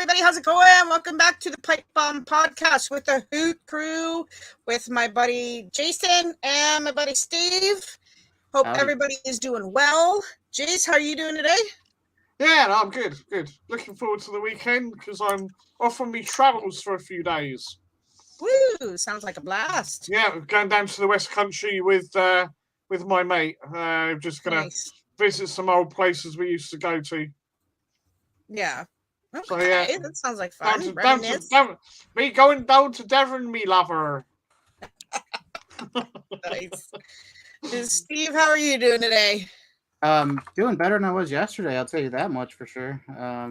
everybody. How's it going? Welcome back to the PipeBomb podcast with the Hoot Crew with my buddy Jason and my buddy Steve. Hope everybody is doing well. Jace, how are you doing today? Yeah, no, I'm good. Looking forward to the weekend because I'm off on me travels for a few days. Woo! Sounds like a blast. Yeah, going down to the West Country with my mate. Just gonna visit some old places we used to go to. Yeah. Okay, so, yeah, that sounds like fun. Me going down to Devon, me lover. Nice. Steve, how are you doing today? Doing better than I was yesterday. I'll tell you that much for sure.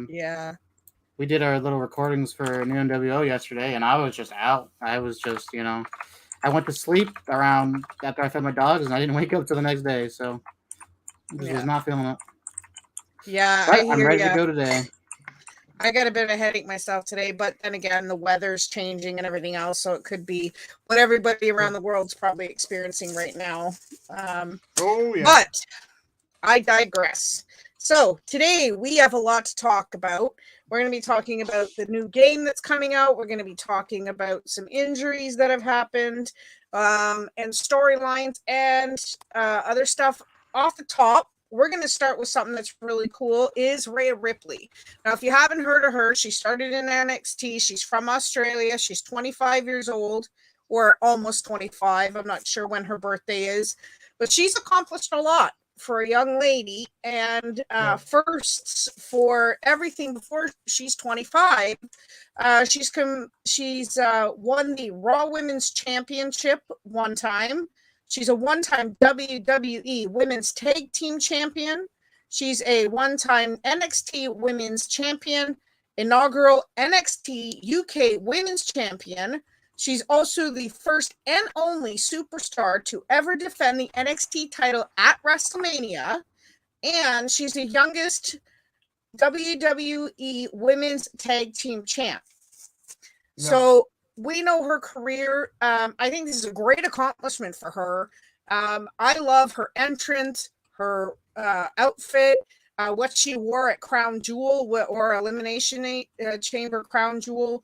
Yeah. We did our little recordings for new NWO yesterday, and I was just out. I was just, I went to sleep around after I fed my dogs, and I didn't wake up till the next day. So I was not feeling it. Yeah, but I'm ready to go today. I got a bit of a headache myself today, but then again, the weather's changing and everything else, so it could be what everybody around the world's probably experiencing right now. But I digress. So today we have a lot to talk about. We're going to be talking about the new game that's coming out. We're going to be talking about some injuries that have happened, and storylines and other stuff. Off the top, we're going to start with something that's really cool, is Rhea Ripley. Now, if you haven't heard of her, she started in NXT. She's from Australia. She's 25 years old, or almost 25. I'm not sure when her birthday is, but she's accomplished a lot for a young lady, and firsts for everything before she's 25. She's won the Raw Women's Championship one time. She's a one-time WWE Women's Tag Team Champion. She's a one-time NXT Women's Champion, inaugural NXT UK Women's Champion. She's also the first and only superstar to ever defend the NXT title at WrestleMania. And she's the youngest WWE Women's Tag Team Champ. Yeah. So we know her career. I think this is a great accomplishment for her. I love her entrance, her outfit, what she wore at Crown Jewel or Elimination Chamber Crown Jewel.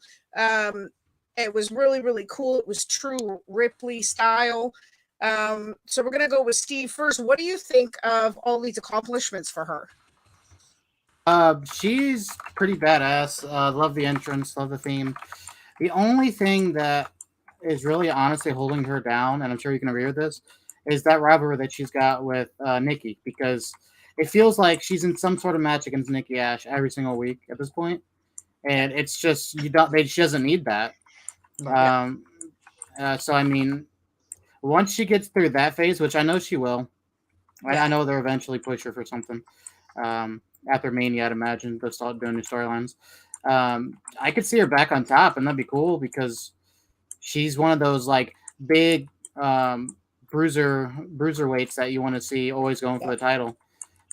It was really, really cool. It was true Ripley style. So we're going to go with Steve first. What do you think of all these accomplishments for her? She's pretty badass. Love the entrance, love the theme. The only thing that is really honestly holding her down, and I'm sure you can agree with this, is that rivalry that she's got with Nikki, because it feels like she's in some sort of match against Nikki Ash every single week at this point, and it's just she doesn't need that. So I mean, once she gets through that phase, which I know she will, I know they'll eventually push her for something after Mania. I'd imagine they'll start doing new storylines. I could see her back on top, and that'd be cool because she's one of those like big bruiserweights that you want to see always going for the title.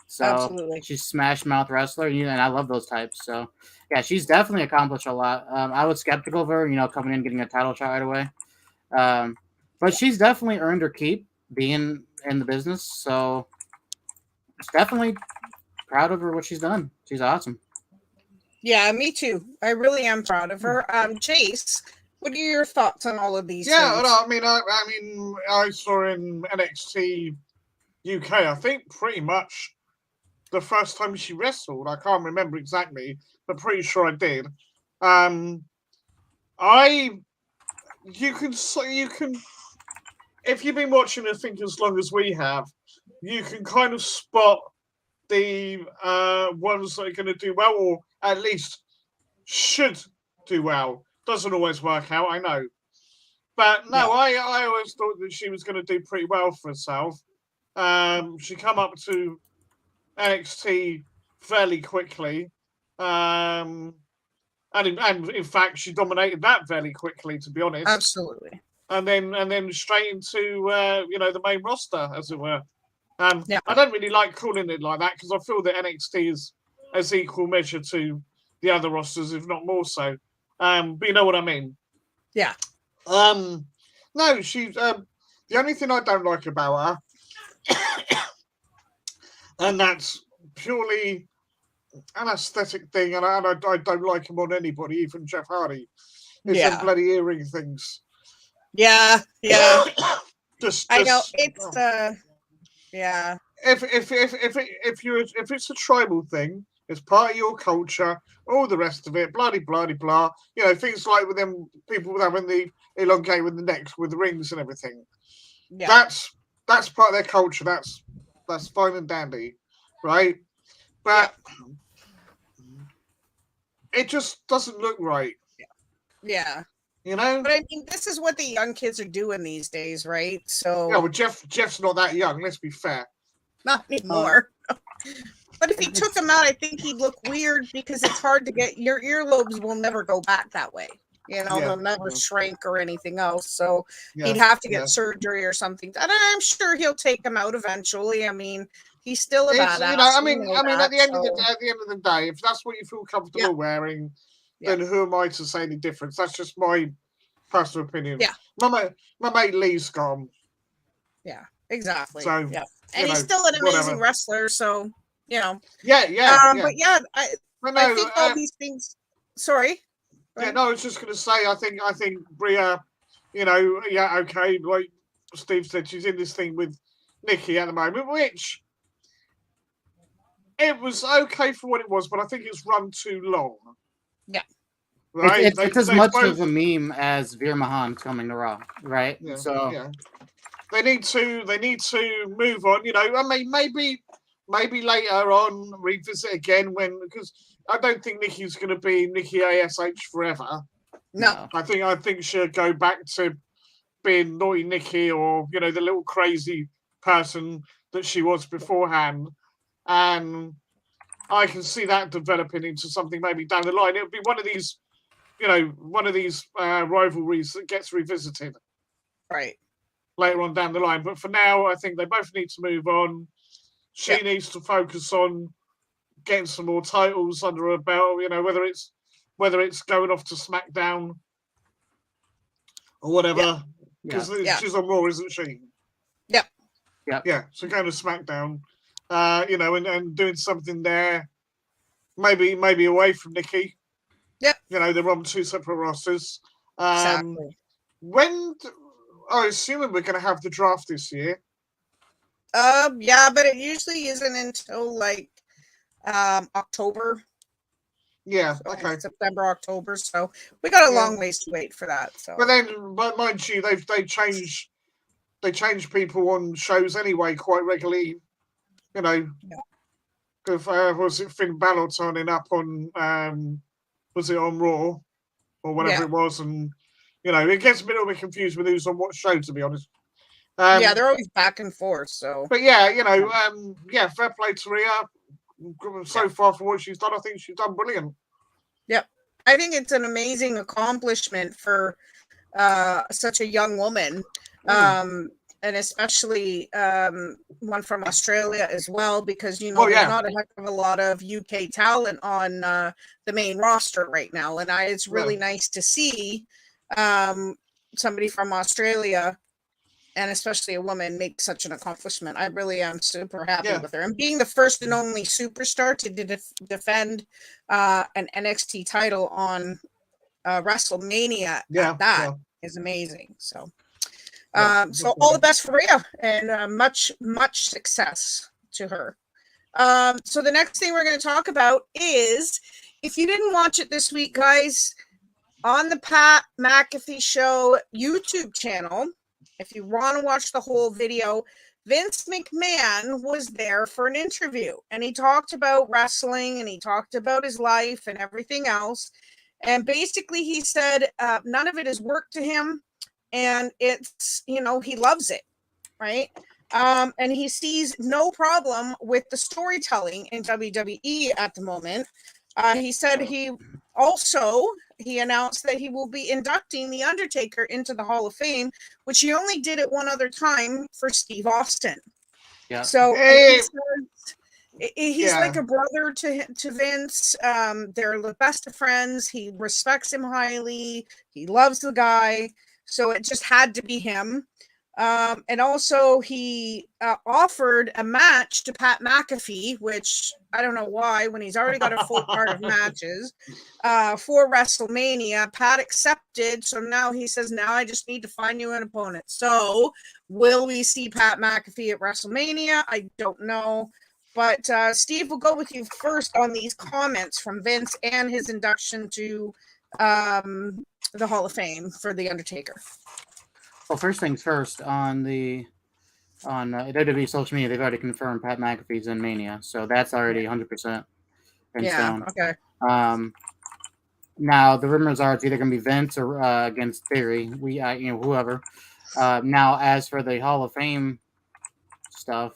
So absolutely. She's smash mouth wrestler, and I love those types. So yeah, she's definitely accomplished a lot. I was skeptical of her, coming in getting a title shot right away, but she's definitely earned her keep being in the business. So it's definitely proud of her what she's done. She's awesome. Yeah, me too. I really am proud of her. Chase, what are your thoughts on all of these? Yeah, things? I saw in NXT UK. I think pretty much the first time she wrestled. I can't remember exactly, but pretty sure I did. You can, if you've been watching, I think as long as we have, you can kind of spot the ones that are going to do well, or at least should do well. Doesn't always work out, I know. But no, I always thought that she was going to do pretty well for herself. She come up to NXT fairly quickly. And in fact, she dominated that fairly quickly, to be honest. Absolutely. And then straight into the main roster, as it were. I don't really like calling it like that because I feel that NXT is as equal measure to the other rosters, if not more so. But you know what I mean? Yeah. No, she's the only thing I don't like about her, and that's purely an aesthetic thing, and I don't like him on anybody, even Jeff Hardy. It's them bloody earring things. Yeah. just I know it's yeah. If it's a tribal thing, it's part of your culture, all the rest of it, blah blah blah. You know, things like with them people having the elongate with the necks with the rings and everything. Yeah. That's part of their culture. That's fine and dandy, right? But it just doesn't look right. Yeah. You know? But I mean, this is what the young kids are doing these days, right? So yeah, well, Jeff's not that young. Let's be fair. Not anymore. But if he took them out, I think he'd look weird because it's hard to get your earlobes will never go back that way. You know, they'll never shrink or anything else. So he'd have to get surgery or something. And I'm sure he'll take them out eventually. I mean, he's still a badass. You know, I mean, at the end of the day, if that's what you feel comfortable wearing, then who am I to say any difference? That's just my personal opinion. Yeah. My mate Lee's gone. Yeah, exactly. So, and he's still an amazing wrestler, so you know. Yeah. But I think all these things. Sorry. Yeah, no, I was just going to say, I think Bria, you know, okay, like Steve said, she's in this thing with Nikki at the moment, which it was okay for what it was, but I think it's run too long. Yeah. Right? It's as much of a meme as Veer Mahan coming to Raw, right? Yeah, so they need to move on. You know, I mean, maybe later on revisit again because I don't think Nikki's going to be Nikki ASH forever. No, I think she'll go back to being naughty Nikki, or you know, the little crazy person that she was beforehand, and I can see that developing into something maybe down the line. It'll be one of these, you know, rivalries that gets revisited, right, later on down the line. But for now, I think they both need to move on. She needs to focus on getting some more titles under her belt. You know, whether it's going off to SmackDown or whatever, because she's on Raw, isn't she? Yeah. So going to SmackDown, you know, and doing something there, maybe away from Nikki. Yep. You know, they're on two separate rosters. Exactly. I assume we're going to have the draft this year. Yeah, but it usually isn't until like October. Yeah, so okay. September, October. So we got a long ways to wait for that. So, but mind you, they change people on shows anyway quite regularly. You know, was it Finn Balor turning up on was it on Raw or whatever it was, and you know it gets a little bit confused with who's on what show, to be honest. They're always back and forth. So, but you know, fair play to Rhea. So far for what she's done, I think she's done brilliant. Yep, I think it's an amazing accomplishment for such a young woman, and especially one from Australia as well, because you know there's not a heck of a lot of UK talent on the main roster right now, and it's really nice to see somebody from Australia, and especially a woman, make such an accomplishment. I really am super happy with her. And being the first and only superstar to defend an NXT title on WrestleMania is amazing. So, so all the best for Rhea, and much success to her. So the next thing we're going to talk about is, if you didn't watch it this week, guys, on the Pat McAfee Show YouTube channel, if you want to watch the whole video, Vince McMahon was there for an interview, and he talked about wrestling, and he talked about his life and everything else. And basically he said none of it is work to him, and it's, you know, he loves it, right? And he sees no problem with the storytelling in WWE at the moment. He said he announced that he will be inducting The Undertaker into the Hall of Fame, which he only did it one other time for Steve Austin. Yeah. So he's like a brother to Vince. They're the best of friends. He respects him highly. He loves the guy. So it just had to be him. And also he offered a match to Pat McAfee, which I don't know why, when he's already got a full card of matches for WrestleMania. Pat accepted, so now he says, now I just need to find you an opponent. So will we see Pat McAfee at WrestleMania? I don't know. But Steve, we'll go with you first on these comments from Vince and his induction to the Hall of Fame for The Undertaker. Well, first things first, on WWE social media, they've already confirmed Pat McAfee's in Mania, so that's already 100% in stone. Okay. Now the rumors are it's either going to be Vince or against Theory, whoever. Now, as for the Hall of Fame stuff,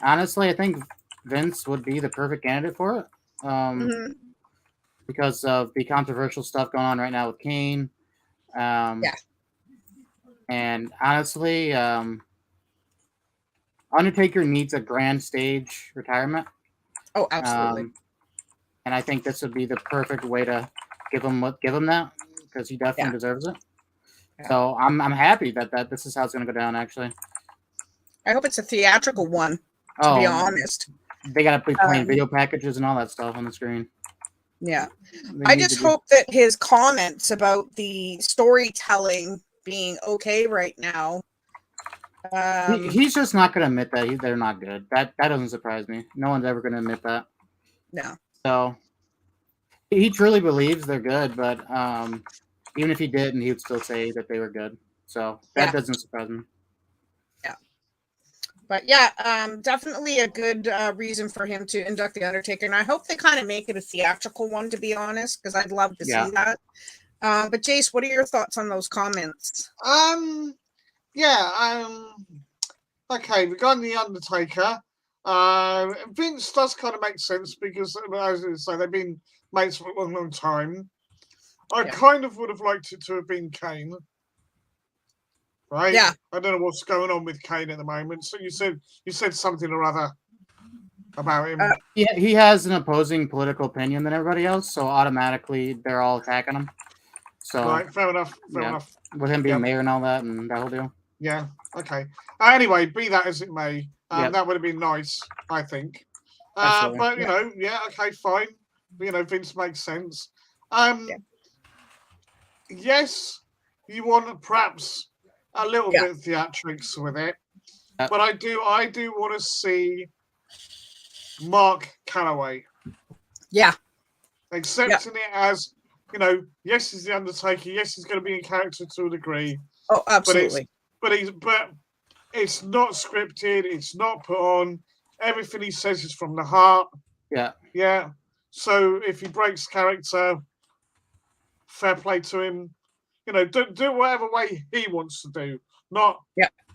honestly, I think Vince would be the perfect candidate for it, because of the controversial stuff going on right now with Cain. And honestly, Undertaker needs a grand stage retirement. Oh, absolutely. And I think this would be the perfect way to give him that, because he definitely deserves it. Yeah. So I'm happy that this is how it's going to go down. Actually, I hope it's a theatrical one. To be honest, they got to be playing video packages and all that stuff on the screen. Yeah, I just hope that his comments about the storytelling being okay right now. He's just not going to admit that they're not good. That doesn't surprise me. No one's ever going to admit that. No. So he truly believes they're good, but even if he didn't, he would still say that they were good. So that doesn't surprise me. Yeah. But definitely a good reason for him to induct the Undertaker, and I hope they kind of make it a theatrical one, to be honest, because I'd love to see that. But Jace, what are your thoughts on those comments? Okay, regarding the Undertaker, Vince does kind of make sense because, as I say, they've been mates for a long, long time. I kind of would have liked it to have been Cain. Right? Yeah. I don't know what's going on with Cain at the moment. So you said something or other about him. He has an opposing political opinion than everybody else, so automatically they're all attacking him. So right, fair enough. With him being mayor and all that and that whole deal. Yeah. Okay. Anyway, be that as it may, that would have been nice, I think. But okay, fine. Vince makes sense. Yes, you want perhaps a little bit of theatrics with it, but I do want to see Mark Calloway. Yeah. Accepting it as, yes, he's the Undertaker. Yes, he's going to be in character to a degree. Oh, absolutely. But it's not scripted. It's not put on. Everything he says is from the heart. Yeah. Yeah. So if he breaks character, fair play to him. Do whatever way he wants to do, not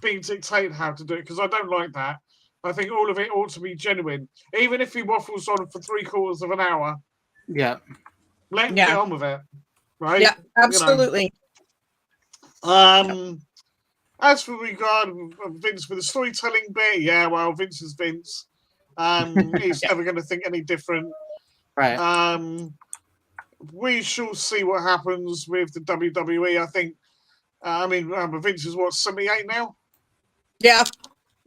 being dictated how to do it, because I don't like that. I think all of it ought to be genuine. Even if he waffles on for 3/4 of an hour. Yeah. Let him get on with it. Right? Yeah, absolutely. As for regard of Vince with the storytelling bit, Vince is Vince. He's never going to think any different. Right. We shall see what happens with the WWE. I think. Vince is 78 now. Yeah,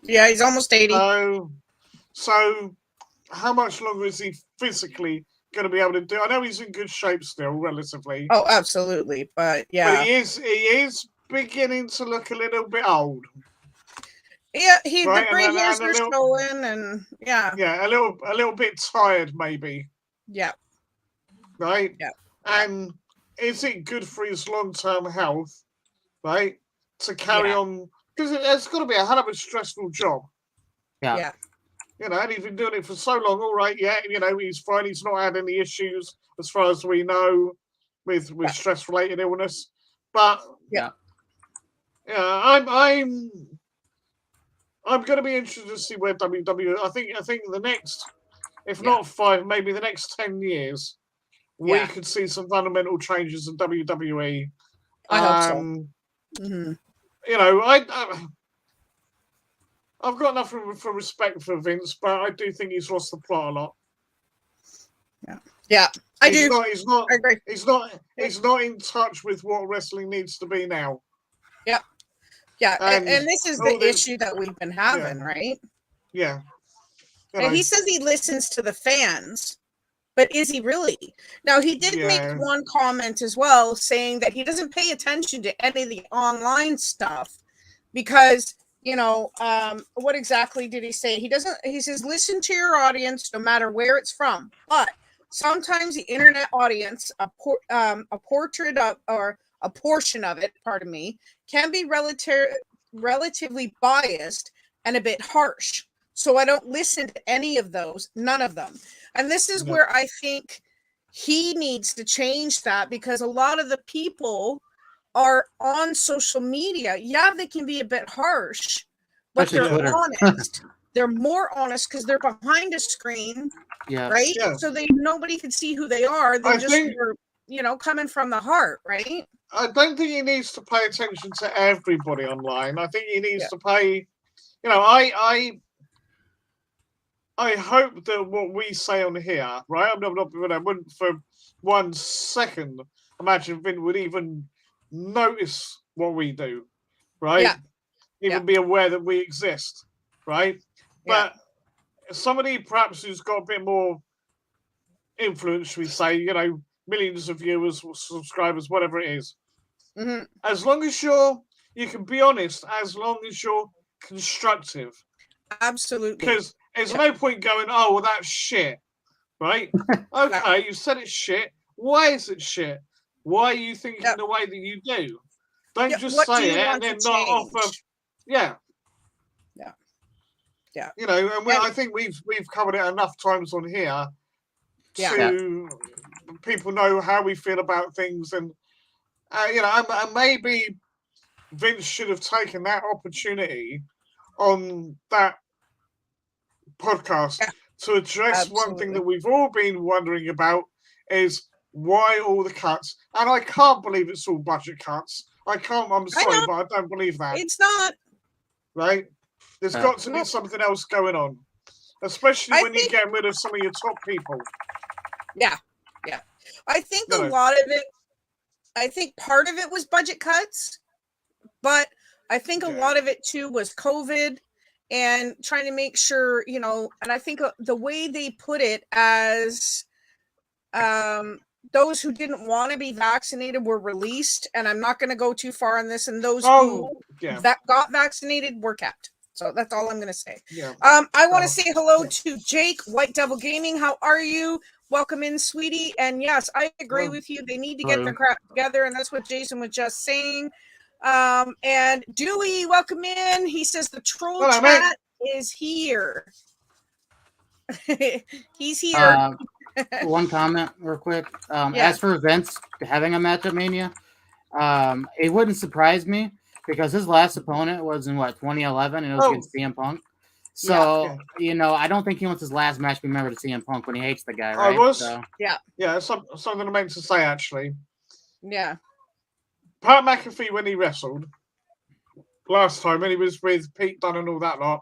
he's almost 80. So how much longer is he physically going to be able to do? I know he's in good shape still, relatively. Oh, absolutely, but he is beginning to look a little bit old. Yeah, the gray hairs are showing, and a little bit tired, maybe. Yeah. Right. Yeah. And is it good for his long-term health, right, to carry on? Because it's got to be a hell of a stressful job. Yeah. And he's been doing it for so long. All right, he's fine. He's not had any issues as far as we know with stress-related illness. But I'm going to be interested to see where WWE. I think the next, if not 5, maybe the next 10 years, we could see some fundamental changes in WWE. I hope so. Mm-hmm. I've got nothing for respect for Vince, but I do think he's lost the plot a lot. Yeah, I do. I agree. He's not Yeah. in touch with what wrestling needs to be now. Yeah. Yeah, and this is the issue that we've been having, right? Yeah. And he says he listens to the fans, but is he really? Now, he did make one comment as well, saying that he doesn't pay attention to any of the online stuff because, what exactly did he say? He says, listen to your audience no matter where it's from. But sometimes the internet audience, a portrait of, or a portion of it, pardon me, can be relatively biased and a bit harsh. So I don't listen to any of those, none of them. And this is where I think he needs to change that, because a lot of the people are on social media. Yeah, they can be a bit harsh, but they're honest. They're more honest because they're behind a screen, right? Yeah. So nobody can see who they are. They're coming from the heart, right? I don't think he needs to pay attention to everybody online. I think he needs to pay, I hope that what we say on here, right? I wouldn't for 1 second imagine Vin would even notice what we do, right? Yeah. Even be aware that we exist, right? Yeah. But somebody perhaps who's got a bit more influence, should we say, millions of viewers, subscribers, whatever it is. Mm-hmm. As long as you can be honest, as long as you're constructive. Absolutely. Because there's no point going, oh, well, that's shit, right? Okay, you said it's shit. Why is it shit? Why are you thinking the way that you do? Don't just say it and then not offer. Yeah. Yeah. Yeah. I think we've covered it enough times on here to people know how we feel about things, and and maybe Vince should have taken that opportunity on that podcast to address one thing that we've all been wondering about, is why all the cuts. And I can't believe it's all budget cuts. I'm sorry, but I don't believe that. It's not. Right? There's got to be something else going on. Especially when you get rid of some of your top people. Yeah. Yeah. I think a lot of it, I think part of it was budget cuts, but I think a lot of it too was COVID and trying to make sure, and I think the way they put it as those who didn't want to be vaccinated were released, and I'm not going to go too far on this, and those who got vaccinated were kept. So that's all I'm going to say. Yeah. I want to say hello to Jake, White Devil Gaming. How are you? Welcome in, sweetie. And yes, I agree with you. They need to get their crap together, and that's what Jason was just saying. And Dewey, welcome in. He says the troll chat is here. He's here. One comment real quick. As for Vince having a match at Mania, it wouldn't surprise me because his last opponent was in 2011, and it was against CM Punk. So I don't think he wants his last match to be remembered to CM Punk when he hates the guy, right? Something I meant to say actually. Yeah. Pat McAfee, when he wrestled last time, when he was with Pete Dunne and all that lot.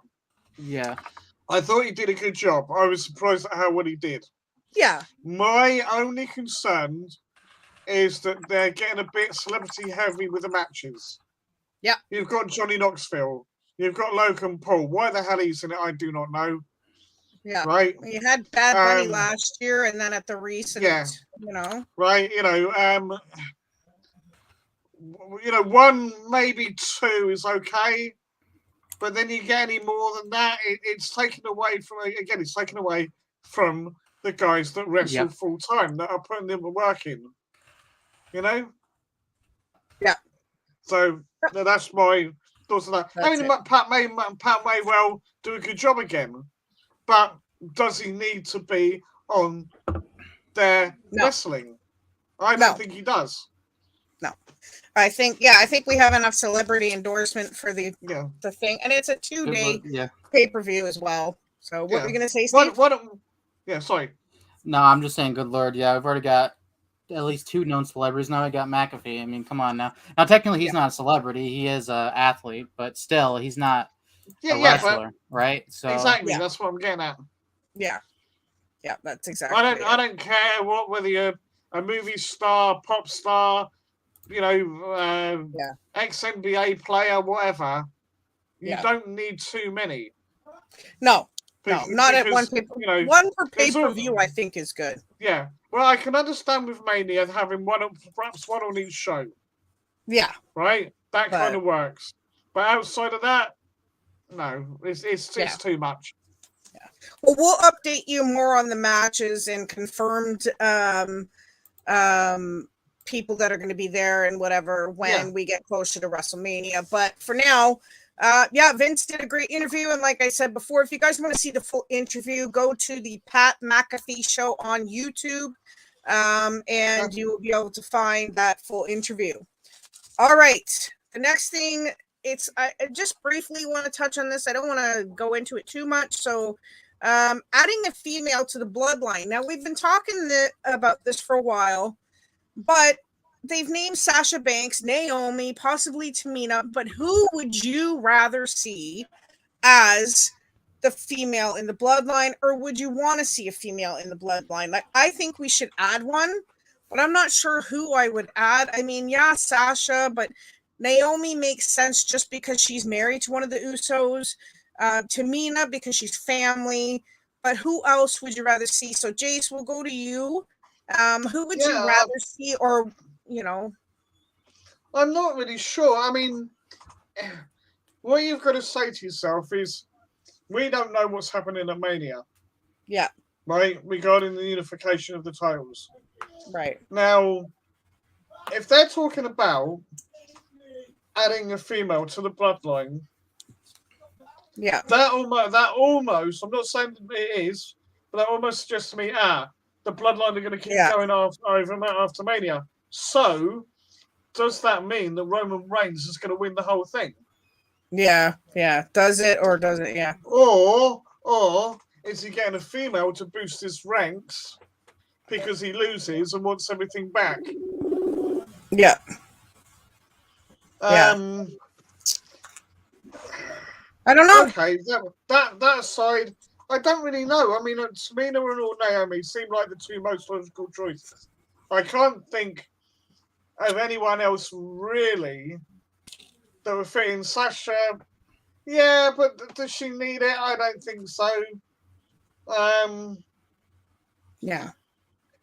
Yeah. I thought he did a good job. I was surprised at how well he did. Yeah. My only concern is that they're getting a bit celebrity heavy with the matches. Yeah. You've got Johnny Knoxville. You've got Logan Paul. Why the hell he's in it, I do not know. Yeah. Right? You had Bad Bunny last year, and then at the recent, Right, one, maybe two is okay. But then you get any more than that, it's taken away from the guys that wrestle full time, that are putting them work in. Yeah. So that's my thoughts on that. Pat may well do a good job again, but does he need to be on their wrestling? I don't think he does. No. I think we have enough celebrity endorsement for the thing, and it's a 2-day pay-per-view as well. So what were you going to say, Steve? Sorry. No, I'm just saying, good Lord. Yeah, we've already got at least 2 known celebrities. Now we got McAfee. I mean, come on now. Now, technically, he's not a celebrity. He is an athlete, but still, he's not a wrestler, right? So exactly. That's what I'm getting at. Yeah. Yeah, that's exactly I don't care whether you're a movie star, pop star, ex-NBA player, whatever. You don't need too many. No, not at one pay. One per pay-per-view, I think, is good. Yeah. Well, I can understand with Mania having perhaps one on each show. Yeah. Right? That kind of works. But outside of that, no, it's too much. Yeah. Well, we'll update you more on the matches and confirmed people that are going to be there and whatever when we get closer to WrestleMania. But for now, Vince did a great interview. And like I said before, if you guys want to see the full interview, go to the Pat McAfee show on YouTube. And you will be able to find that full interview. All right. The next thing, I just briefly want to touch on this. I don't want to go into it too much. So adding a female to the bloodline. Now, we've been talking about this for a while, but they've named Sasha Banks, Naomi, possibly Tamina, but who would you rather see as the female in the bloodline, or would you want to see a female in the bloodline? Like, I think we should add one, but I'm not sure who I would add. I mean, Sasha, but Naomi makes sense just because she's married to one of the Usos. Tamina because she's family. But who else would you rather see? So, Jace, we'll go to you. Who would you rather see, or I'm not really sure. I mean, what you've got to say to yourself is, we don't know what's happening at Mania. Yeah. Right? Regarding the unification of the titles. Right. Now, if they're talking about adding a female to the bloodline, that almost, I'm not saying it is, but that almost suggests to me, the bloodline are going to keep going after Mania. So, does that mean that Roman Reigns is going to win the whole thing? Yeah. Does it or doesn't it? Yeah. Or is he getting a female to boost his ranks because he loses and wants everything back? Yeah. I don't know. Okay, that aside, I don't really know. I mean, Tamina or Naomi seem like the two most logical choices. I can't think of anyone else really that would fit in. Sasha, yeah, but does she need it? I don't think so. Yeah.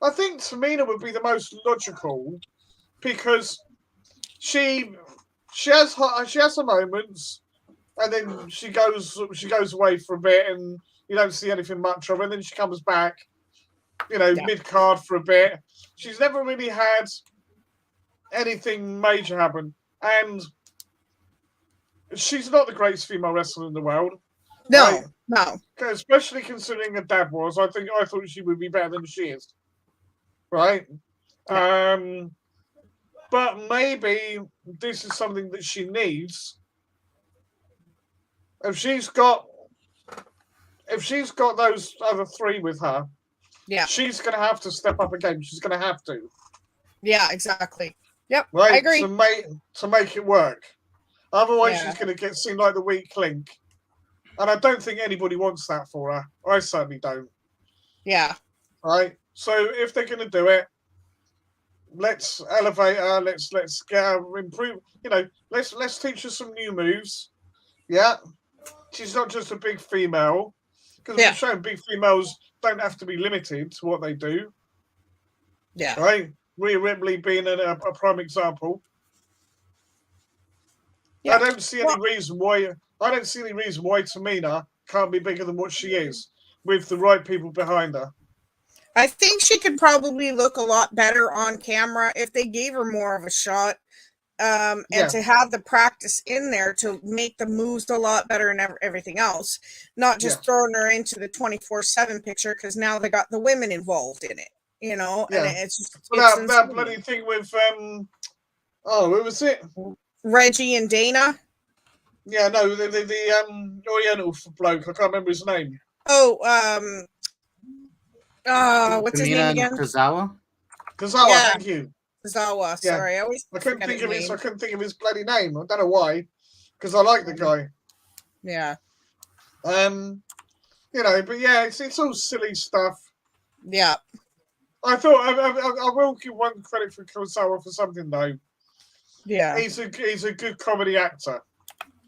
I think Tamina would be the most logical because she has her moments, and then she goes away for a bit, and you don't see anything much of her. And then she comes back, mid card for a bit. She's never really had anything major happen, and she's not the greatest female wrestler in the world. No. Especially considering her dad was. I thought she would be better than she is. Right? Yeah. But maybe this is something that she needs. If she's got those other three with her, she's going to have to step up again. She's going to have to. Yeah, exactly. Yep, right? I agree. To make it work. Otherwise, she's going to get seen like the weak link. And I don't think anybody wants that for her. I certainly don't. Yeah. Right? So if they're going to do it, let's elevate her. Let's get her improve. Let's teach her some new moves. Yeah. She's not just a big female. Because we've shown big females don't have to be limited to what they do. Yeah. Right? Rhea Ripley being a prime example. Yeah. I don't see any reason why Tamina can't be bigger than what she is with the right people behind her. I think she could probably look a lot better on camera if they gave her more of a shot. And to have the practice in there to make the moves a lot better and everything else, not just throwing her into the 24/7 picture because now they got the women involved in it, and it's just that bloody thing with who was it? Reggie and Dana. Yeah, no, the Oriental bloke. I can't remember his name. Oh, what's his name again? Tozawa. Thank you. Zawa, sorry. I couldn't think of his bloody name. I don't know why, because I like the guy. Yeah. But yeah, it's all silly stuff. Yeah. I thought I will give one credit for Kurosawa for something though. Yeah. He's a good comedy actor.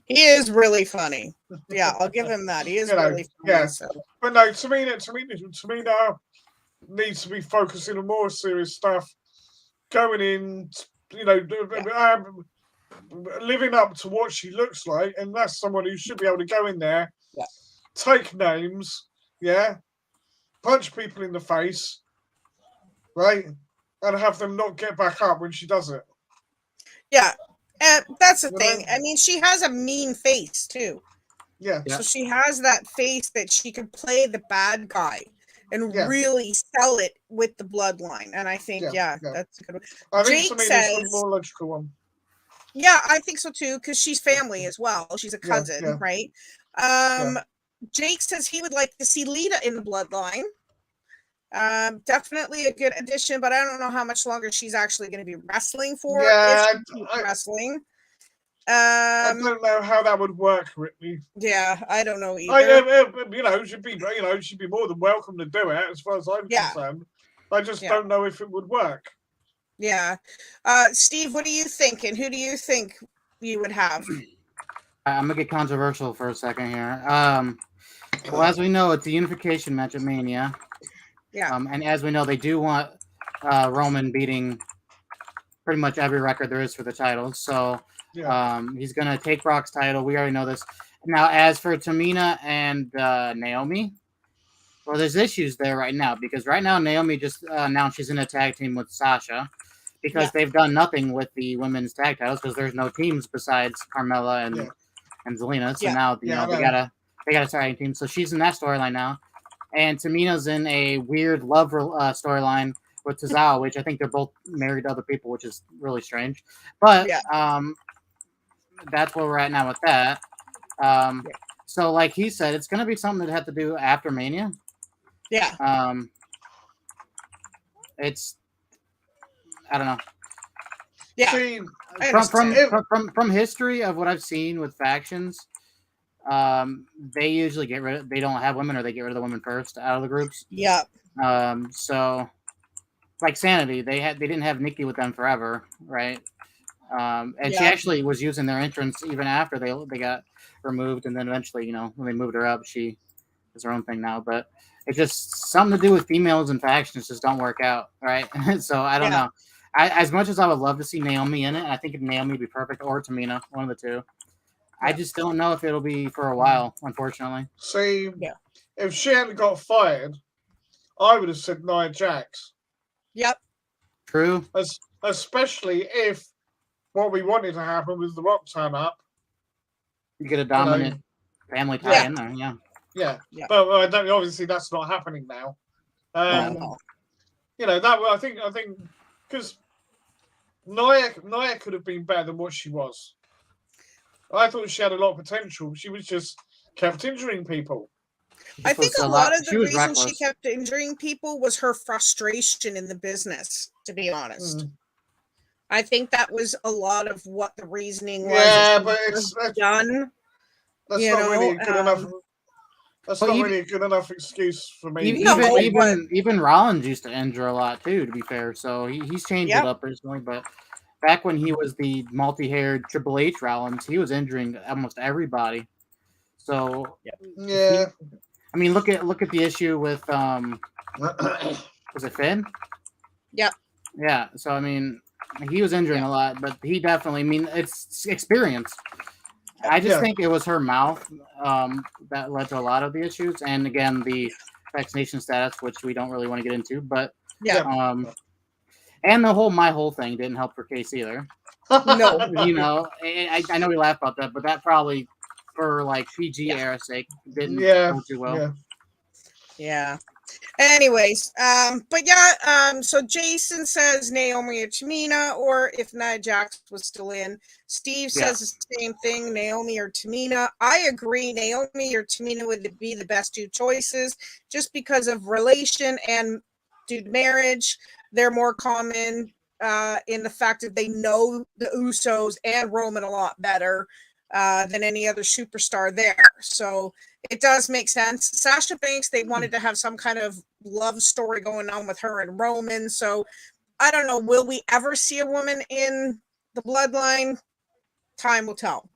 He is really funny. Yeah, I'll give him that. He is really funny. Yeah. So. But no, Tamina needs to be focusing on more serious stuff. Going in, living up to what she looks like, and that's someone who should be able to go in there, take names, punch people in the face, right, and have them not get back up when she does it. Yeah, and that's the thing. I mean, she has a mean face too. Yeah. So she has that face that she can play the bad guy and really sell it with the bloodline. And I think, that's a good one. I think Jake says the more logical one. Yeah, I think so too, because she's family as well. She's a cousin, right? Jake says he would like to see Lita in the bloodline. Definitely a good addition, but I don't know how much longer she's actually going to be wrestling for. Wrestling. I don't know how that would work, Ripley. Yeah, I don't know either. She'd be more than welcome to do it, as far as I'm concerned. I just don't know if it would work. Yeah. Steve, what are you thinking? Who do you think you would have? I'm gonna get controversial for a second here. Well, as we know, it's a unification match at Mania. Yeah. And as we know, they do want Roman beating pretty much every record there is for the title. So he's gonna take Brock's title. We already know this. Now, as for Tamina and Naomi, well, there's issues there right now because right now Naomi just announced she's in a tag team with Sasha because they've done nothing with the women's tag titles because there's no teams besides Carmella and Zelina. So now they gotta start a team. So she's in that storyline now, and Tamina's in a weird love storyline with Cesaro, which I think they're both married to other people, which is really strange. But that's where we're at now with that. So like he said, it's gonna be something that have to do after Mania. Yeah. It's I don't know. Yeah. See, from history of what I've seen with factions, they usually they don't have women or they get rid of the women first out of the groups. Yeah. So like Sanity, they didn't have Nikki with them forever, right? And she actually was using their entrance even after they got removed, and then eventually, when they moved her up, she is her own thing now. But it's just something to do with females and factions just don't work out, right? So I don't know. As much as I would love to see Naomi in it, I think Naomi would be perfect, or Tamina, one of the two. I just don't know if it'll be for a while, unfortunately. See, if she hadn't got fired, I would have said Nia Jax. Yep. True. Especially if what we wanted to happen was The Rock turn up. You get a dominant family tie in there, Yeah. But obviously that's not happening now. No. I think because Nia could have been better than what she was. I thought she had a lot of potential. She was just kept injuring people. I think a lot of the reason she kept injuring people was her frustration in the business, to be honest. I think that was a lot of what the reasoning was. Yeah, but it's done. That's not really good enough. That's not really a good enough excuse for me. Even Rollins used to injure a lot too, to be fair. So he's changed it up recently. But back when he was the multi-haired Triple H Rollins, he was injuring almost everybody. So I mean, look at the issue with was it Finn? Yep. Yeah. So I mean, he was injuring a lot, but he definitely. I mean, it's experience. I just think it was her mouth that led to a lot of the issues, and again, the vaccination status, which we don't really want to get into. But and my whole thing didn't help her case either. No, I know we laugh about that, but that probably for like PG era sake didn't go too well. Yeah. Anyways, so Jason says Naomi or Tamina, or if Nia Jax was still in. Steve says the same thing, Naomi or Tamina. I agree, Naomi or Tamina would be the best two choices, just because of relation and due to marriage. They're more common in the fact that they know the Usos and Roman a lot better than any other superstar there. So it does make sense. Sasha Banks, they wanted to have some kind of love story going on with her and Roman. So I don't know. Will we ever see a woman in the bloodline, time will tell.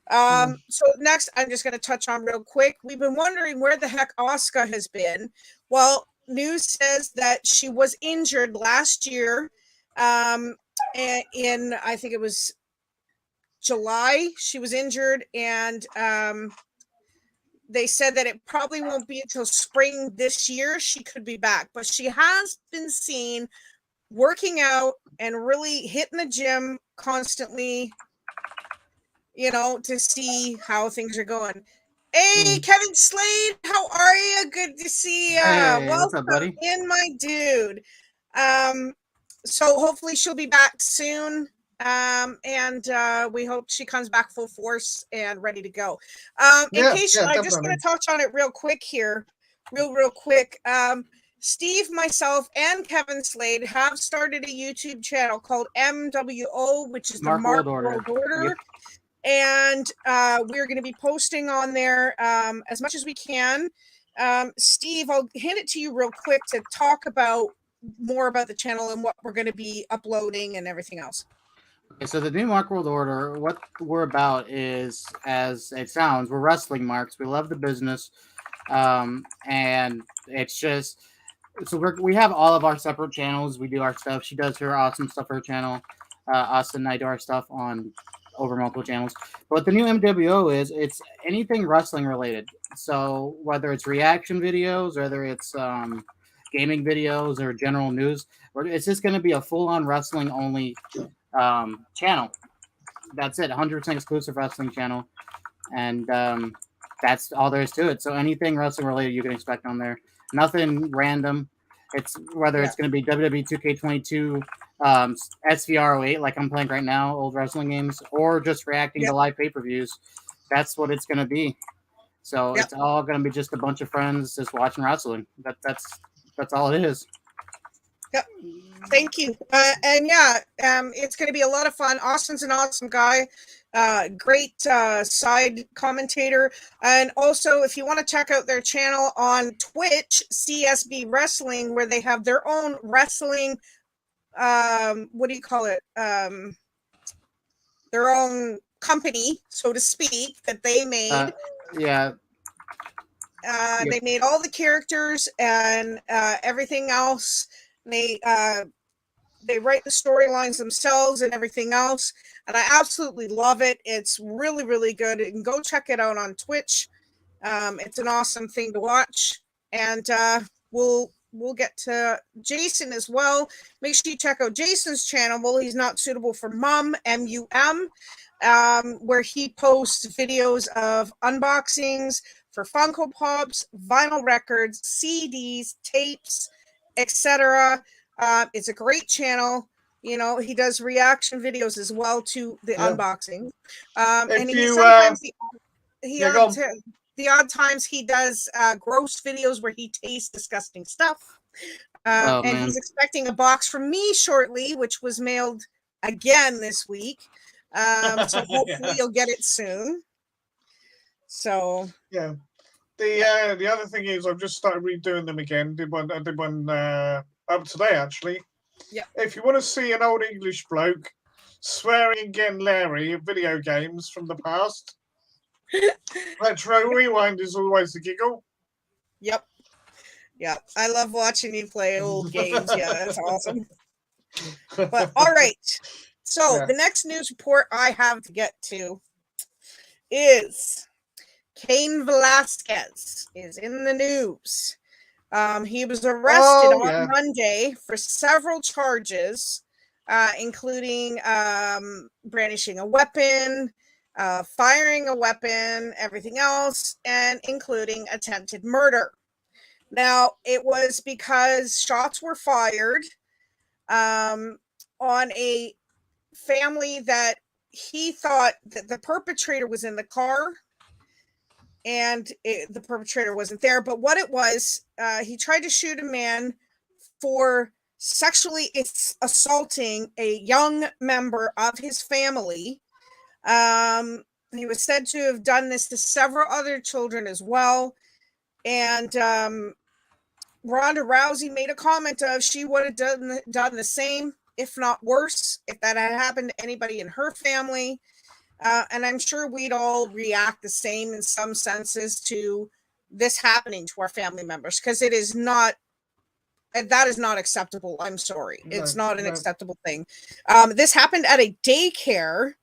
So next, I'm just going to touch on real quick. We've been wondering where the heck Asuka has been. Well, news says that she was injured last year. In I think it was July, she was injured, and they said that it probably won't be until spring this year she could be back. But she has been seen working out and really hitting the gym constantly, to see how things are going. Hey, Kevin Slade, how are you? Good to see you. Hey, Welcome what's up, buddy? in, my dude. So hopefully she'll be back soon. And we hope she comes back full force and ready to go. I'm just going to touch on it real quick here. Real quick. Steve, myself, and Kevin Slade have started a YouTube channel called MWO, which is the Mark World Order. Yep. And we're going to be posting on there as much as we can. Steve, I'll hand it to you real quick to talk about more about the channel and what we're going to be uploading and everything else. Okay, so the new Mark World Order, what we're about is, as it sounds, we're wrestling marks. We love the business. And it's just, so we have all of our separate channels. We do our stuff. She does her awesome stuff for her channel. Us and I do our stuff on over multiple channels. But the new MWO is, it's anything wrestling related. So whether it's reaction videos, whether it's gaming videos or general news, or it's just going to be a full-on wrestling only channel. That's it. 100% exclusive wrestling channel. And that's all there is to it. So anything wrestling related you can expect on there. Nothing random. It's whether it's going to be WWE 2K22, SVR08, like I'm playing right now, old wrestling games, or just reacting to live pay-per-views. That's what it's going to be. So it's all going to be just a bunch of friends just watching wrestling. That's all it is. Yep. Thank you. It's going to be a lot of fun. Austin's an awesome guy. Great side commentator. And also, if you want to check out their channel on Twitch, CSV Wrestling, where they have their own wrestling, what do you call it? Their own company, so to speak, that they made. They made all the characters and everything else. They write the storylines themselves and everything else, and I absolutely love it. It's really, really good. You can go check it out on Twitch. It's an awesome thing to watch, and we'll get to Jason as well. Make sure you check out Jason's channel. Well, he's not suitable for mum, MUM, where he posts videos of unboxings for Funko Pops, vinyl records, CDs, tapes, etc. It's a great channel. He does reaction videos as well to the unboxing. And the odd times he does gross videos where he tastes disgusting stuff. He's expecting a box from me shortly, which was mailed again this week. So hopefully you'll get it soon. So the other thing is I've just started redoing them again. I did one up today actually. Yeah. If you want to see an old English bloke swearing and getting Larry at video games from the past, Retro Rewind is always a giggle. Yep. Yeah, I love watching you play old games. Yeah, that's awesome. But all right. So the next news report I have to get to is Cain Velasquez is in the news. He was arrested on Monday for several charges, including brandishing a weapon, firing a weapon, everything else, and including attempted murder. Now, it was because shots were fired on a family that he thought that the perpetrator was in the car. And the perpetrator wasn't there. But what it was, he tried to shoot a man for sexually assaulting a young member of his family. He was said to have done this to several other children as well. And Ronda Rousey made a comment of she would have done the same. if not worse, if that had happened to anybody in her family. And I'm sure we'd all react the same in some senses to this happening to our family members, because it is not, that is not acceptable. I'm sorry. It's not an acceptable thing. This happened at a daycare,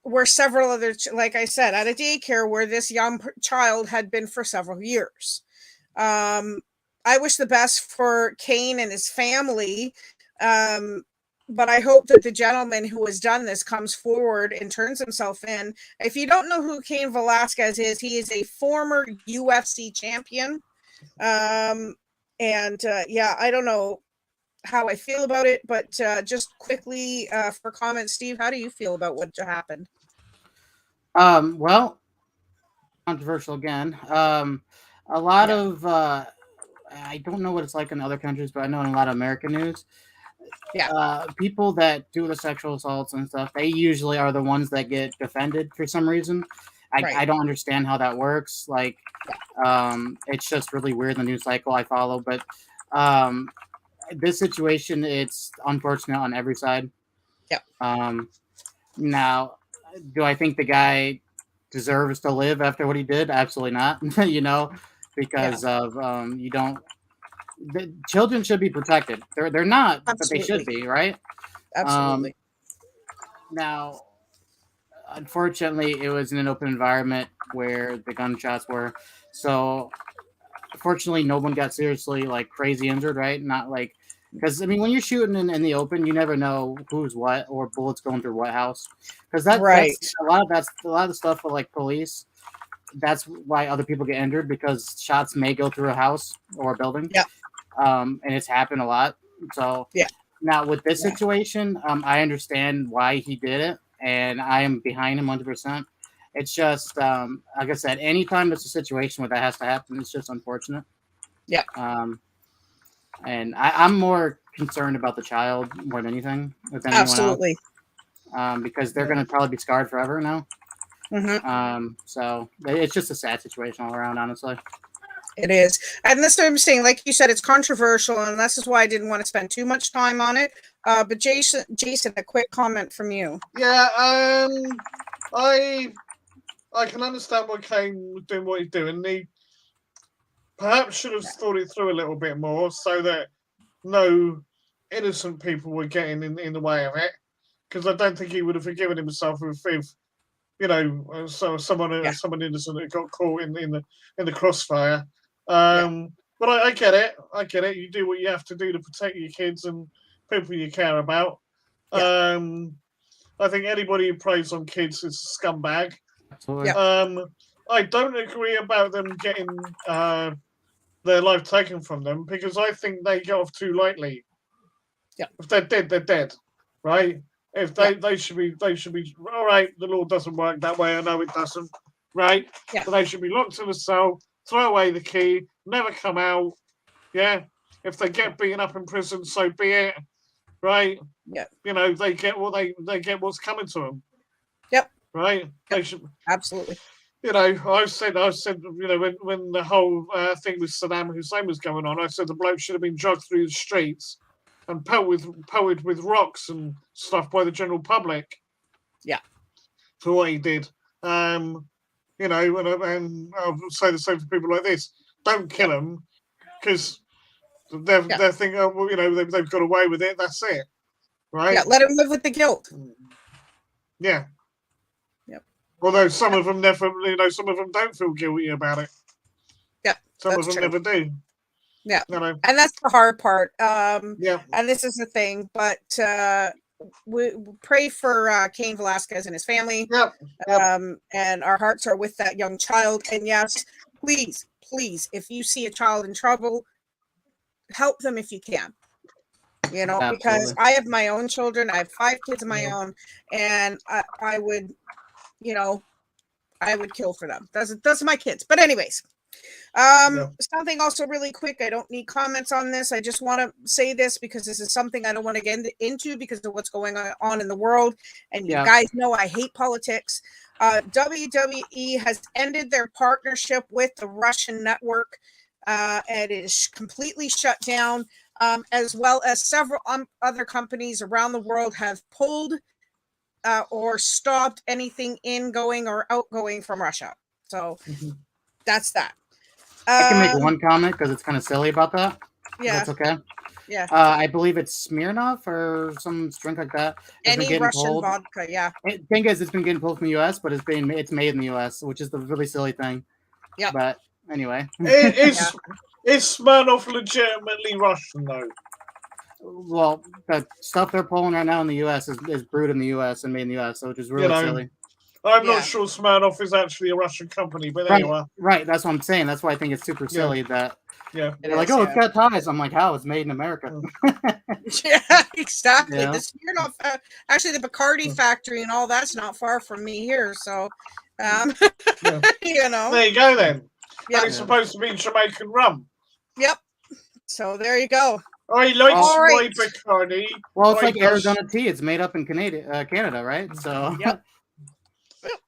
where several other, like I said, at a daycare where this young child had been for several years. I wish the best for Cain and his family. But I hope that the gentleman who has done this comes forward and turns himself in. If you don't know who Cain Velasquez is, he is a former UFC champion. Yeah, I don't know how I feel about it, but just quickly for comments, Steve, how do you feel about what happened? Well, controversial again. A lot of I don't know what it's like in other countries, but I know in a lot of American news, people that do the sexual assaults and stuff, they usually are the ones that get defended for some reason. I don't understand how that works. Like, it's just really weird, the news cycle I follow. But this situation, it's unfortunate on every side. Now, do I think the guy deserves to live after what he did? Absolutely not. Because of you don't. The children should be protected. They're not, but they should be, right? Absolutely. Now, unfortunately, it was in an open environment where the gunshots were. So, fortunately, no one got seriously crazy injured, right? Not like, because I mean, when you're shooting in the open, you never know who's what or bullets going through what house. Because that's a lot of the stuff with police. That's why other people get injured, because shots may go through a house or a building. And it's happened a lot. So now with this situation, I understand why he did it, and I am behind him 100%. It's just, like I said, anytime there's a situation where that has to happen, it's just unfortunate. And I'm more concerned about the child more than anything with anyone else. Because they're going to probably be scarred forever now. So it's just a sad situation all around, honestly. It is. And this is what I'm saying, like you said, it's controversial, and this is why I didn't want to spend too much time on it. But Jason, a quick comment from you. Yeah, I can understand why Cain was doing what he's doing. He perhaps should have thought it through a little bit more, so that no innocent people were getting in the way of it. Because I don't think he would have forgiven himself if someone innocent had got caught in the crossfire. But I get it. I get it. You do what you have to do to protect your kids and people you care about. I think anybody who preys on kids is a scumbag. I don't agree about them getting their life taken from them, because I think they get off too lightly. If they're dead, they're dead, right? If they should be all right. The law doesn't work that way. I know it doesn't, right? But they should be locked in a cell, throw away the key, never come out. Yeah. If they get beaten up in prison, so be it, right? They get what's coming to them. Right. They should absolutely. I've said, when the whole thing with Saddam Hussein was going on, I said the bloke should have been jogged through the streets and pelted with rocks and stuff by the general public. For what he did. And I'll say the same for people like this. Don't kill them, because they're thinking, they've got away with it. That's it, right? Let them live with the guilt. Although some of them some of them don't feel guilty about it. Some of them never do. And that's the hard part. And this is the thing, but we pray for Cain Velasquez and his family. And our hearts are with that young child. And yes, please, if you see a child in trouble, help them if you can. Because I have my own children. I have 5 kids of my own, and I would, I would kill for them. Those are my kids. But anyways, something also really quick. I don't need comments on this. I just want to say this because this is something I don't want to get into because of what's going on in the world. And you guys know I hate politics. WWE has ended their partnership with the Russian network. And it is completely shut down. as well as several other companies around the world have pulled or stopped anything ingoing or outgoing from Russia. So that's that. I can make one comment because it's kind of silly about that. Yeah. That's okay. Yeah. I believe it's Smirnoff or some drink like that. Any Russian vodka, yeah. The thing is, it's been getting pulled from the U.S., but it's made in the U.S., which is the really silly thing. Yeah. But anyway, is Smirnoff legitimately Russian though? Well, the stuff they're pulling right now in the U.S. is brewed in the U.S. and made in the U.S., so which is really silly. I'm not sure Smirnoff is actually a Russian company, but there you are. Right, that's what I'm saying. That's why I think it's super silly that they're like, it's got ties. I'm like, how? It's made in America. Yeah, exactly. The Smirnoff, actually, the Bacardi factory and all that's not far from me here, so you know. There you go then. Yeah. And it's supposed to be Jamaican rum. Yep. So there you go. I like my Bacardi. Well, it's like Arizona tea. It's made up in Canada, right? So. Yep.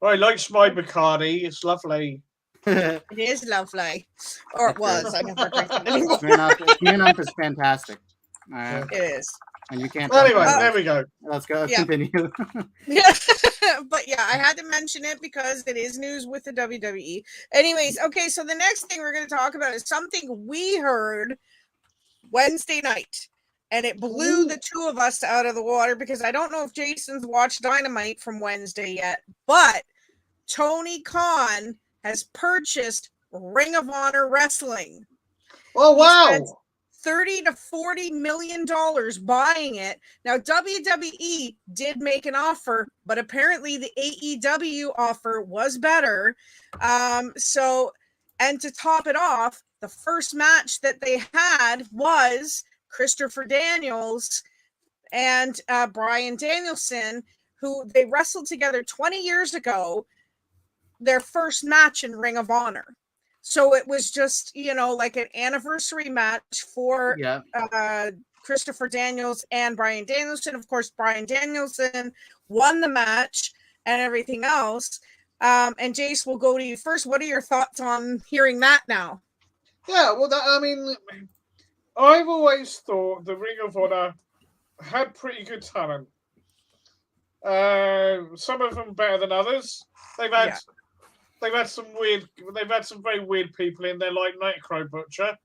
I like my Bacardi. It's lovely. It is lovely. Or it was. I never drink it anymore. Smirnoff is fantastic. All right. It is. And you can't. Anyway, there we go. Let's go. Let's continue. Yeah. But yeah, I had to mention it because it is news with the WWE. Anyways, okay, so the next thing we're going to talk about is something we heard Wednesday night. And it blew the two of us out of the water because I don't know if Jason's watched Dynamite from Wednesday yet, but Tony Khan has purchased Ring of Honor Wrestling. Oh, wow. $30 to $40 million buying it. Now, WWE did make an offer, but apparently the AEW offer was better. And to top it off, the first match that they had was Christopher Daniels and Bryan Danielson, who they wrestled together 20 years ago, their first match in Ring of Honor. So it was just, like an anniversary match for Christopher Daniels and Bryan Danielson. Of course, Bryan Danielson won the match and everything else. And Jace, we'll go to you first. What are your thoughts on hearing that now? Yeah, well, I've always thought the Ring of Honor had pretty good talent. Some of them better than others. They've had some very weird people in there, like Nightcrow Butcher.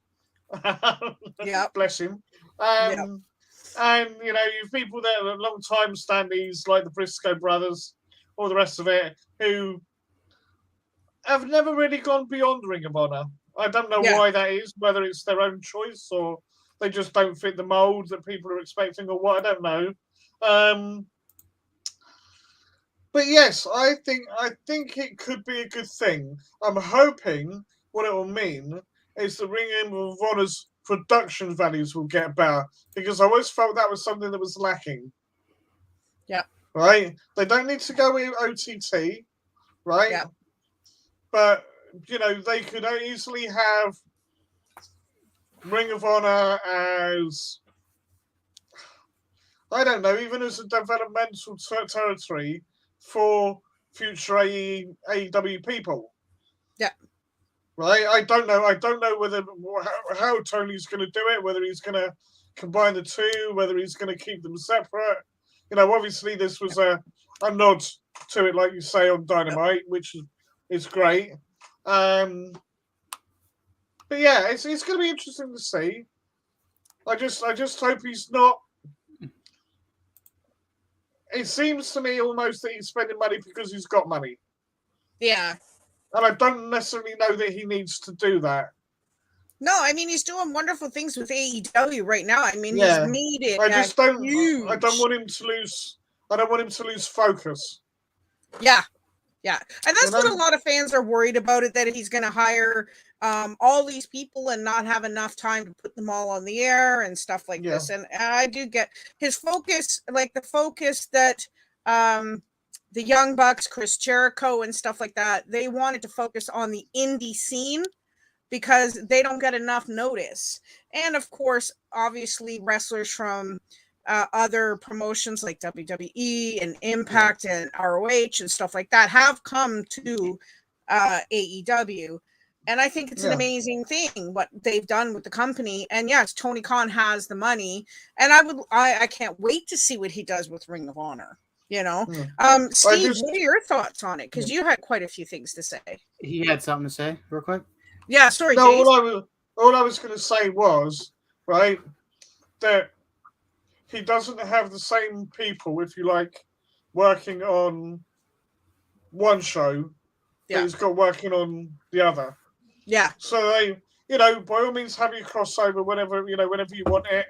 Yeah, bless him. And you've people that are long time standees like the Briscoe brothers, all the rest of it, who have never really gone beyond Ring of Honor. I don't know why that is, whether it's their own choice or they just don't fit the mold that people are expecting or what, I don't know. But yes, I think it could be a good thing. I'm hoping what it will mean is the Ring of Honor's production values will get better, because I always felt that was something that was lacking. Yeah. Right? They don't need to go with OTT, right? Yeah. But they could easily have Ring of Honor as, I don't know, even as a developmental territory for future AEW people. Yeah. Right? I don't know whether how Tony's going to do it, whether he's going to combine the two, whether he's going to keep them separate. Obviously this was a nod to it, like you say, on Dynamite, which is great. But yeah, it's going to be interesting to see. I just hope he's not. It seems to me almost that he's spending money because he's got money. Yeah. And I don't necessarily know that he needs to do that. No, I mean, he's doing wonderful things with AEW right now. I mean, yeah. He's made it. I just don't. Huge. I don't want him to lose. I don't want him to lose focus. Yeah. Yeah. And that's what a lot of fans are worried about, it, that he's going to hire all these people and not have enough time to put them all on the air and stuff like this. And I do get his focus, like the focus that the Young Bucks, Chris Jericho and stuff like that, they wanted to focus on the indie scene because they don't get enough notice. And of course, obviously wrestlers from other promotions like WWE and Impact and ROH and stuff like that have come to AEW. And I think it's an amazing thing what they've done with the company. And yes, Tony Khan has the money, and I can't wait to see what he does with Ring of Honor. Steve, what are your thoughts on it? Because you had quite a few things to say. He had something to say, real quick. Yeah, sorry. No, all I was going to say was right that he doesn't have the same people, if you like, working on one show that he's got working on the other. Yeah. So they, by all means, have your crossover whenever you want it,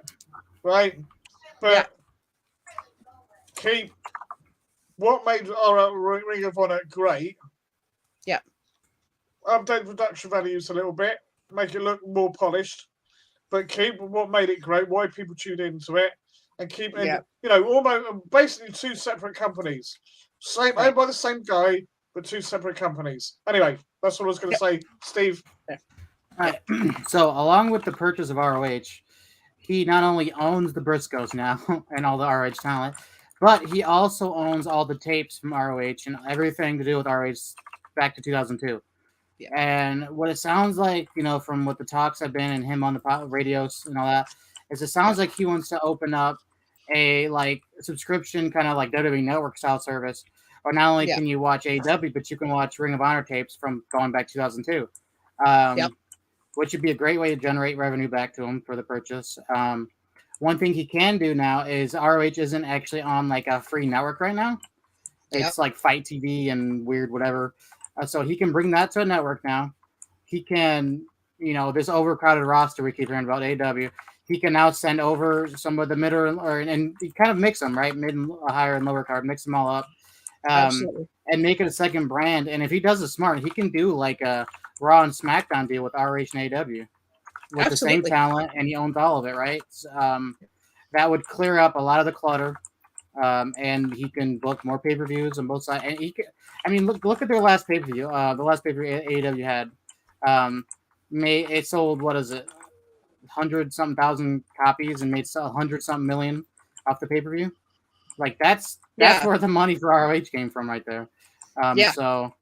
right? But keep what made our Ring of Honor great. Yeah. Update production values a little bit, make it look more polished, but keep what made it great, why people tuned into it, and keep it, almost basically two separate companies, owned by the same guy, but two separate companies. Anyway, that's what I was going to say, Steve. All right. So, along with the purchase of ROH, he not only owns the Briscoes now and all the ROH talent, but he also owns all the tapes from ROH and everything to do with ROH back to 2002. Yeah. And what it sounds like, from what the talks have been and him on the radios and all that, is it sounds like he wants to open up a subscription kind of like WWE Network style service. Or not only can you watch AEW, but you can watch Ring of Honor tapes from going back 2002. Which would be a great way to generate revenue back to him for the purchase. One thing he can do now is ROH isn't actually on a free network right now. It's like Fight TV and weird whatever. So he can bring that to a network now. He can, this overcrowded roster we keep hearing about AEW. He can now send over some of the and kind of mix them, right? Mid and higher and lower card, mix them all up. And make it a second brand. And if he does it smart, he can do a Raw and SmackDown deal with ROH and AEW with the same talent, and he owns all of it, right? That would clear up a lot of the clutter, and he can book more pay-per-views on both sides. And he can, look at their last pay-per-view. The last pay-per-view AEW had, it sold 100-something thousand copies and made 100-something million off the pay-per-view. That's where the money for ROH came from right there. So,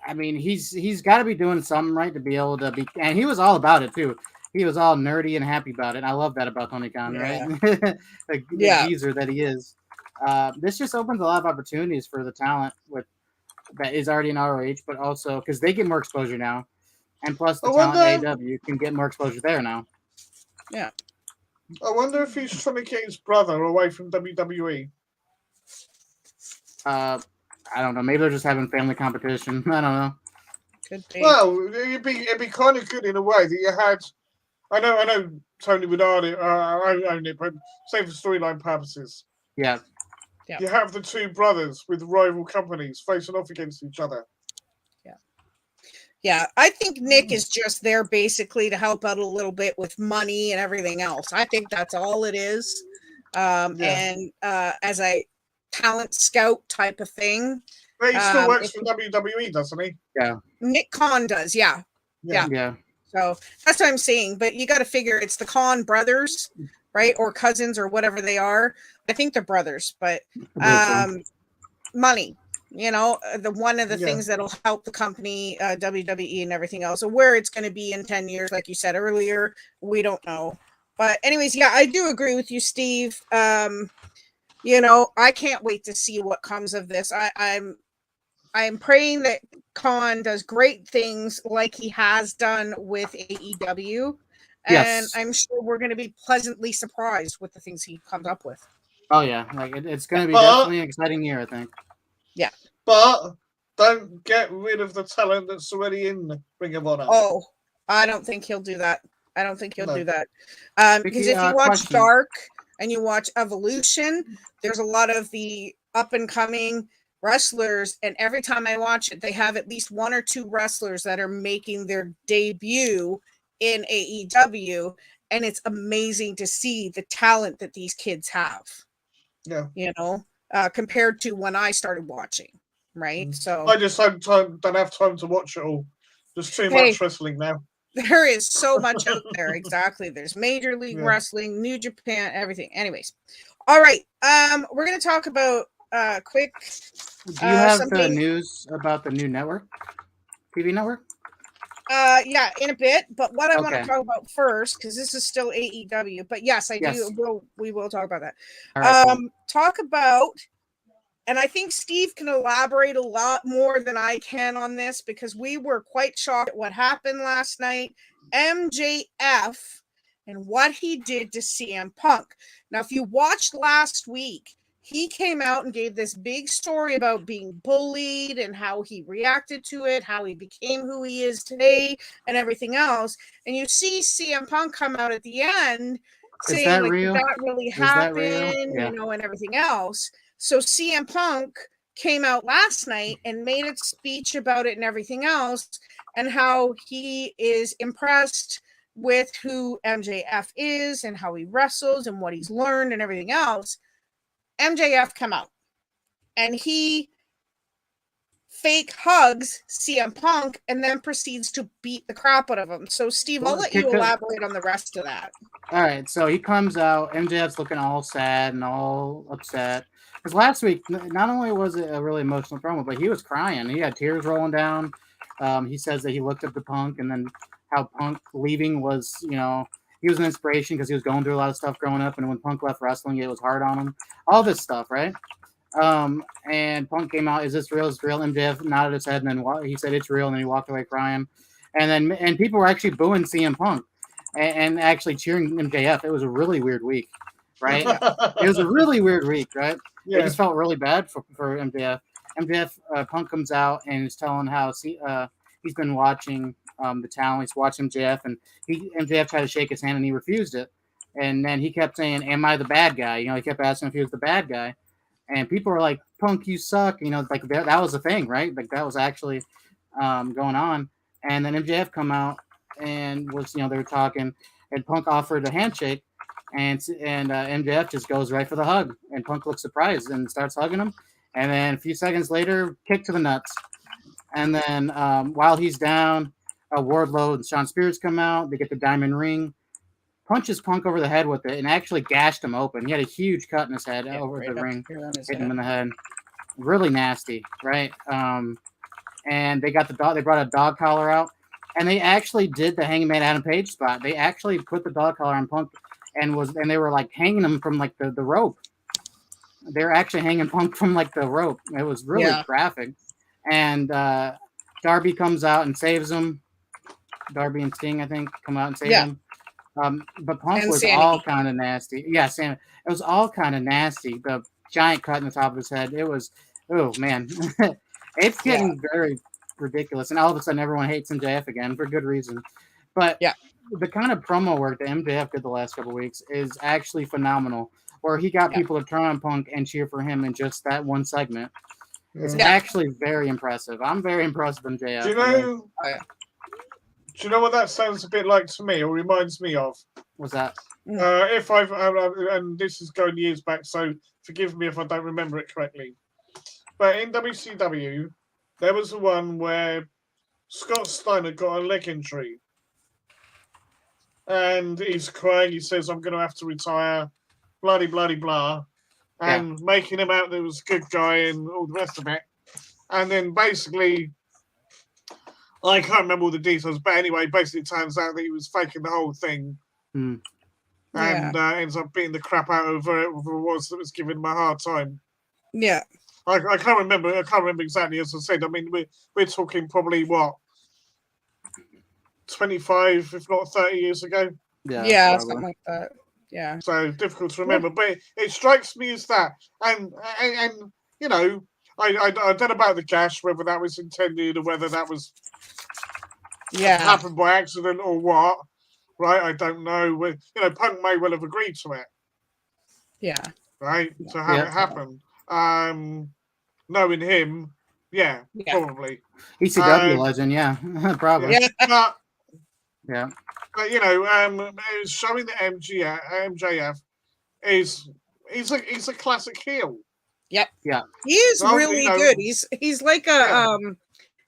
he's got to be doing something right to be able to be, and he was all about it too. He was all nerdy and happy about it. I love that about Tony Khan, right? The geezer that he is. This just opens a lot of opportunities for the talent that is already in ROH, but also because they get more exposure now, and plus the talent in AEW can get more exposure there now. Yeah. I wonder if he's trying to get his brother away from WWE. I don't know. Maybe they're just having family competition. I don't know. Could be. Well, it'd be kind of good in a way that you had. I know Tony would own it, but same for storyline purposes. Yeah. You have the two brothers with rival companies facing off against each other. Yeah, I think Nick is just there basically to help out a little bit with money and everything else. I think that's all it is. And as a talent scout type of thing. But he still works for WWE, doesn't he? Yeah. Nick Khan does, yeah. So that's what I'm saying. But you got to figure it's the Khan brothers, right? Or cousins or whatever they are. I think they're brothers, but money. One of the things that'll help the company, WWE and everything else. So where it's going to be in 10 years, like you said earlier, we don't know. But anyways, I do agree with you, Steve. I can't wait to see what comes of this. I'm praying that Khan does great things like he has done with AEW. And I'm sure we're going to be pleasantly surprised with the things he comes up with. Oh, yeah. It's going to be definitely an exciting year, I think. Yeah. But don't get rid of the talent that's already in Ring of Honor. Oh, I don't think he'll do that. Do that. Because if you watch Dark and you watch Evolution, there's a lot of the up and coming wrestlers. And every time I watch it, they have at least one or two wrestlers that are making their debut in AEW. And it's amazing to see the talent that these kids have. Yeah. Compared to when I started watching. Right. So I just don't have time to watch it all. There's too much wrestling now. There is so much out there. Exactly. There's Major League Wrestling, New Japan, everything. Anyways. All right. We're gonna talk about quick. Do you have the news about the new network? TV network? Yeah, in a bit. But what I want to Okay. talk about first, because this is still AEW, but yes, we will talk about that. All right, cool. Talk about, and I think Steve can elaborate a lot more than I can on this, because we were quite shocked at what happened last night. MJF and what he did to CM Punk. Now, if you watched last week, he came out and gave this big story about being bullied and how he reacted to it, how he became who he is today, and everything else. And you see CM Punk come out at the end saying, that like, real? did that really happen, Yeah. you know, and everything else. So CM Punk came out last night and made a speech about it and everything else, and how he is impressed with who MJF is and how he wrestles and what he's learned and everything else. MJF come out and he fake hugs CM Punk and then proceeds to beat the crap out of him. So, Steve, I'll let you elaborate on the rest of that. All right, so he comes out. MJF's looking all sad and all upset. Because last week, not only was it a really emotional promo, but he was crying. He had tears rolling down. He says that he looked up to Punk, and then how Punk leaving was, you know, he was an inspiration because he was going through a lot of stuff growing up, and when Punk left wrestling, it was hard on him. All this stuff, right? And Punk came out, is this real? Is this real? MJF nodded his head, and then he said it's real, and then he walked away crying. And people were actually booing CM Punk and actually cheering MJF. It was a really weird week, right? It was a really weird week, right? Yeah. It just felt really bad for MJF. Punk comes out and is telling how he's been watching the talent. He's watching MJF, and MJF tried to shake his hand, and he refused it. And then he kept saying, "Am I the bad guy?" You know, he kept asking if he was the bad guy. And people were like, "Punk, you suck." You know, like that was a thing, right? Like that was actually going on. And then MJF come out and was, you know, they were talking, and Punk offered a handshake, and MJF just goes right for the hug, and Punk looks surprised and starts hugging him. And then a few seconds later, kick to the nuts. And then while he's down, Wardlow and Shawn Spears come out. They get the diamond ring. Punches Punk over the head with it and actually gashed him open. He had a huge cut in his head over the ring, hitting him in the head. Really nasty, right? And they got they brought a dog collar out, and they actually did the Hangman Adam Page spot. They actually put the dog collar on Punk, and they were like hanging him from like the rope. They're actually hanging Punk from like the rope. It was really graphic. And Darby comes out and saves him. Darby and Sting, I think, come out and save him. But Punk was all kind of nasty. Yeah, Sam. It was all kind of nasty. The giant cut in the top of his head. It was, oh man, it's getting very ridiculous. And all of a sudden, everyone hates MJF again for good reason. But the kind of promo work that MJF did the last couple of weeks is actually phenomenal. Where he got people to turn on Punk and cheer for him in just that one segment. It's actually very impressive. I'm very impressed with MJF. Do you know what that sounds a bit like to me, or reminds me of? What's that? If I've and this is going years back, so forgive me if I don't remember it correctly. But in WCW, there was the one where Scott Steiner got a leg injury, and he's crying. He says, "I'm going to have to retire," bloody blah, and making him out that he was a good guy and all the rest of it. And then basically, I can't remember all the details, but anyway, basically it turns out that he was faking the whole thing. And ends up beating the crap out of whoever it was that was giving him a hard time. Yeah. I can't remember exactly, as I said. I mean, we're talking probably, 25, if not 30 years ago? Yeah, something like that. Yeah. So difficult to remember. But it strikes me as that. And you know, I don't know about the gash, whether that was intended or whether that was happened by accident or what, right? I don't know. You know, Punk may well have agreed to it. Yeah. Right? To have it happen. Knowing him, probably. ECW legend, probably. But you know, showing that MJF he's a classic heel. Yep. Yeah. He is really good. He's like a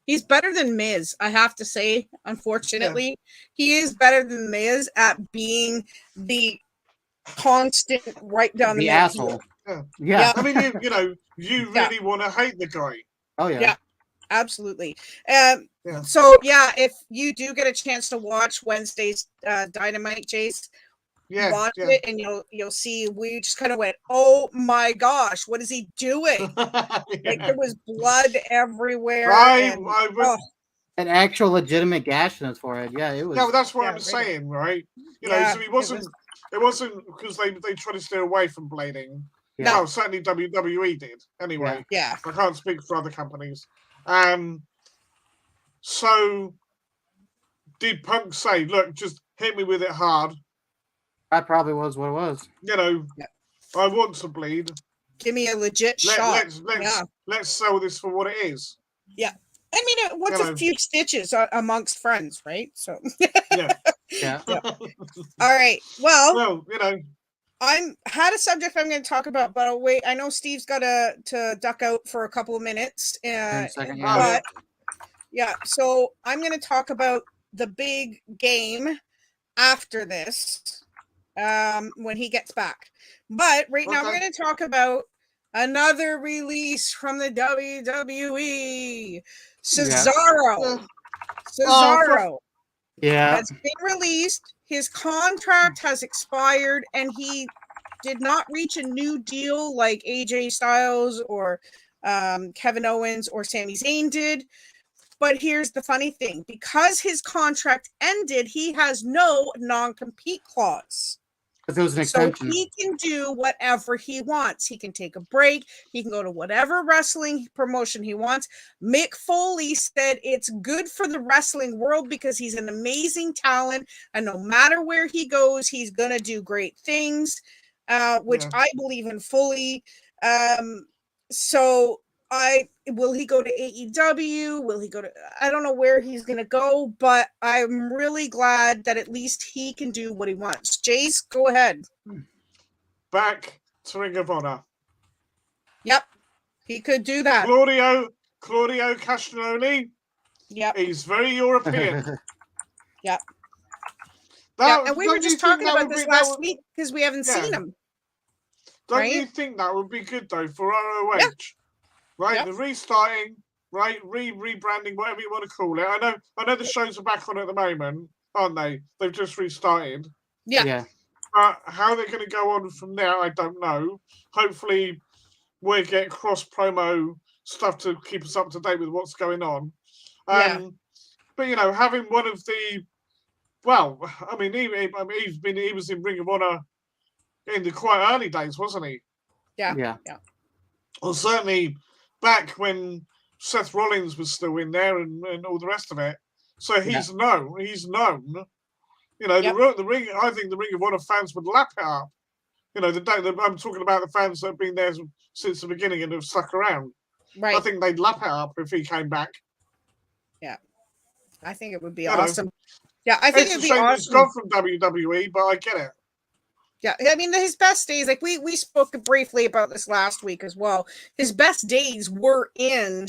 he's better than Miz, I have to say. Unfortunately, he is better than Miz at being the constant right down the asshole. Yeah. I mean, you know, you really want to hate the guy. Oh yeah. Yeah. Absolutely. Yeah. So yeah, if you do get a chance to watch Wednesday's Dynamite, Jace, watch it and you'll see we just kind of went, oh my gosh, what is he doing? Like there was blood everywhere. An actual legitimate gash in his forehead. Yeah, it was. Yeah, well, that's what I'm saying, right? You know, so it wasn't because they tried to stay away from blading. No. Well, certainly WWE did. Anyway. Yeah. I can't speak for other companies. So did Punk say, look, just hit me with it hard? That probably was what it was. You know, I want to bleed. Give me a legit shot. Let's sell this for what it is. Yeah. I mean, what's a few stitches amongst friends, right? So yeah. All right. Well, you know, I'm had a subject I'm going to talk about, but I'll wait. I know Steve's got to duck out for a couple of minutes. So I'm going to talk about the big game after this when he gets back. But right now we're going to talk about another release from the WWE. Cesaro. Cesaro. Has been released. His contract has expired, and he did not reach a new deal like AJ Styles or Kevin Owens or Sami Zayn did. But here's the funny thing. Because his contract ended, he has no non-compete clause. But there was an extension. So he can do whatever he wants. He can take a break. He can go to whatever wrestling promotion he wants. Mick Foley said it's good for the wrestling world because he's an amazing talent. And no matter where he goes, he's going to do great things, which I believe in fully. Will he go to AEW? Will he go to, I don't know where he's going to go, but I'm really glad that at least he can do what he wants. Jace, go ahead. Back to Ring of Honor. Yep. He could do that. Claudio Castagnoli. Yep. He's very European. Yep. And we were just talking about this last week because we haven't seen him. Don't you think that would be good though for ROH? Yeah. Right, the restarting, right, rebranding, whatever you want to call it. I know the shows are back on at the moment, aren't they? They've just restarted. Yeah. How they're going to go on from there, I don't know. Hopefully, we'll get cross promo stuff to keep us up to date with what's going on. But you know, having one of the, he was in Ring of Honor in the quite early days, wasn't he? Yeah. Well, certainly back when Seth Rollins was still in there and all the rest of it. So he's known. You know, the Ring. I think the Ring of Honor fans would lap it up. You know, I'm talking about the fans that have been there since the beginning and have stuck around. Right. I think they'd lap it up if he came back. Yeah, I think it would be awesome. Yeah, I think it'd be awesome. He's gone from WWE, but I get it. Yeah, I mean, his best days, like we spoke briefly about this last week as well. His best days were in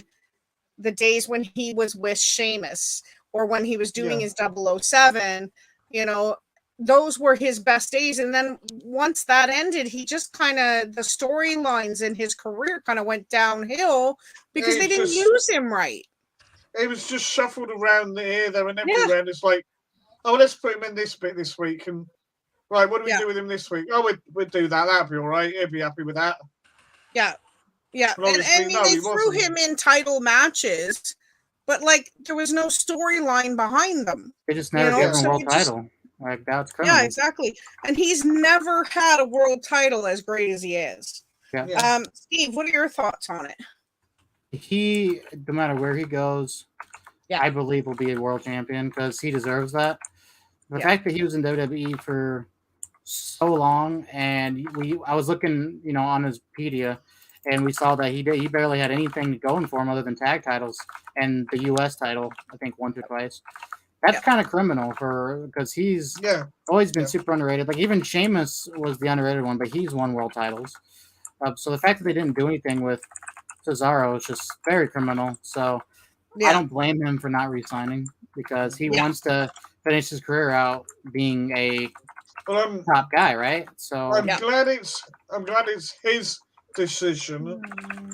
the days when he was with Sheamus or when he was doing his 007. You know, those were his best days. And then once that ended, he just kind of, the storylines in his career kind of went downhill because they didn't use him right. It was just shuffled around here, there, and everywhere. And it's like, oh, let's put him in this bit this week. And right, what do we do with him this week? Oh, we'd do that. That'd be all right. He'd be happy with that. Yeah. And they threw him in title matches, but like there was no storyline behind them. They just never gave him a world title. Like that's criminal. Yeah, exactly. And he's never had a world title as great as he is. Yeah. Steve, what are your thoughts on it? He, no matter where he goes, I believe will be a world champion because he deserves that. The fact that he was in WWE for so long, and I was looking, on his Wikipedia, and we saw that he barely had anything going for him other than tag titles and the U.S. title, I think once or twice. That's kind of criminal because he's always been super underrated. Like even Sheamus was the underrated one, but he's won world titles. So the fact that they didn't do anything with Cesaro is just very criminal. So I don't blame him for not re-signing because he wants to finish his career out being a top guy, right? So I'm glad it's his decision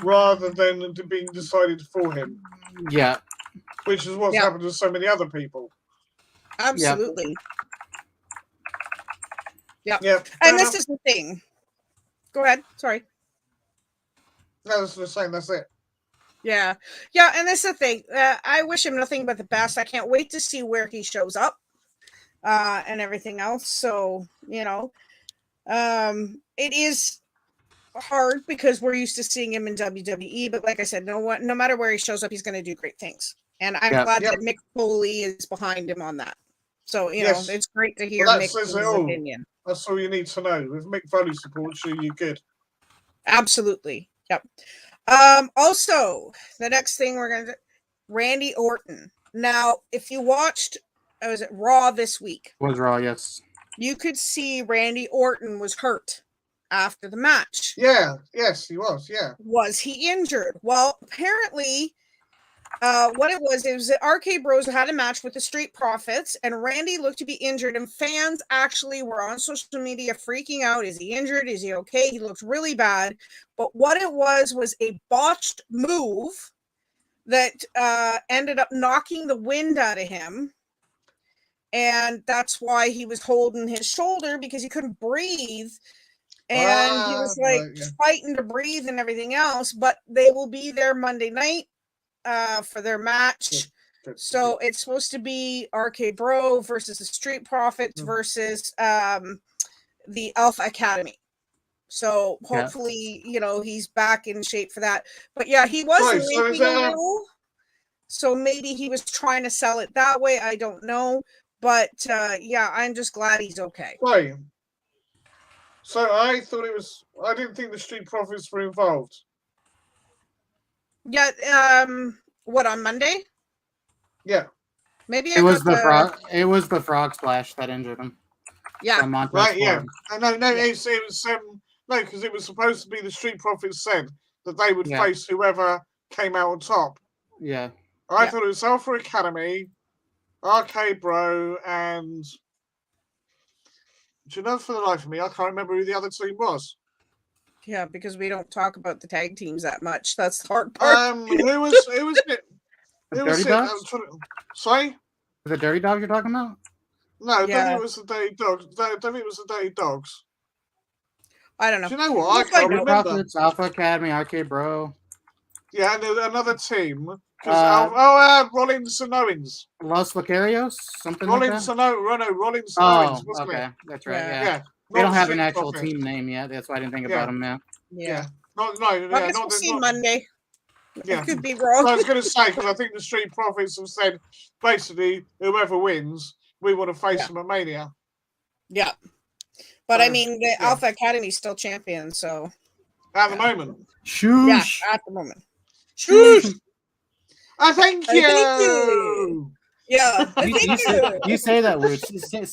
rather than being decided for him. Yeah. which is what's happened to so many other people. Absolutely. Yeah. And this is the thing. Go ahead. Sorry. No, I was just saying that's it. Yeah, and that's the thing. I wish him nothing but the best. I can't wait to see where he shows up, and everything else. So it is hard because we're used to seeing him in WWE. But like I said, no matter where he shows up, he's going to do great things. And I'm glad that Mick Foley is behind him on that. So it's great to hear Mick's opinion. That's all you need to know. If Mick Foley supports you, you're good. Absolutely. Yep. Also, the next thing we're going to Randy Orton. Now, if you watched, was it Raw this week? It was Raw, yes. You could see Randy Orton was hurt after the match. Yes, he was, Was he injured? Well, apparently, what it was that RK Bros had a match with the Street Profits, and Randy looked to be injured, and fans actually were on social media freaking out. Is he injured? Is he okay? He looked really bad. But what it was a botched move that ended up knocking the wind out of him. And that's why he was holding his shoulder, because he couldn't breathe. And he was fighting to breathe and everything else. But they will be there Monday night for their match. So it's supposed to be RK Bro versus the Street Profits versus the Alpha Academy. So hopefully, he's back in shape for that. But he was limping a little. So maybe he was trying to sell it that way. I don't know. But I'm just glad he's okay. Right. So I didn't think the Street Profits were involved. Yeah, what, on Monday? Yeah. Maybe it was the frog splash that injured him. Yeah. Right, yeah. No, it was no, because it was supposed to be the Street Profits said that they would face whoever came out on top. Yeah. I thought it was Alpha Academy, RK Bro, and do you know, for the life of me, I can't remember who the other team was. Yeah, because we don't talk about the tag teams that much. That's the hard part. Who was it? Dirty Dogs? Sorry? The Dirty Dogs you're talking about? No, I don't think it was the Dirty Dogs. I don't think it was the Dirty Dogs. I don't know. Do you know what? I can't remember. Profits, Alpha Academy, RK Bro. Yeah, and another team. Rollins and Owens. Los Locarios? Something Rollins like that? Rollins and Owens, wasn't okay. It? That's right, yeah. They don't have an actual team name yet. That's why I didn't think about them now. Yeah. We'll see Monday. Yeah. I could be wrong. So I was going to say, because I think the Street Profits have said, basically, whoever wins, we want to face them at Mania. Yeah. But I mean, the Alpha Academy is still champion, so. At the moment. Shoosh. Yeah, at the moment. Shoosh. Thank you. Yeah. You say that word. Say.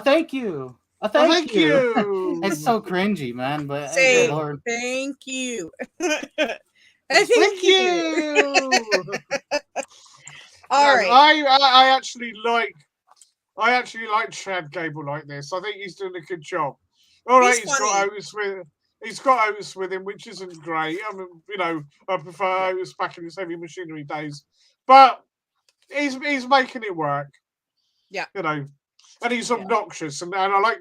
Thank you. Thank you. It's so cringy, man. But say, Lord. Thank you. Thank you. All right. I actually like Chad Gable like this. I think he's doing a good job. All right, he's got Otis with him, which isn't great. I mean, I prefer Otis back in his heavy machinery days, but he's making it work. Yeah, and he's obnoxious, and I like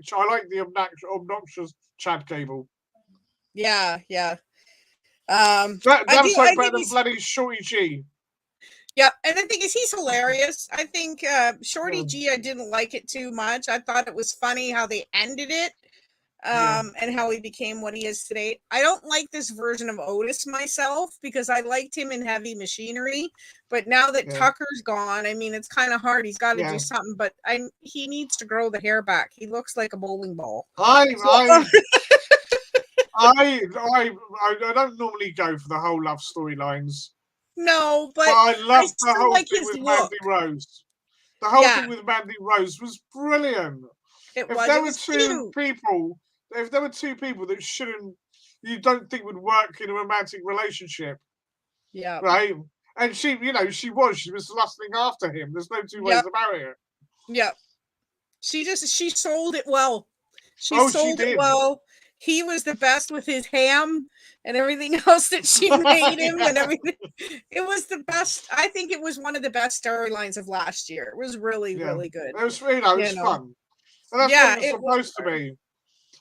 the obnoxious Chad Gable. Yeah. That's like better than bloody Shorty G. Yeah, and the thing is, he's hilarious. I think Shorty G, I didn't like it too much. I thought it was funny how they ended it, and how he became what he is today. I don't like this version of Otis myself, because I liked him in Heavy Machinery, but now that Tucker's gone, I mean, it's kind of hard. He's got to do something, but he needs to grow the hair back. He looks like a bowling ball. I don't normally go for the whole love storylines. No, but I love the whole thing with look. Mandy Rose. The whole thing with Mandy Rose was brilliant. If there were two people that you don't think would work in a romantic relationship. Yeah. Right? And she was lusting after him. There's no two ways about it. Yeah. She sold it well. She sold it well. he was the best with his ham and everything else that she made him and everything. It was the best. I think it was one of the best storylines of last year. It was really, really good. It was, you know, it was fun. And that's what it was supposed to be.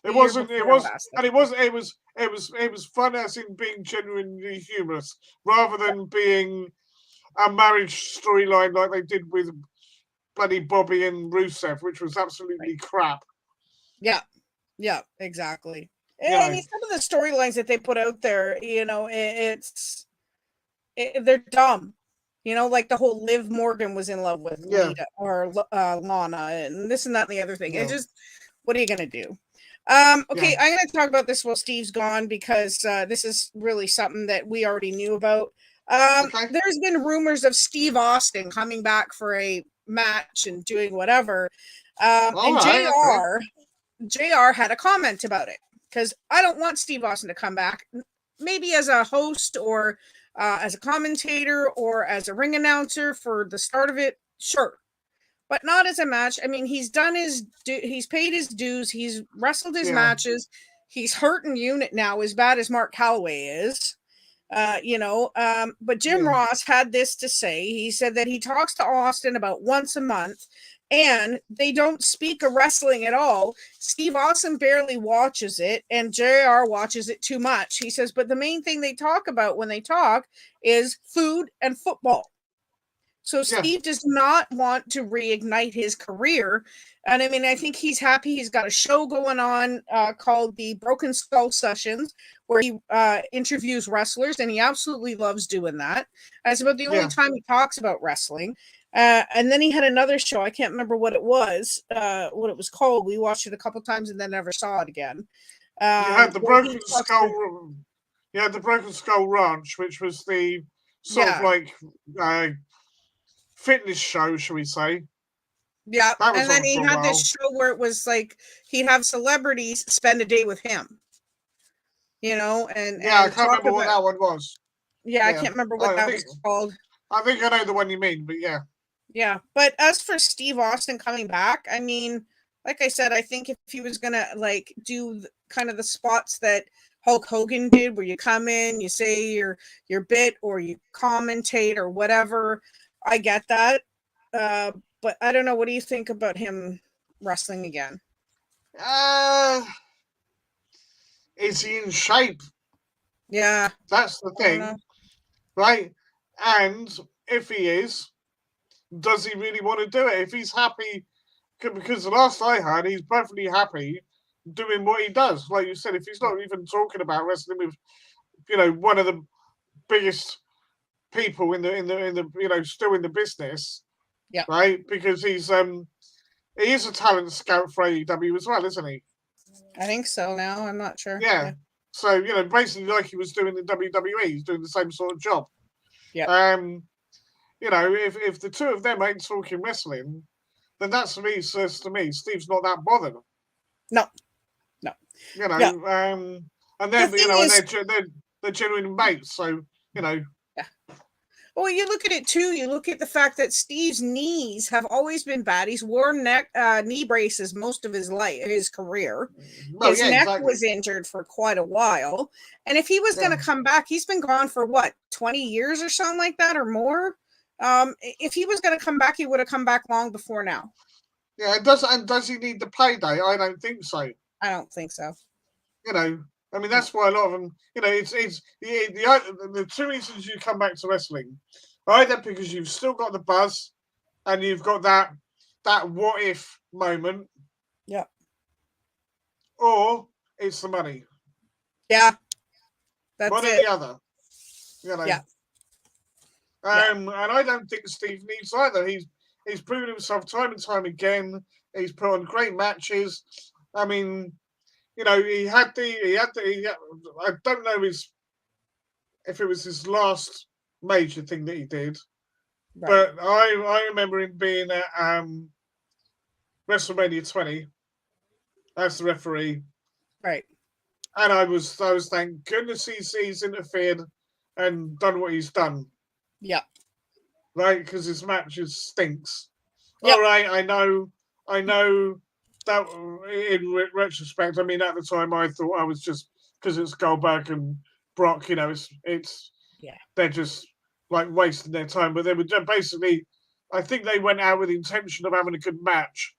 It wasn't. It was, and it wasn't. It was. It was. It was fun, as in being genuinely humorous, rather than being a marriage storyline like they did with bloody Bobby and Rusev, which was absolutely crap. Yeah, yeah, exactly. And I mean, some of the storylines that they put out there, you know, they're dumb. You know, like the whole Liv Morgan was in love with Lita or Lana, and this and that and the other thing. It just, what are you gonna do? Okay, I'm going to talk about this while Steve's gone because this is really something that we already knew about. There's been rumors of Steve Austin coming back for a match and doing whatever. And JR had a comment about it because I don't want Steve Austin to come back. Maybe as a host or as a commentator or as a ring announcer for the start of it, sure. But not as a match. I mean, he's done he's paid his dues. He's wrestled his matches. He's hurt in unit now as bad as Mark Calloway is. But Jim Ross had this to say. He said that he talks to Austin about once a month and they don't speak of wrestling at all. Steve Austin barely watches it and JR watches it too much. He says, but the main thing they talk about when they talk is food and football. So Steve does not want to reignite his career. And I mean, I think he's happy. He's got a show going on called the Broken Skull Sessions, where he interviews wrestlers, and he absolutely loves doing that. That's about the only time he talks about wrestling. And then he had another show. I can't remember what it was called. We watched it a couple times and then never saw it again. You had the Broken Skull. You had the Broken Skull Ranch, which was the sort of like fitness show, shall we say? Yeah, and then he had this show where it was like he'd have celebrities spend a day with him. You know, and I can't remember what that one was. Yeah, I can't remember what that was called. I think I know the one you mean, but yeah. Yeah, but as for Steve Austin coming back, I mean, like I said, I think if he was gonna like do kind of the spots that Hulk Hogan did, where you come in, you say your bit, or you commentate or whatever, I get that. But I don't know. What do you think about him wrestling again? Is he in shape? Yeah. That's the thing. Right? And if he is, does he really want to do it? If he's happy, because the last I heard, he's perfectly happy doing what he does. Like you said, if he's not even talking about wrestling with, one of the biggest people in the still in the business, right? Because he is a talent scout for AEW as well, isn't he? I think so. Now I'm not sure. Yeah. So basically, like he was doing in WWE, he's doing the same sort of job. Yeah. If the two of them ain't talking wrestling, then that says to me, Steve's not that bothered. No. And then they're genuine mates, so Yeah. Well, you look at it too. You look at the fact that Steve's knees have always been bad. He's worn knee braces most of his career. His neck was injured for quite a while. And if he was going to come back, he's been gone for what, 20 years or something like that or more. If he was going to come back, he would have come back long before now. Yeah, does he need the payday? I don't think so. I don't think so. I mean, that's why a lot of them, it's the two reasons you come back to wrestling, either because you've still got the buzz and you've got that what if moment. Yeah. Or it's the money. Yeah. That's one it. or the other. Yeah. And I don't think Steve needs either. He's proven himself time and time again. He's put on great matches. I mean, he had I don't know if it was his last major thing that he did, but I remember him being at WrestleMania 20 as the referee, right? And I was thank goodness he's interfered and done what he's done. Yeah, right, because his match just stinks. Yep. All right, I know that in retrospect, I mean, at the time, I thought I was just because it's Goldberg and Brock, it's they're just like wasting their time. But they were basically, I think they went out with the intention of having a good match,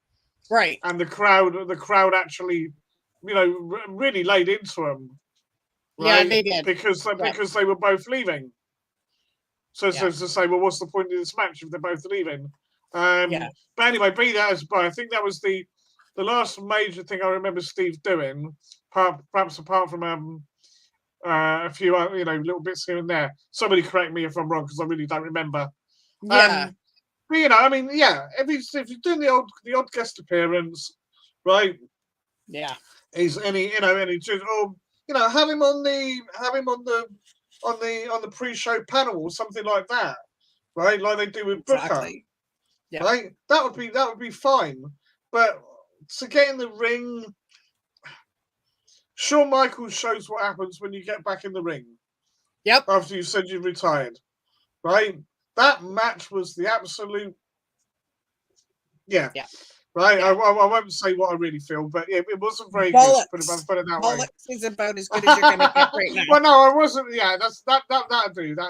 right? And the crowd actually, really laid into them. Right? Yeah, they did because they were both leaving. So to say, well, what's the point of this match if they're both leaving? But anyway, be that as by, I think that was the last major thing I remember Steve doing, perhaps apart from a few little bits here and there. Somebody correct me if I'm wrong because I really don't remember. Yeah. But I mean, if you're doing the odd guest appearance, right? Yeah. He's have him on the pre-show panel or something like that, right? Like they do with Booker, right? That would be fine. But to get in the ring, Shawn Michaels shows what happens when you get back in the ring. Yep. After you said you retired, right? That match was the absolute. Yeah. Right, I won't say what I really feel, but it wasn't very good. Put it that way. Bollocks is about as good as you're going to get right now. Well, no, I wasn't. Yeah, that'd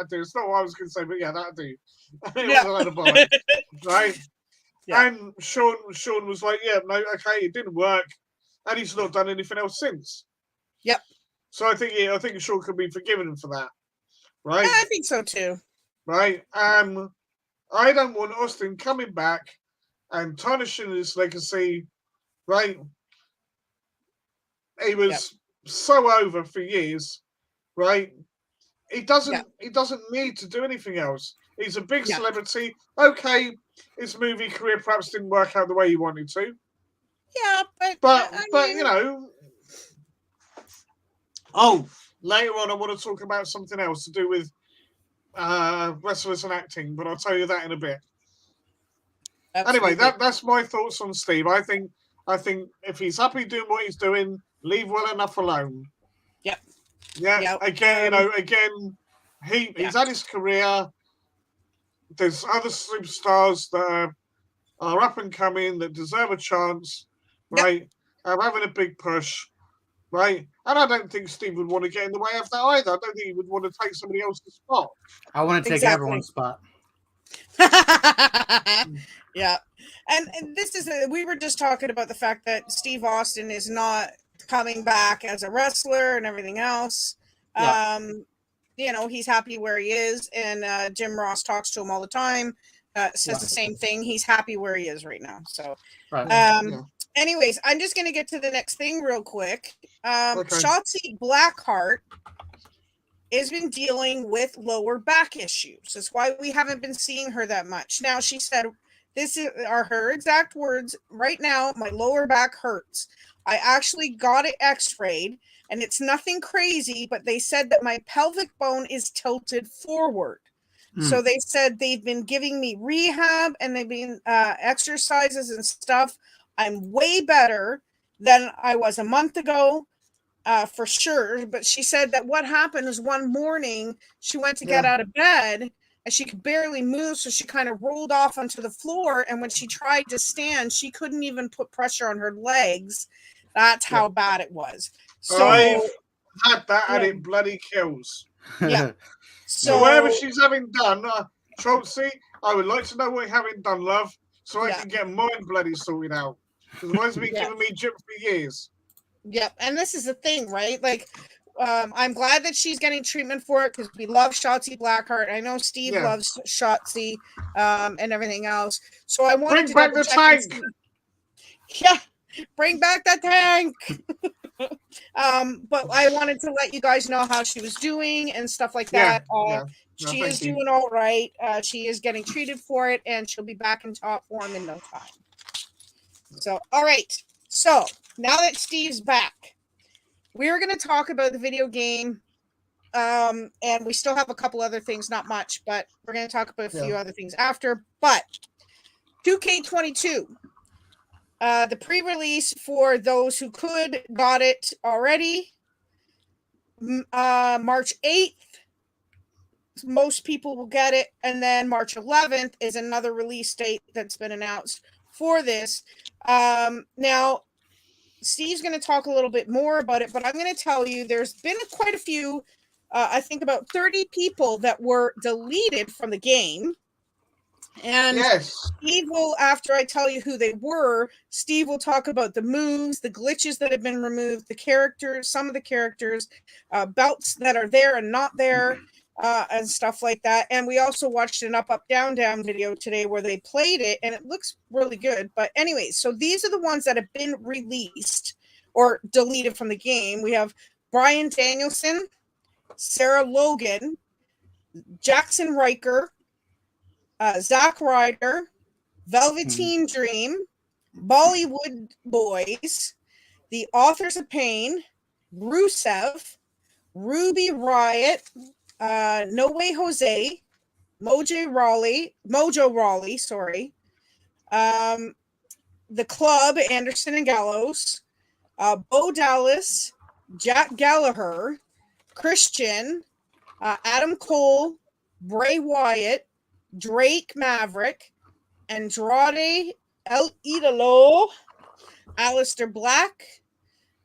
do. It's not what I was going to say, but that'd do. It was a lot of bollocks, right? Yeah. And Shawn was like, no, okay, it didn't work, and he's not done anything else since. Yep. So I think Shawn can be forgiven for that, right? Yeah, I think so too. Right. I don't want Austin coming back and tarnishing his legacy, right? He was so over for years, right? He doesn't need to do anything else. He's a big celebrity. Okay, his movie career perhaps didn't work out the way he wanted to. Yeah, but later on I want to talk about something else to do with wrestlers and acting, but I'll tell you that in a bit. Absolutely. Anyway, that's my thoughts on Steve. I think if he's happy doing what he's doing, leave well enough alone. Yep. Yeah. Yep. Again, he's had his career. There's other superstars that are up and coming that deserve a chance, right? I'm having a big push, right? And I don't think Steve would want to get in the way of that either. I don't think he would want to take somebody else's spot. I want to take everyone's spot. Yeah, and this is we were just talking about the fact that Steve Austin is not coming back as a wrestler and everything else. He's happy where he is, and Jim Ross talks to him all the time. Says the same thing. He's happy where he is right now. So, anyways, I'm just gonna get to the next thing real quick. Shotzi Blackheart has been dealing with lower back issues. That's why we haven't been seeing her that much. Now, she said, this are her exact words. Right now, my lower back hurts. I actually got it x-rayed, and it's nothing crazy, but they said that my pelvic bone is tilted forward. So they said they've been giving me rehab, and they've been exercises and stuff. I'm way better than I was a month ago. For sure, but she said that what happened is one morning she went to get out of bed and she could barely move, so she kind of rolled off onto the floor, and when she tried to stand, she couldn't even put pressure on her legs. That's how bad it was. So I've had that and it bloody kills. Yeah. So whatever she's having done, Chelsea, I would like to know what you're having done, love, so I can get mine bloody sorted out. Because mine's been giving me jip for years. Yep, and this is the thing, right? Like, I'm glad that she's getting treatment for it because we love Shotzi Blackheart. I know Steve loves Shotzi and everything else. So I wanted to bring back the tank. Bring back that tank. But I wanted to let you guys know how she was doing and stuff like that. She is doing all right. She is getting treated for it, and she'll be back in top form in no time. So, all right. So now that Steve's back, we're going to talk about the video game. And we still have a couple other things, not much, but we're going to talk about a few other things after. But 2K22, the pre-release for those who got it already. March 8th, most people will get it. And then March 11th is another release date that's been announced for this. Now, Steve's going to talk a little bit more about it, but I'm going to tell you there's been quite a few, I think about 30 people that were deleted from the game. And yes. Steve will, after I tell you who they were, Steve will talk about the moves, the glitches that have been removed, the characters, some of the characters, belts that are there and not there, and stuff like that. And we also watched an up, up, down, down video today where they played it, and it looks really good. But anyway, so these are the ones that have been released or deleted from the game. We have Bryan Danielson, Sarah Logan, Jackson Riker, Zack Ryder, Velveteen Dream, Bollywood Boys, The Authors of Pain, Rusev, Ruby Riot, No Way Jose, Mojo Rawley, sorry, The Club, Anderson and Gallows, Bo Dallas, Jack Gallagher, Christian, Adam Cole, Bray Wyatt, Drake Maverick, Andrade El Idolo, Aleister Black,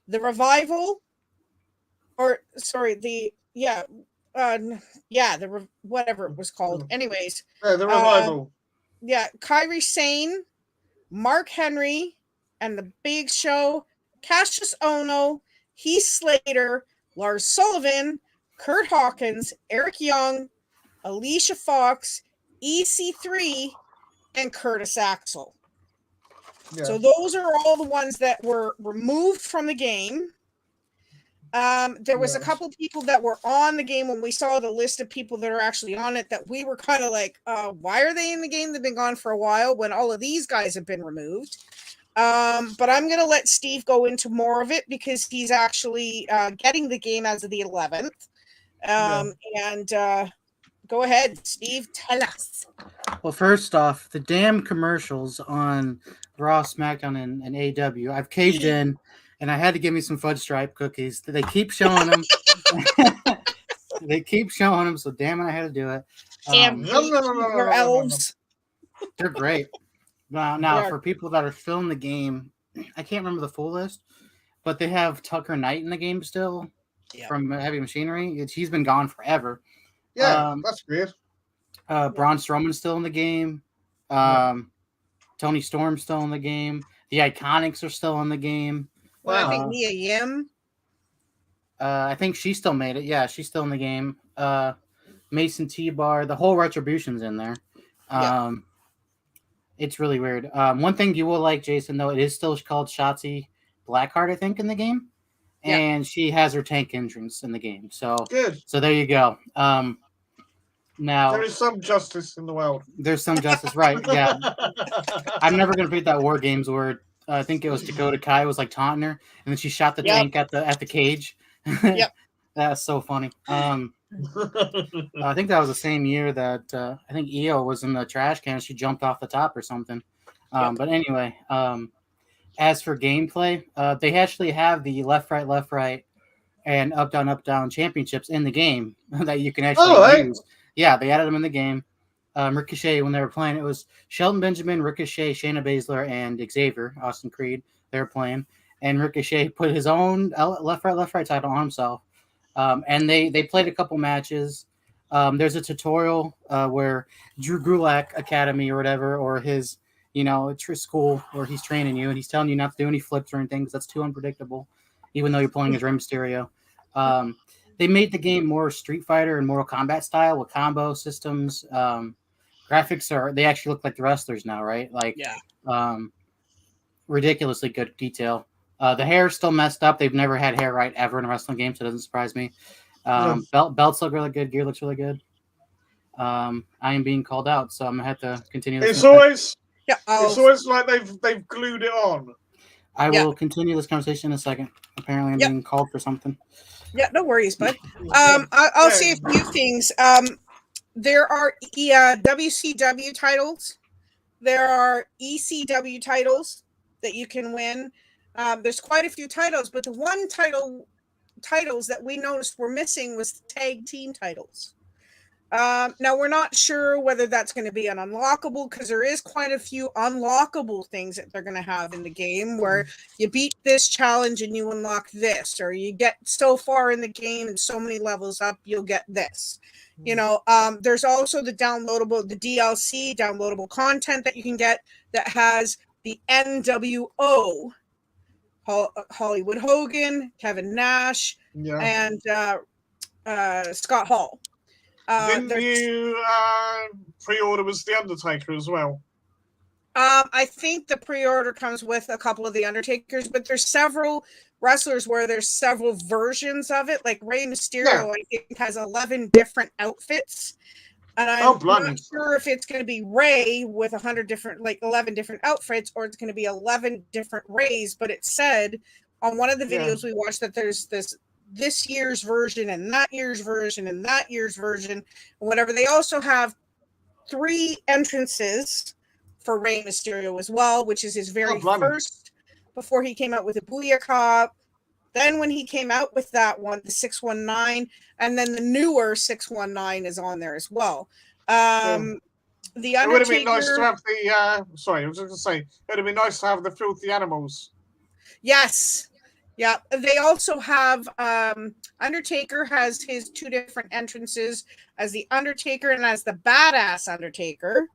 The Revival, whatever it was called. Anyways, The Revival. Kairi Sane, Mark Henry, and the Big Show, Cassius Ohno, Heath Slater, Lars Sullivan, Kurt Hawkins, Eric Young, Alicia Fox, EC3, and Curtis Axel. Yeah. So those are all the ones that were removed from the game. There was a couple people that were on the game when we saw the list of people that are actually on it that we were kind of like, why are they in the game? They've been gone for a while when all of these guys have been removed. But I'm going to let Steve go into more of it because he's actually getting the game as of the 11th. And go ahead, Steve, tell us. Well, first off, the damn commercials on Raw, SmackDown, and AEW. I've caved in, and I had to give me some fudge stripe cookies. They keep showing them. So damn it, I had to do it. They're elves. They're great. Now for people that are still in the game, I can't remember the full list, but they have Tucker Knight in the game still from Heavy Machinery. He's been gone forever. Yeah, that's weird. Braun Strowman's still in the game. Tony Storm's still in the game. The Iconics are still in the game. Well, I think Mia Yim. I think she still made it. Yeah, she's still in the game. Mason T-Bar, the whole Retribution's in there. It's really weird. One thing you will like, Jason, though, it is still called Shotzi Blackheart, I think, in the game. And she has her tank entrance in the game. So good. So there you go. Now there is some justice in the world. There's some justice, right? Yeah. I'm never gonna forget that War Games where I think it was Dakota Kai was like taunting her, and then she shot the tank at the cage. Yep. That's so funny. I think that was the same year that I think Io was in the trash can. She jumped off the top or something. But anyway, as for gameplay, they actually have the left, right, and up, down championships in the game that you can actually use. Yeah, they added them in the game. Ricochet, when they were playing, it was Shelton Benjamin, Ricochet, Shayna Baszler, and Xavier, Austin Creed. They were playing. And Ricochet put his own left, right title on himself. And they played a couple matches. There's a tutorial where Drew Gulak Academy or whatever, or his, school where he's training you, and he's telling you not to do any flips or anything because that's too unpredictable, even though you're playing as Rey Mysterio. They made the game more Street Fighter and Mortal Kombat style with combo systems. Graphics they actually look like the wrestlers now, right? Like, ridiculously good detail. The hair's still messed up. They've never had hair right ever in a wrestling game, so it doesn't surprise me. Belts look really good. Gear looks really good. I am being called out, so I'm gonna have to continue this. It's always like they've glued it on. I will continue this conversation in a second. Apparently, I'm being called for something. Yeah, no worries, bud. I'll say a few things. There are WCW titles. There are ECW titles that you can win. There's quite a few titles, but the one titles that we noticed were missing was the tag team titles. Now we're not sure whether that's going to be an unlockable, because there is quite a few unlockable things that they're going to have in the game where you beat this challenge and you unlock this, or you get so far in the game and so many levels up, you'll get this. You know, there's also the DLC downloadable content that you can get that has the NWO, Hollywood Hogan, Kevin Nash, and Scott Hall. Didn't you pre-order was the Undertaker as well? I think the pre-order comes with a couple of the Undertakers, but there's several wrestlers where there's several versions of it. Like Rey Mysterio, I think, has 11 different outfits. And I'm not sure if it's going to be Rey with 11 different outfits, or it's going to be 11 different Reys. But it said on one of the videos we watched that there's this year's version and that year's version and that year's version, whatever. They also have 3 entrances for Rey Mysterio as well, which is his very first, before he came out with the Booyah. Then when he came out with that one, the 619, and then the newer 619 is on there as well. The Undertaker. It would have been nice to have the. Sorry, I was just going to say, it would have been nice to have the filthy animals. Yes. Yeah. They also have Undertaker has his 2 different entrances as the Undertaker and as the Badass Undertaker.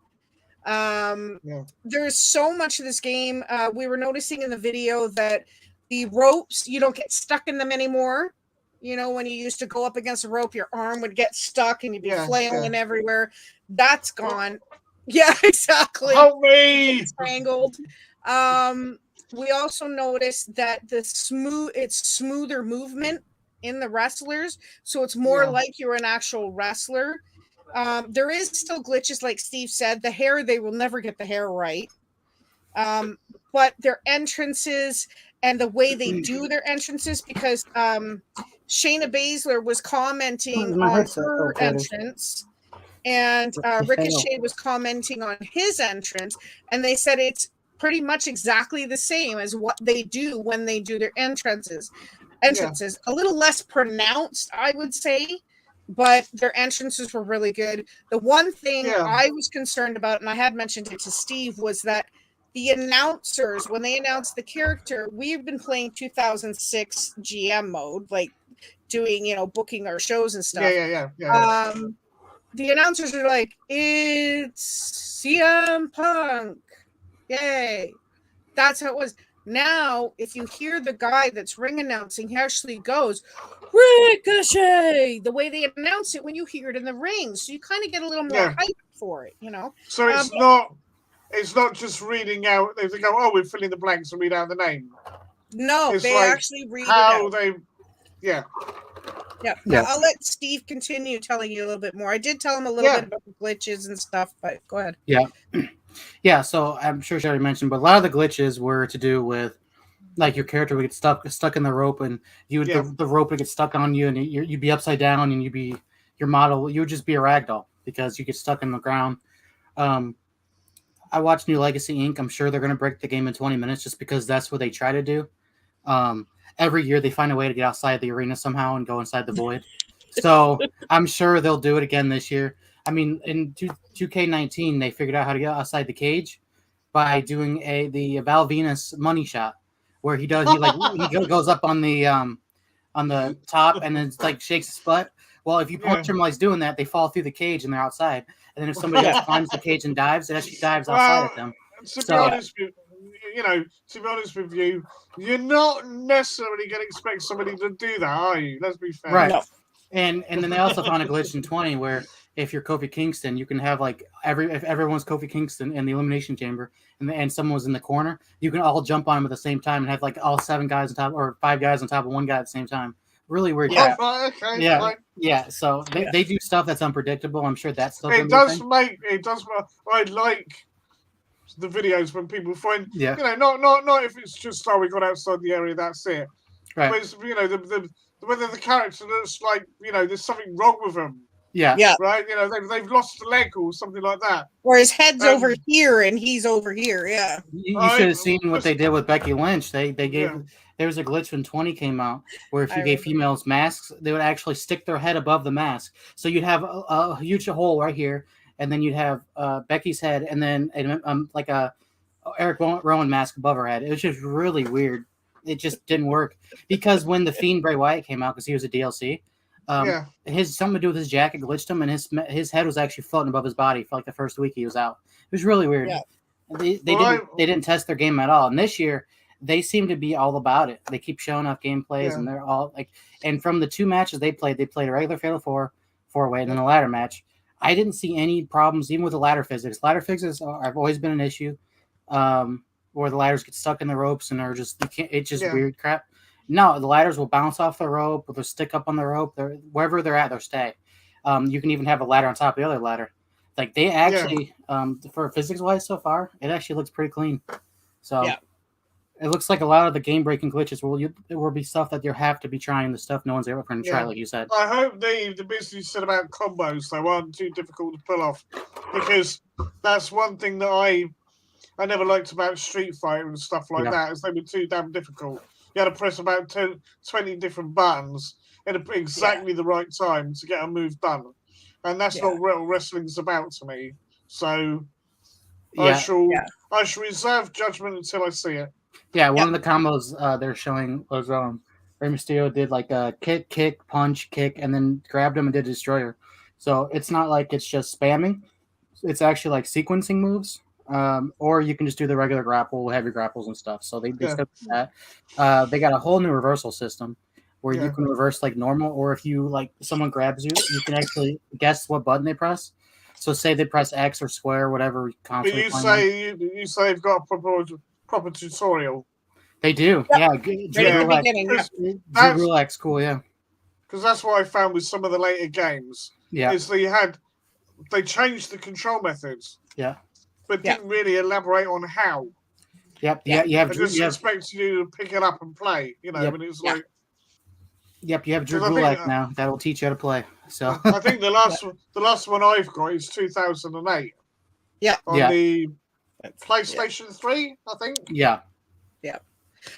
There's so much of this game. We were noticing in the video that the ropes, you don't get stuck in them anymore. You know, when you used to go up against a rope, your arm would get stuck and you'd be flailing everywhere. That's gone. Yeah, exactly. Help me! Strangled. We also noticed that it's smoother movement in the wrestlers, so it's more like you're an actual wrestler. There is still glitches, like Steve said. The hair, they will never get the hair right. But their entrances and the way they do their entrances, because Shayna Baszler was commenting on her entrance, and Ricochet was commenting on his entrance, and they said it's pretty much exactly the same as what they do when they do their entrances. A little less pronounced, I would say, but their entrances were really good. The one thing I was concerned about, and I had mentioned it to Steve, was that the announcers, when they announced the character, we've been playing 2006 GM mode, like doing, booking our shows and stuff. The announcers are like, it's CM Punk. Yay. That's how it was. Now, if you hear the guy that's ring announcing, he actually goes, Ricochet, the way they announce it when you hear it in the ring. So you kind of get a little more hype for it, So it's not just reading out. They go, oh, we're filling the blanks and read out the name. No, they actually read it out. Yeah. I'll let Steve continue telling you a little bit more. I did tell him a little bit about the glitches and stuff, but go ahead. Yeah, so I'm sure she already mentioned, but a lot of the glitches were to do with, like, your character would get stuck in the rope, and the rope would get stuck on you, and you'd be upside down, and your model, you would just be a ragdoll because you get stuck in the ground. I watched New Legacy Inc. I'm sure they're going to break the game in 20 minutes just because that's what they try to do. Every year they find a way to get outside the arena somehow and go inside the void. So I'm sure they'll do it again this year. I mean, in 2K19, they figured out how to get outside the cage by doing the Val Venus money shot, where he goes up on the top and then like shakes his butt. Well, if you punch him while he's doing that, they fall through the cage and they're outside. And then if somebody else climbs the cage and dives, it actually dives outside of them. To be honest with you, you're not necessarily going to expect somebody to do that, are you? Let's be fair. Right. No. And then they also found a glitch in 20 where if you're Kofi Kingston, you can have like if everyone's Kofi Kingston in the Elimination Chamber and someone was in the corner, you can all jump on him at the same time and have like all 7 guys on top or 5 guys on top of one guy at the same time. Really weird. Yeah. So they do stuff that's unpredictable. I'm sure that's still. I like the videos when people find not if it's just we got outside the area, that's it. Right. But it's, whether the character looks like there's something wrong with them. Yeah. Right? You know, they've lost a leg or something like that. Or his head's over here and he's over here. Yeah. You should have seen what they did with Becky Lynch. They gave there was a glitch when 20 came out where if you gave females masks, they would actually stick their head above the mask. So you'd have a huge hole right here, and then you'd have Becky's head, and then like a Eric Rowan mask above her head. It was just really weird. It just didn't work because when the Fiend Bray Wyatt came out, because he was a DLC, his something to do with his jacket glitched him, and his head was actually floating above his body for like the first week he was out. It was really weird. Yeah. They didn't test their game at all. And this year they seem to be all about it. They keep showing off gameplays, and they're all like. And from the 2 matches they played a regular Fatal 4-way, and then a ladder match. I didn't see any problems even with the ladder physics. Ladder physics have always been an issue, where the ladders get stuck in the ropes and are just it's just weird crap. No, the ladders will bounce off the rope, or they'll stick up on the rope. Wherever they're at, they'll stay. You can even have a ladder on top of the other ladder. Like they actually, for physics wise, so far, it actually looks pretty clean. So it looks like a lot of the game breaking glitches will be stuff that you have to be trying the stuff no one's ever going to try, like you said. I hope the business you said about combos though aren't too difficult to pull off, because that's one thing that I never liked about Street Fighter and stuff like that, is they were too damn difficult. You had to press about 20 different buttons at exactly the right time to get a move done. And that's not what wrestling's about to me. So I shall reserve judgment until I see it. Yeah, one of the combos they're showing was Rey Mysterio did like a kick, punch, kick, and then grabbed him and did a destroyer. So it's not like it's just spamming. It's actually like sequencing moves. Or you can just do the regular grapple, heavy grapples and stuff. So they stepped that. They got a whole new reversal system where you can reverse like normal, or if you like someone grabs you, you can actually guess what button they press. So say they press X or square, whatever console. But you say they've got a proper tutorial. They do, Drew Gulak's cool, Because that's what I found with some of the later games. Yeah, is they changed the control methods. Yeah. But didn't really elaborate on how. Yep. Yeah. You have. I just expected you to pick it up and play. You know, and it's like. Yep. You have Drew Gulak now. That will teach you how to play. So. I think the last one I've got is 2008. Yeah. On the PlayStation 3, I think. Yeah. Yeah.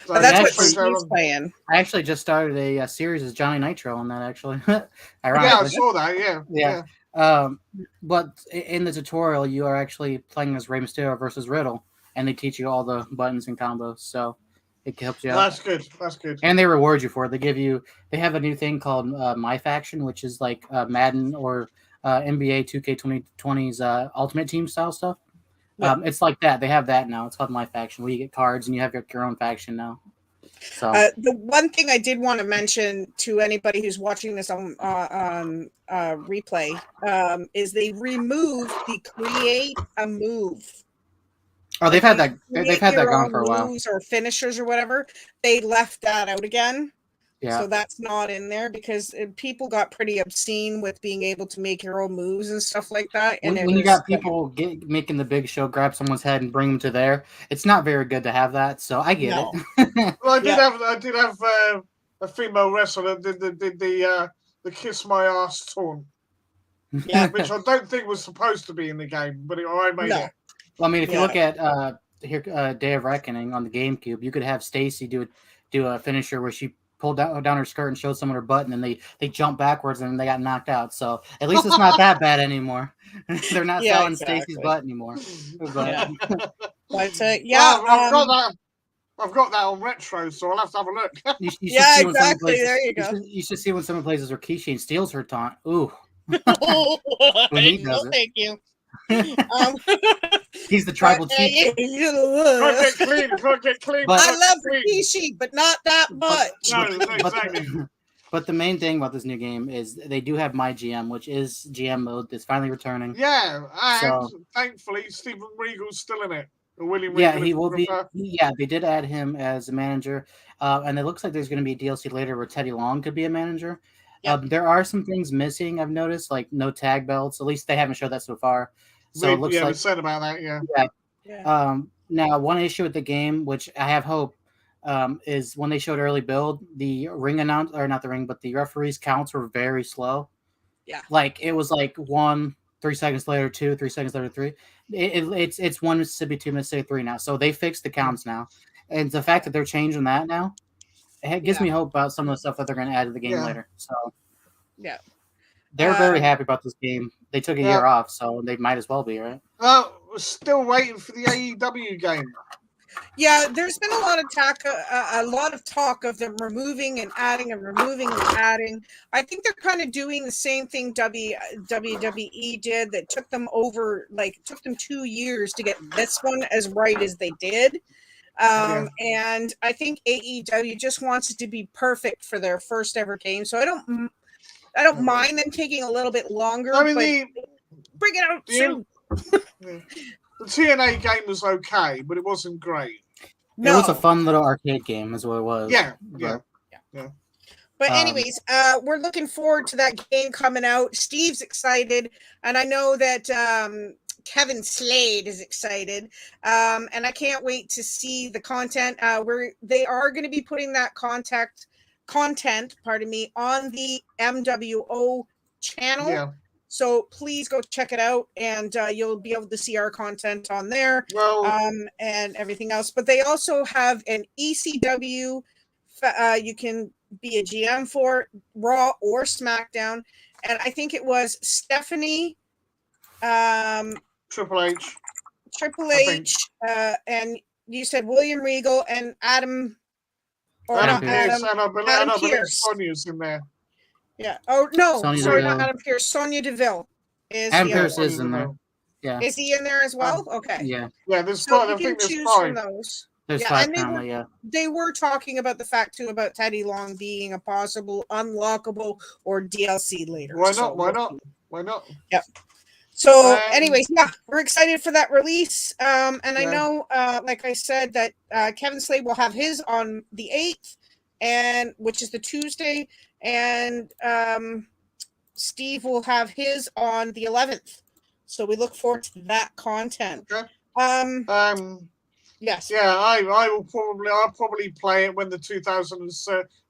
So that's what she's playing. I actually just started a series as Johnny Nitro on that. Actually. Ironically. Yeah, I saw that. Yeah. But in the tutorial, you are actually playing as Rey Mysterio versus Riddle, and they teach you all the buttons and combos, so it helps you out. That's good. And they reward you for it. They have a new thing called My Faction, which is like Madden or NBA 2K2020's Ultimate Team style stuff. It's like that. They have that now. It's called My Faction, where you get cards and you have your own faction now. So the one thing I did want to mention to anybody who's watching this on replay is they removed the create a move. Oh, they've had that. They've had that gone for a while. Or finishers or whatever. They left that out again. Yeah. So that's not in there because people got pretty obscene with being able to make your own moves and stuff like that. And when you got people making the Big Show grab someone's head and bring them to there, it's not very good to have that. So I get it. Well, I did have a female wrestler that did the kiss my ass taunt, which I don't think was supposed to be in the game, but I made it. Well, I mean, if you look at Day of Reckoning on the GameCube, you could have Stacy do a finisher where she pulled down her skirt and showed someone her butt, and then they jump backwards and they got knocked out. So at least it's not that bad anymore. They're not selling Stacy's butt anymore. But, I've got that on retro, so I'll have to have a look. Exactly. There you go. You should see when someone plays as Rikishi and steals her taunt. Ooh. When he does it. Thank you. He's the tribal chief. Can't get clean. I love Rikishi, but not that much. No, exactly. But the main thing about this new game is they do have My GM, which is GM mode that's finally returning. Yeah, and thankfully Stephen Regal's still in it. William Regal, he will be. Yeah, they did add him as a manager, and it looks like there's going to be a DLC later where Teddy Long could be a manager. Yep. There are some things missing, I've noticed, like no tag belts. At least they haven't showed that so far. So it looks like we said about that, yeah. Now, one issue with the game, which I have hope, is when they showed early build, the ring the referees' counts were very slow. Yeah. Like it was like 1, 3 seconds later, 2, 3 seconds later, 3. It's 1 Mississippi, 2 Mississippi, 3 now. So they fixed the counts now, and the fact that they're changing that now, it gives me hope about some of the stuff that they're going to add to the game later. So yeah, they're very happy about this game. They took a year off, so they might as well be, right? Well, we're still waiting for the AEW game. Yeah, there's been a lot of talk of them removing and adding and removing and adding. I think they're kind of doing the same thing WWE did, that took them 2 years to get this one as right as they did. And I think AEW just wants it to be perfect for their first ever game. So I don't mind them taking a little bit longer. I mean, but bring it out soon. The TNA game was okay, but it wasn't great. No. It was a fun little arcade game, is what it was. Yeah. But anyways, we're looking forward to that game coming out. Steve's excited, and I know that Kevin Slade is excited, and I can't wait to see the content. They are going to be putting that content, on the MWO channel. Yeah. So please go check it out, and you'll be able to see our content on there, and everything else. But they also have an ECW. You can be a GM for Raw or SmackDown, and I think it was Stephanie, Triple H, and you said William Regal and Adam Pearce. Sonya's in there. Yeah. Oh no, Sonya sorry, Deville. not Adam Pearce. Sonya Deville is. Adam Pearce is in there. Yeah. Is he in there as well? Okay. Yeah. Yeah. There's so five. you I think can there's choose 5. from those. There's 5 currently. They were talking about the fact too about Teddy Long being a possible unlockable or DLC later. Why not? Why not? Yep. So, anyways, we're excited for that release. And I know, like I said, that Kevin Slade will have his on the 8th, which is the Tuesday, and Steve will have his on the 11th. So we look forward to that content. Okay. Yes. Yeah, I'll probably play it when the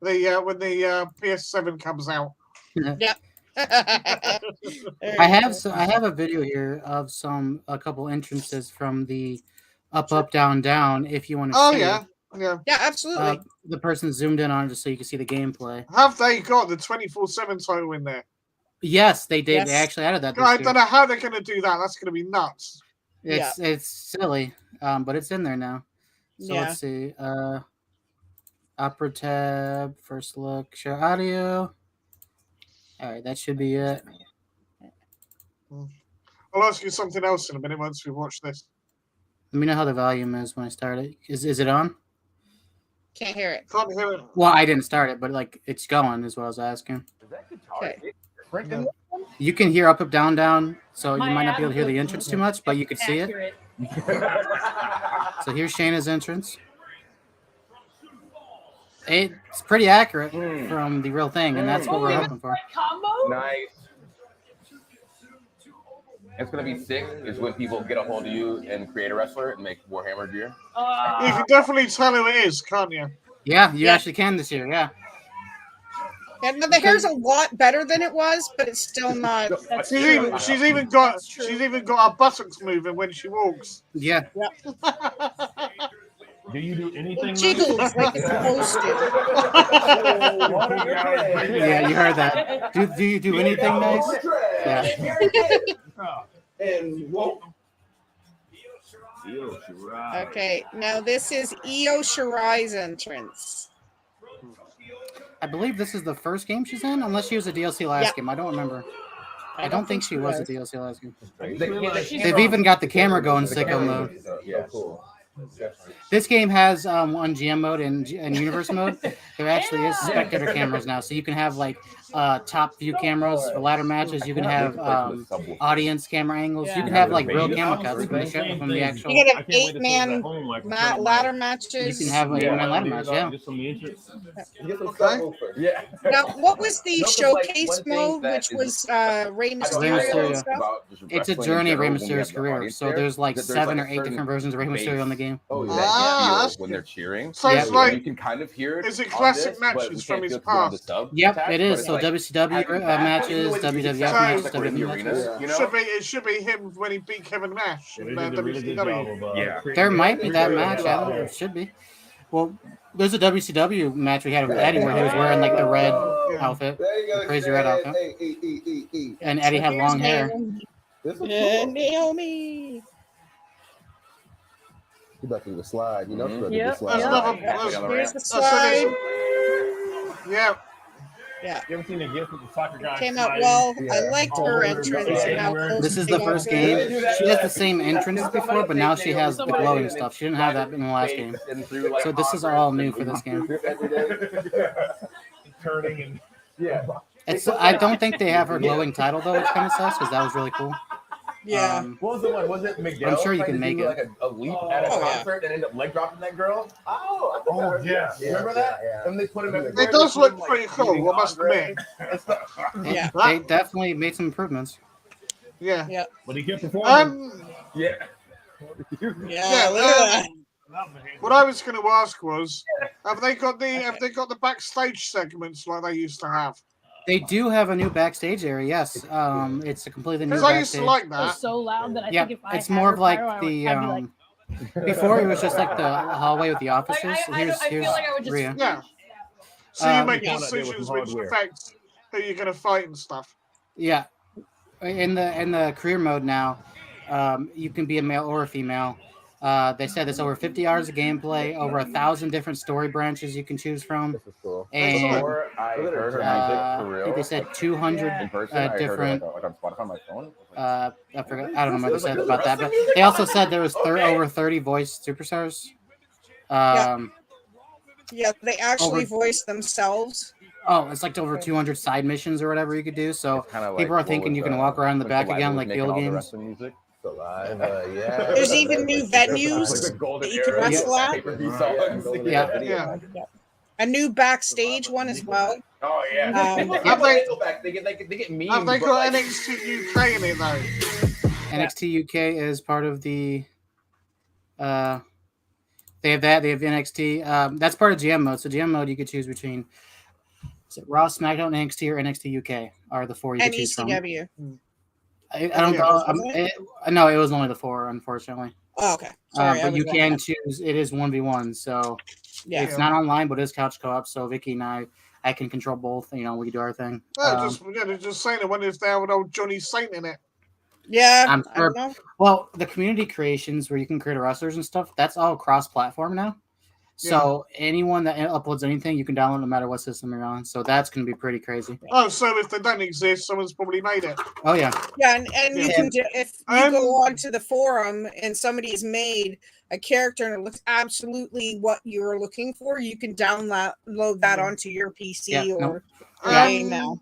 when the PS7 comes out. Yeah. I have a video here of a couple entrances from the up, down, down. If you want to see. Yeah, absolutely. The person zoomed in on it just so you can see the gameplay. Have they got the 24/7 title in there? Yes, they did. Yes. They actually added that. I don't know how they're going to do that. That's going to be nuts. It's silly, but it's in there now. So let's see. Opera tab, first look, share audio. All right, that should be it. I'll ask you something else in a minute once we watch this. Let me know how the volume is when I start it. Is it on? Can't hear it. Can't hear it. Well, I didn't start it, but like it's going is what I was asking. Okay. You can hear up, down, down. So you might not be able to hear the entrance too much, but you can see it. So here's Shayna's entrance. It's pretty accurate from the real thing, and that's what we're hoping for. Nice. It's going to be sick is when people get a hold of you and create a wrestler and make Warhammer gear. You can definitely tell who it is, can't you? Yeah, you actually can this year, yeah. Yeah, the hair's a lot better than it was, but it's still not. She's even got her buttocks moving when she walks. Yeah. Do you do anything? Jiggles like it's supposed to. Yeah, you heard that. Do you do anything nice? Yeah. And okay, now this is Io Shirai's entrance. I believe this is the first game she's in, unless she was a DLC last game. I don't remember. I don't think she was a DLC last game. They've even got the camera going sicko mode. Yeah, cool. This game has on GM mode and universe mode. There actually is spectator cameras now, so you can have like top view cameras for ladder matches. You can have audience camera angles. You can have like real camera cuts from the actual. You can have 8-man ladder matches. You can have an 8-man ladder match. Yeah. Now, what was the showcase mode, which was Rey Mysterio and stuff? It's a journey of Rey Mysterio's career. So there's like 7 or 8 different versions of Rey Mysterio in the game. Oh, Ah, that that's feel when they're cheering. So Yep. it's like, You can kind of hear it. is it on classic this, but matches we from can't his feel it 'cause we're on the past? sub Yep, attach, it but is. it's So like WCW having that, matches, even the way the music WWF sounds, matches, like we're in the WWE matches. arena, you know? It should be him when he beat Kevin Nash They in did a really good WCW. job of Yeah. creating There might be that Yeah. match. I don't know. It should be. Well, there's a WCW match we had with Eddie where he was wearing like the red outfit, the crazy red outfit, and Eddie had long hair. This is Naomi. You about to do the slide, you know? Mhm. She about to do Yep. the slide. There's another. Yeah. Here's the So there's- slide. yeah. You ever seen the gift with the soccer guy? Came out sliding? well. I Yeah. liked All her over entrance the and how place. close This is she the got first to game. it. She has the same entrance before, but now she has the glowing stuff. She didn't have that in the last game. So this is all new for this game. Turning and It's. I don't think they have her glowing title though, which kind of sucks because that was really cool. Yeah. What was the one? Was it Miguel? I'm sure you trying can to make do, it. like a leap at a Oh, yeah. concert and end up leg dropping that girl. Oh, yeah. Remember that? And they put him everywhere. It does They put look him, pretty like, cool, beating I must Andre. admit. It's the- Yeah. They definitely made some improvements. Yeah. Yeah. But he kept performing. Yeah. Yeah. Yeah, Look at that. What I was going to ask was, have they got the backstage segments like they used to have? They do have a new backstage area. Yes. It's a completely new Because I used backstage. to like It was that. so loud that I Yeah, think if I it's had more her of like pyro, the I'd be like, before it was just like the hallway with the offices. Here's I feel like I would just Rhea. Yeah. So you make Yeah. decisions Yeah. which affect who you're going to fight and stuff. Yeah, in the career mode now, you can be a male or a female. They said there's over 50 hours of gameplay, over 1,000 different story branches you can choose from, This is cool. and Before I heard her music for I real. think they said 200 in person, I heard different. her like on Spotify on my phone. I forgot. I don't know what they said about that, but they also said there was over 30 voice superstars. Yeah, they actually Over- voice themselves. Oh, it's like over 200 side missions or whatever you could do. So Kinda like people are what thinking was, you can walk around the when back Slade again was like the making old all the games. wrestling music. Alive, yeah. There's even new venues Like the golden that you can era wrestle at. pay-per-view songs. Yeah. Yeah. A new backstage one as well. Oh yeah. Um, Have they- They get memes. Have they but, got like, NXT UK in it though? NXT UK is part of the. They have that. They have NXT. That's part of GM mode. So GM mode, you could choose between. Is it Raw, SmackDown, NXT, or NXT UK? Are the four you could choose from? NECW. I don't Yeah, know. wasn't No, it was only the four, unfortunately. Oh, okay. Sorry, I but was you wrong. can choose. It is 1v1, so Yeah. it's not online, but it's couch co-op. So Vicky and I can control both. You know, we can do our thing. Just saying. I wonder if they have an old Johnny Saint in it. Yeah. I'm I don't sure- know. Well, the community creations where you can create wrestlers and stuff, that's all cross-platform now. So anyone that uploads anything, you can download no matter what system you're on. So that's going to be pretty crazy. Oh, so if they don't exist, someone's probably made it. Oh yeah, Yeah, and you Yeah. can do, if you go onto the forum and somebody's made a character and it looks absolutely what you're looking for, you can download that onto your PC Yeah, no. or game now.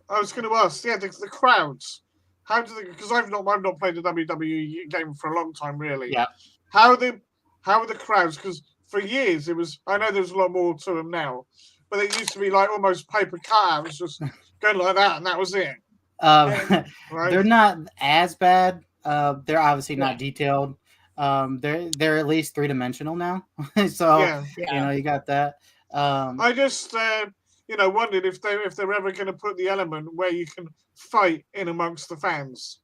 I was going to ask, the crowds. How do they? Because I've not played a WWE game for a long time, really. Yeah. How are the crowds? Because for years it was. I know there's a lot more to them now, but it used to be like almost paper cutouts, just going like that, and that was it. Right? they're not as bad. They're obviously not detailed. They're at least 3-dimensional now. So you know you got that. I just wondered if they're ever going to put the element where you can fight in amongst the fans.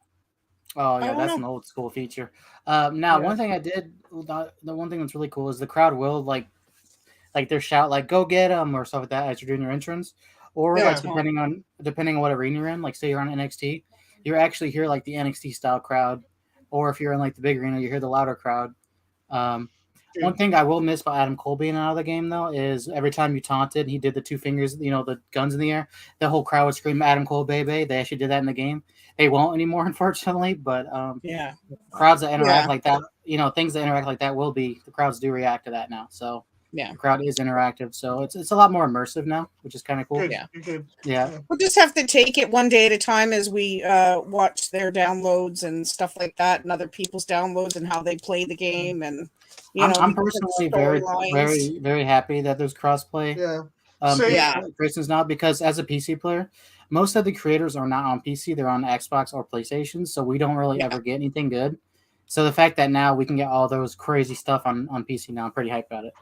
Oh yeah, don't that's know. an old school feature. Now one thing I did, the one thing that's really cool is the crowd will like their shout like "Go get them" or stuff like that as you're doing your entrance, or Yeah. like depending on what arena you're in. Like say you're on NXT, you actually hear like the NXT style crowd, or if you're in like the big arena, you hear the louder crowd. One thing I will miss about Adam Cole being out of the game though is every time you taunted, he did the two fingers, the guns in the air. The whole crowd would scream "Adam Cole, baby!" They actually did that in the game. They won't anymore, unfortunately. But crowds that interact like that, things that interact like that will be the crowds do react to that now. So the crowd is interactive. So it's a lot more immersive now, which is kind of cool. Good, Yeah. good. Yeah. We'll just have to take it one day at a time as we watch their downloads and stuff like that, and other people's downloads and how they play the game, and I'm the personally storylines. very, very happy that there's crossplay. Yeah. Grayson's now because as a PC player, most of the creators are not on PC; they're on Xbox or PlayStation, so we don't really ever get anything good. So the fact that now we can get all those crazy stuff on PC now, I'm pretty hyped about it.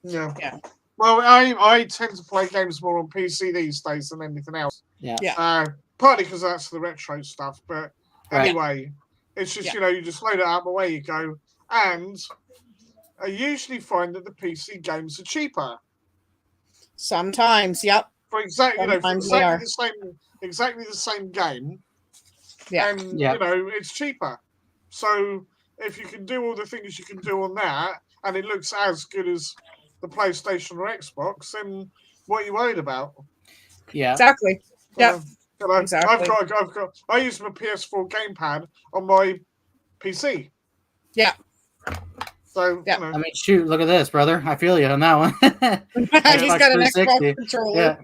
Yeah. Yeah. Well, I tend to play games more on PC these days than anything else. Yeah. Partly because that's the retro stuff, but Right. anyway, it's just you just load it up, away you go, and I usually find that the PC games are cheaper. Sometimes, yep. For exactly Sometimes exactly the same game. Yeah. And it's cheaper. So if you can do all the things you can do on that, and it looks as good as the PlayStation or Xbox, then what are you worried about? Yeah. Exactly. Yeah. Exactly. I use my PS4 gamepad on my PC. Yeah. So yeah. I mean, shoot, look at this, brother. I feel you on that one. He's got an Xbox controller.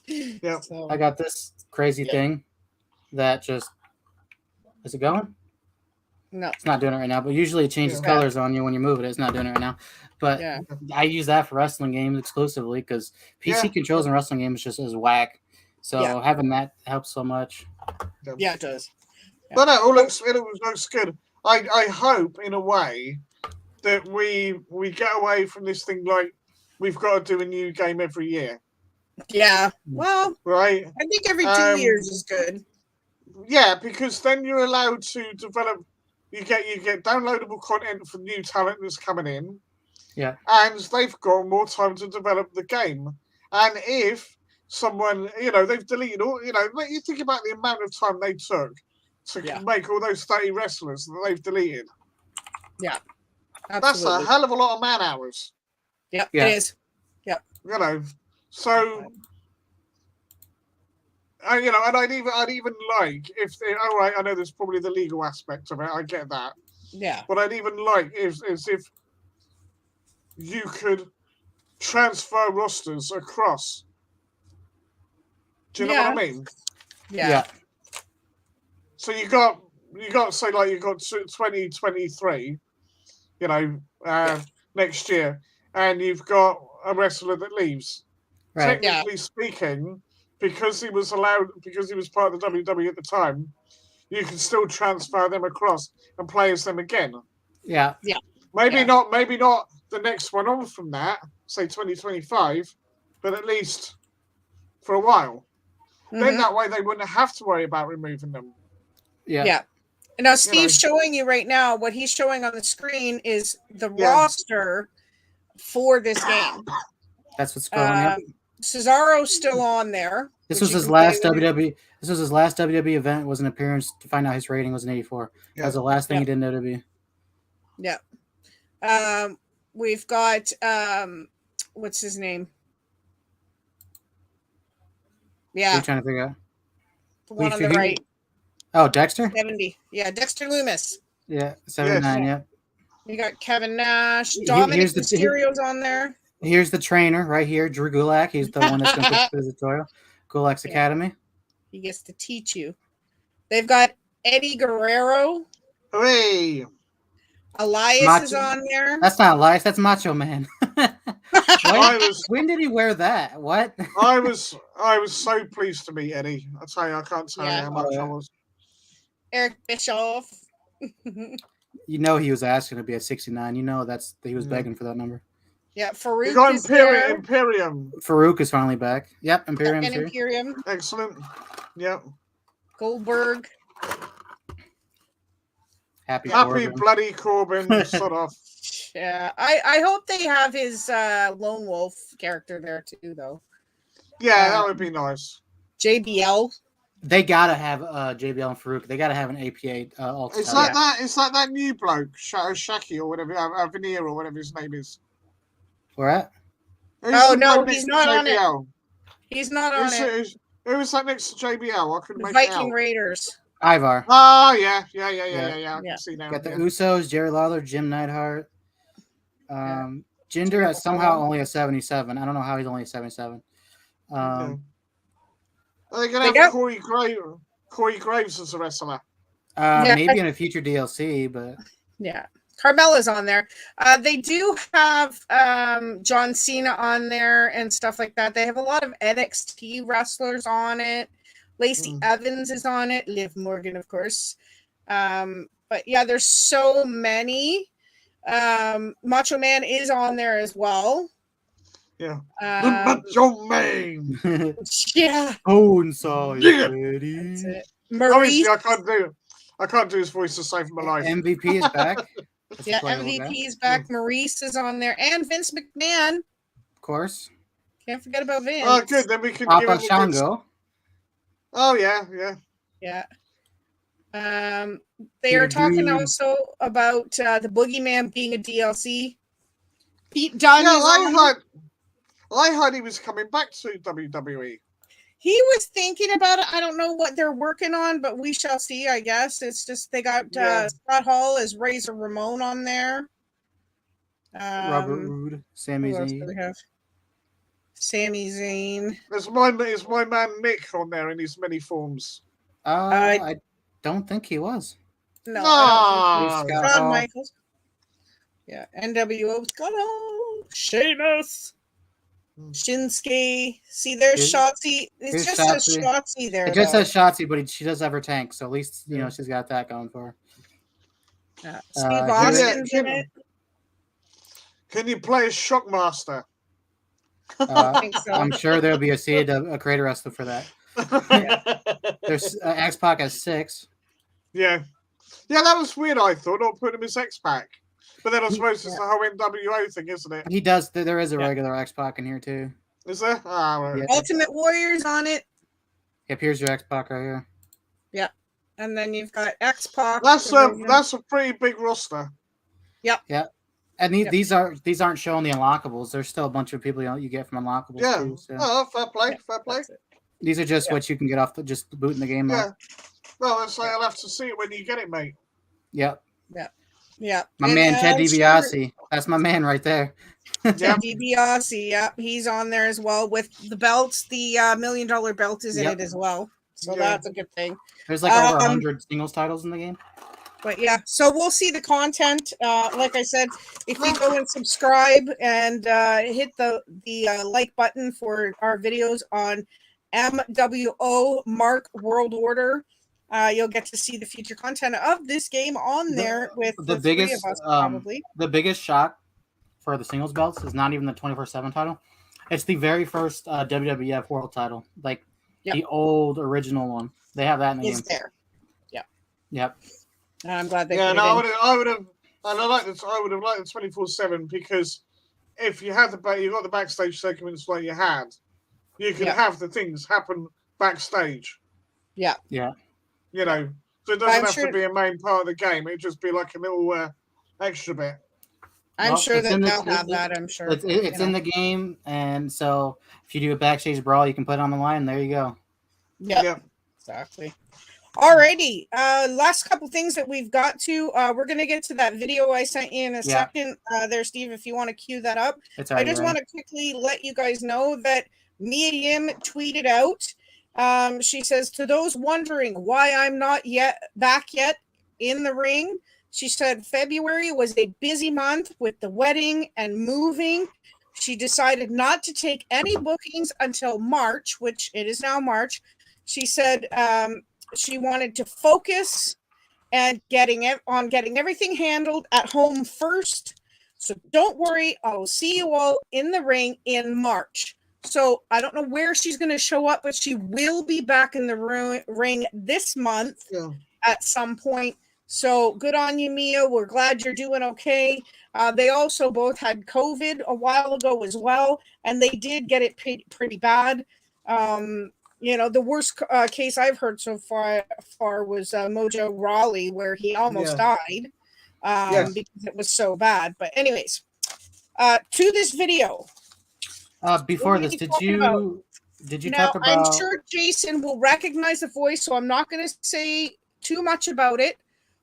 Yeah. So. I got this crazy thing that just is it going? No. It's not doing it right now, but usually it changes colors on you when you move it. It's not doing it right now. But I use that for wrestling games exclusively because PC controls in wrestling games just as whack. So having that helps so much. Yeah, it does. Yeah. But no, it looks good. I hope in a way that we get away from this thing like we've got to do a new game every year. Yeah. Well, right. I think every 2 years is good. Yeah, because then you're allowed to develop. You get downloadable content for new talent that's coming in. Yeah. And they've got more time to develop the game. And if someone, they've deleted all, you think about the amount of time they took to make all those 30 wrestlers that they've deleted. Yeah. Absolutely. That's a hell of a lot of man hours. Yep, it is. Yep. So and I'd even like if all right, I know there's probably the legal aspect of it. I get that. Yeah. What I'd even like is if you could transfer rosters across. Do you know what I mean? Yeah. So you got say like you got 2023, next year, and you've got a wrestler that leaves. Right. Technically speaking, because he was part of the WWE at the time, you can still transfer them across and play as them again. Yeah. Yeah. Maybe not the next one on from that, say 2025, but at least for a while. Mm-hmm. Then that way they wouldn't have to worry about removing them. Yeah. Yeah. Now Steve's showing you right now what he's showing on the screen is the roster for this game. That's what's going on. Cesaro's still on there. This was his last WWE. This was his last WWE event. Was an appearance to find out his rating was an 84. Yeah. That was the last thing he did in WWE. Yeah. We've got what's his name? Yeah. What are you trying to figure out? The one on the right. Oh, Dexter? 70. Yeah, Dexter Loomis. Yeah, 79, yeah. You got Kevin Nash. Dominic Mysterio's on there. Here's the trainer right here, Drew Gulak. He's the one that's going to put the tutorial. Gulak's Academy. He gets to teach you. They've got Eddie Guerrero. Hey. Elias is on there. That's not Elias. That's Macho Man. When did he wear that? What? I was so pleased to meet Eddie. I tell you, I can't tell you how much I was. Eric Bischoff. You know he was asking to be at 69. You know he was begging for that number. Yeah, Farouk. You got Imperium. Farouk is finally back. Yep, Imperium. And Imperium. Excellent. Yep. Goldberg. Happy Corbin. Bloody Corbin. Sort of. Yeah, I hope they have his Lone Wolf character there too, though. Yeah, that would be nice. JBL. They gotta have JBL and Farouk. They gotta have an APA. It's like that. It's like that new bloke, Shaki or whatever, Veneer or whatever his name is. Where at? Oh no, he's not on it. He's not on it. Who was that next to JBL? I couldn't make Viking it out. Raiders. Ivar. Oh yeah. I can see now. Got the Usos, Jerry Lawler, Jim Neidhart. Jinder is somehow only a 77. I don't know how he's only a 77. Are they going to have Corey Graves as a wrestler? Maybe in a future DLC, but yeah, Carmella's on there. They do have John Cena on there and stuff like that. They have a lot of NXT wrestlers on it. Lacey Evans is on it. Liv Morgan, of course. But yeah, there's so many. Macho Man is on there as well. Yeah. The Macho Man. Yeah. Oh, inside. Yeah. That's it. Obviously, Maurice. I can't do his voice to save my life. MVP is back. That's Yeah, a playable guy. MVP is back. Maurice is on there. And Vince McMahon. Of course. Can't forget about Vince. Oh, good. Then we can give Papa him a good... Shango. Oh, yeah, yeah. Yeah. They are talking also about the Boogeyman being a DLC. Pete Dunne. Yeah, I heard he was coming back to WWE. He was thinking about it. I don't know what they're working on, but we shall see, I guess. It's just they got Scott Hall as Razor Ramon on there. Robert Roode, Sami Zayn. Sami Zayn. There's my man Mick on there in his many forms. I don't think he was. No. Shawn Michaels. Yeah. NWO. Scott Hall. Sheamus. Shinsuke. See, there's Shotzi. It just says Shotzi there. It just says Shotzi, but she does have her tank, so at least she's got that going for her. Steve Austin's in it. Can you play as Shockmaster? I think so. I'm sure there'll be a creator wrestler for that. There's X-Pac has 6. Yeah, that was weird. I thought not put him as X-Pac. But then I suppose it's the whole NWO thing, isn't it? He does. There is a regular X-Pac in here too. Is there? Right. Ultimate Warrior's on it. Yep, here's your X-Pac right here. Yeah, and then you've got X-Pac. That's a pretty big roster. Yep. Yeah, and these aren't showing the unlockables. There's still a bunch of people you get from unlockables. Yeah. Too, so. Oh, fair play. Fair play. These are just what you can get off just booting the game up. Well, let's say I'll have to see it when you get it, mate. Yep. Yeah. My man Ted DiBiase. That's my man right there. Ted DiBiase. Yeah, he's on there as well with the belts. The $1 million belt is in it as well, so that's a good thing. There's like over 100 singles titles in the game. But yeah, so we'll see the content. Like I said, if you go and subscribe and hit the like button for our videos on MWO Mark World Order. You'll get to see the future content of this game on there with the biggest, three of us, probably. The biggest shock for the singles belts is not even the 24/7 title. It's the very first WWF World title, like the old original one. They have that in the game. It's there. Yeah. Yep. And I'm glad they. Yeah, no, I would have liked the 24/7 because if you had you got the backstage segments like you had, you could have the things happen backstage. Yeah. Yeah. You know, so it doesn't have to be a main part of the game. It'd just be like a little extra bit. I'm sure that they'll have that. I'm sure it's in the game, and so if you do a backstage brawl, you can put it on the line. And there you go. Yeah, exactly. Alrighty, last couple things that we've got to. We're gonna get to that video I sent you in a second. There, Steve, if you want to cue that up. I just want to quickly let you guys know that Mia Yim tweeted out. She says, to those wondering why I'm not back yet in the ring, she said February was a busy month with the wedding and moving. She decided not to take any bookings until March, which it is now March. She said she wanted to focus and getting everything handled at home first. So don't worry, I'll see you all in the ring in March. So I don't know where she's going to show up, but she will be back in the ring this month at some point. So good on you, Mia. We're glad you're doing okay. They also both had COVID a while ago as well, and they did get it pretty bad. The worst case I've heard so far was Mojo Rawley, where he almost died because it was so bad. But anyways, to this video. Before this, did you talk about? I'm sure Jason will recognize the voice, so I'm not going to say too much about it.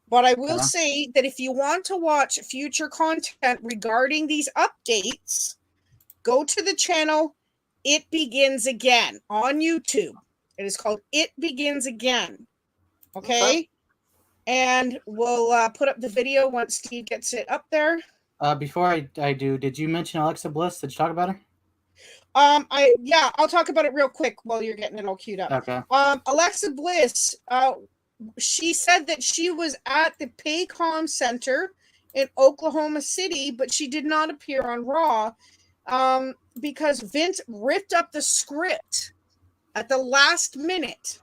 But I will say that if you want to watch future content regarding these updates, go to the channel It Begins Again on YouTube. It is called It Begins Again. Okay? And we'll put up the video once Steve gets it up there. Before I do, did you mention Alexa Bliss? Did you talk about her? I'll talk about it real quick while you're getting it all queued up. Okay. Alexa Bliss, she said that she was at the Paycom Center in Oklahoma City, but she did not appear on Raw because Vince ripped up the script at the last minute.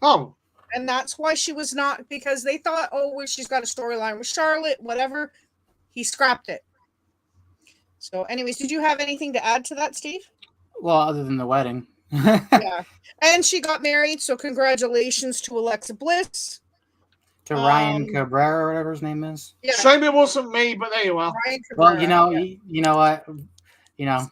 Oh. And that's why she was not, because they thought, oh, well, she's got a storyline with Charlotte, whatever. He scrapped it. So, anyways, did you have anything to add to that, Steve? Well, other than the wedding. Yeah. And she got married, so congratulations to Alexa Bliss. To Ryan Cabrera, or whatever his name is. Yeah. Shame it wasn't me, but there you are. Ryan Cabrera, well, you know what?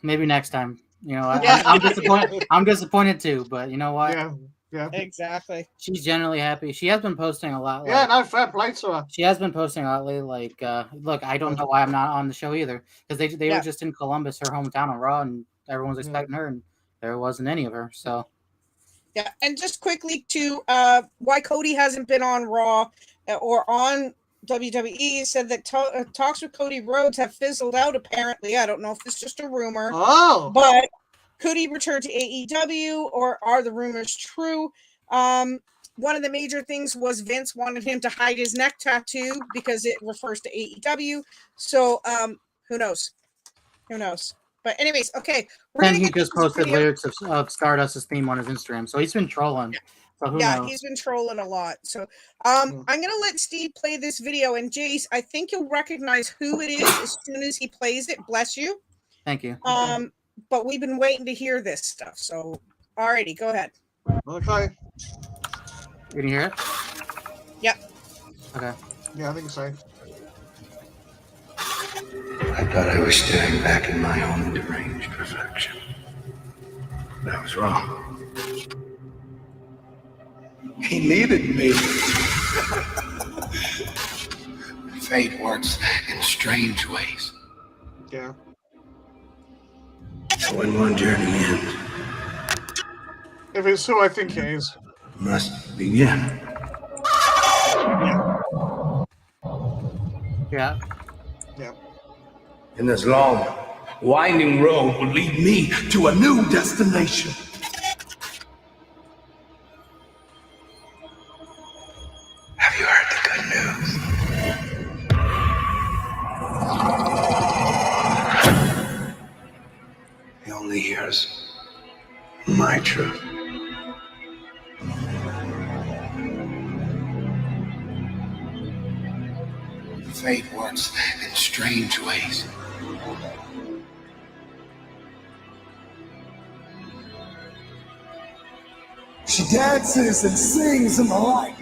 Maybe next time. I'm disappointed. I'm disappointed too, but you know what? Yeah. Exactly. She's generally happy. She has been posting a lot. Fair play to her. She has been posting a lot lately. Look, I don't know why I'm not on the show either, because they were just in Columbus, her hometown, on Raw, and everyone was expecting her, and there wasn't any of her. So. Yeah, and just quickly to why Cody hasn't been on Raw or on WWE, said that talks with Cody Rhodes have fizzled out, apparently. I don't know if it's just a rumor. Oh. But could he return to AEW, or are the rumors true? One of the major things was Vince wanted him to hide his neck tattoo because it refers to AEW. So who knows? Who knows? But anyways, okay. And he just posted lyrics of Stardust's theme on his Instagram, so he's been trolling. Yeah. So who knows? He's been trolling a lot. So I'm gonna let Steve play this video, and Jace, I think you'll recognize who it is as soon as he plays it. Bless you. Thank you. But we've been waiting to hear this stuff. So alrighty, go ahead. Okay. Can you hear it? Yep. Okay. Yeah, I think so. I thought I was staring back in my own deranged reflection. But I was wrong. He needed me. Fate works in strange ways. Yeah. When one journey ends, if it's who I think it is, must begin. Yeah. Yeah. And this long, winding road will lead me to a new destination. Have you heard the good news? He only hears my truth. Fate works in strange ways. She dances and sings in the light.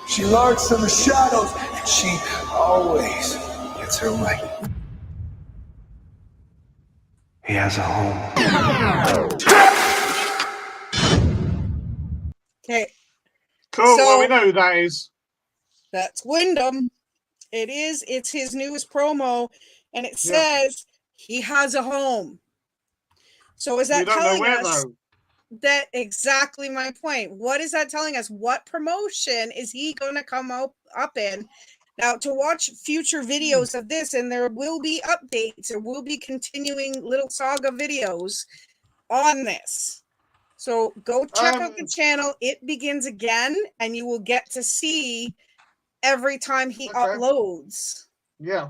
She lurks in the shadows, and she always gets her way. He has a home. Okay. Cool. So, well, we know who that is. That's Wyndham. It's his newest promo, and it says he has a home. So is that telling us that exactly my point? What is that telling us? What promotion is he going to come up in? Now, to watch future videos of this, and there will be updates, there will be continuing little saga videos on this. So go check out the channel. It begins again, and you will get to see every time he uploads. Yeah.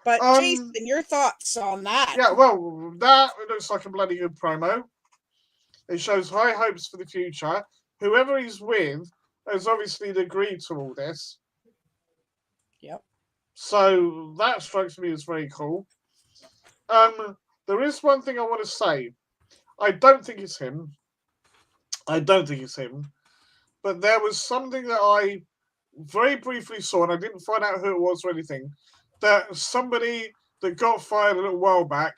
But Jason, your thoughts on that? Yeah, well, that looks like a bloody good promo. It shows high hopes for the future. Whoever he's with has obviously agreed to all this. Yep. So that strikes me as very cool. There is one thing I want to say. I don't think it's him. But there was something that I very briefly saw, and I didn't find out who it was or anything, that somebody that got fired a little while back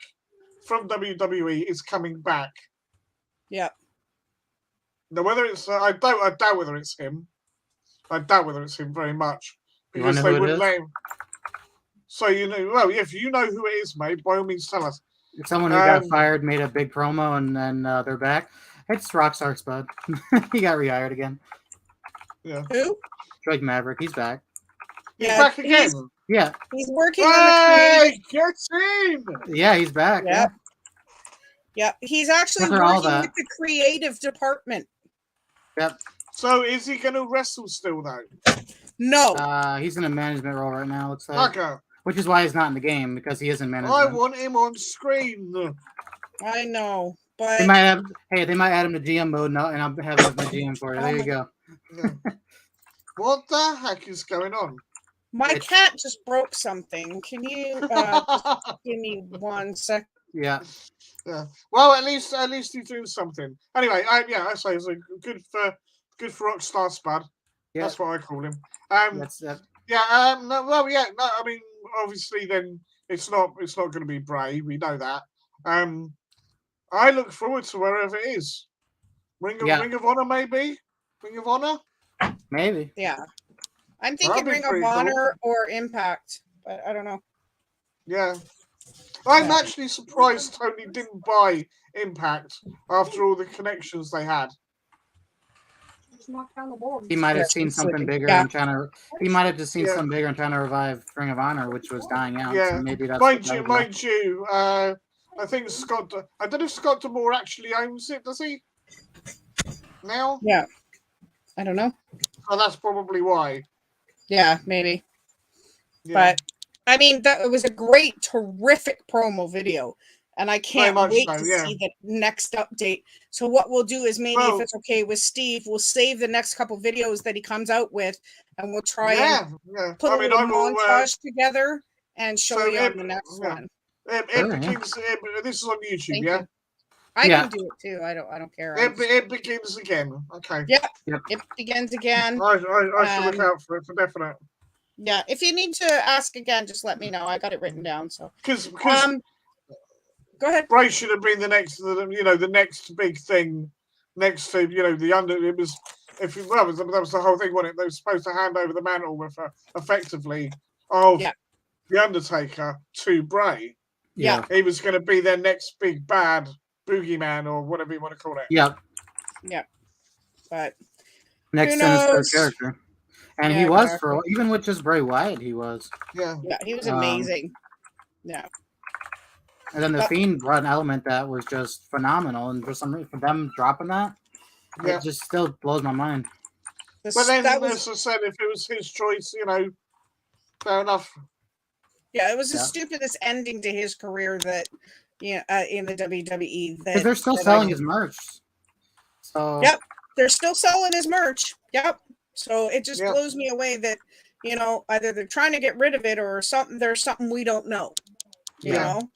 from WWE is coming back. Yeah. Now, whether it's I doubt whether it's him. I doubt whether it's him very much, because they wouldn't let him. So if you know who it is, mate, by all means tell us. If someone who got fired made a big promo and then they're back, it's Rockstar Spud. He got rehired again. Yeah. Who? Drake Maverick. He's back. He's back again. Yeah. He's working on the creative. Get in. Yeah, he's back. Yeah. Yeah, he's actually After all working that. with the creative department. Yep. So is he going to wrestle still though? No. He's in a management role right now. Looks like. Okay. Which is why he's not in the game because he is in management. I want him on screen. I know, but They might have. Hey, they might add him to GM mode now, and I'll have him as my GM for you. There you go. Yeah. What the heck is going on? My cat just broke something. Can you just give me 1 sec? Yeah. Yeah. Well, at least he's doing something. Anyway, I say it's good for Rockstar Spud. Yeah. That's what I call him. That's that. Yeah. No. Well, yeah. No. I mean, obviously, then it's not going to be Bray. We know that. I look forward to wherever it is. Ring of Honor, maybe. Ring of Honor. Maybe. Yeah. I'm thinking Ring of Honor or Impact, but I don't know. Yeah. I'm actually surprised Tony didn't buy Impact after all the connections they had. He might have seen something bigger and trying to. He might have just seen something bigger and trying to revive Ring of Honor, which was dying out. Yeah. So maybe that's. Mind you. I think Scott. I don't know if Scott D'Amore actually owns it. Does he? Now. Yeah. I don't know. Oh, that's probably why. Yeah, maybe. Yeah. But I mean, it was a great, terrific promo video, and I can't wait to see the next update. So what we'll do is maybe, if it's okay with Steve, we'll save the next couple videos that he comes out with, and we'll try and put a little montage together and show you on the next one. This is on YouTube, yeah. I can do it too. I don't care. It begins again. Okay. Yep. It begins again. I should look out for it for definite. Yeah. If you need to ask again, just let me know. I got it written down. So. Because go ahead. Bray should have been the next big thing next to the under. It was that was the whole thing, wasn't it? They were supposed to hand over the mantle with effectively of the Undertaker to Bray. Yeah. He was going to be their next big bad boogeyman or whatever you want to call it. Yep. Yeah. But next sinister character. And he was even with just Bray Wyatt, he was. Yeah. Yeah, he was amazing. Yeah. And then the Fiend brought an element that was just phenomenal, and for some reason, for them dropping that, it just still blows my mind. But then, as I said, if it was his choice, fair enough. Yeah, it was the stupidest ending to his career that, in the WWE. Because they're still selling his merch. So. Yep, they're still selling his merch. Yep. So it just blows me away that, either they're trying to get rid of it or something. There's something we don't know. You know.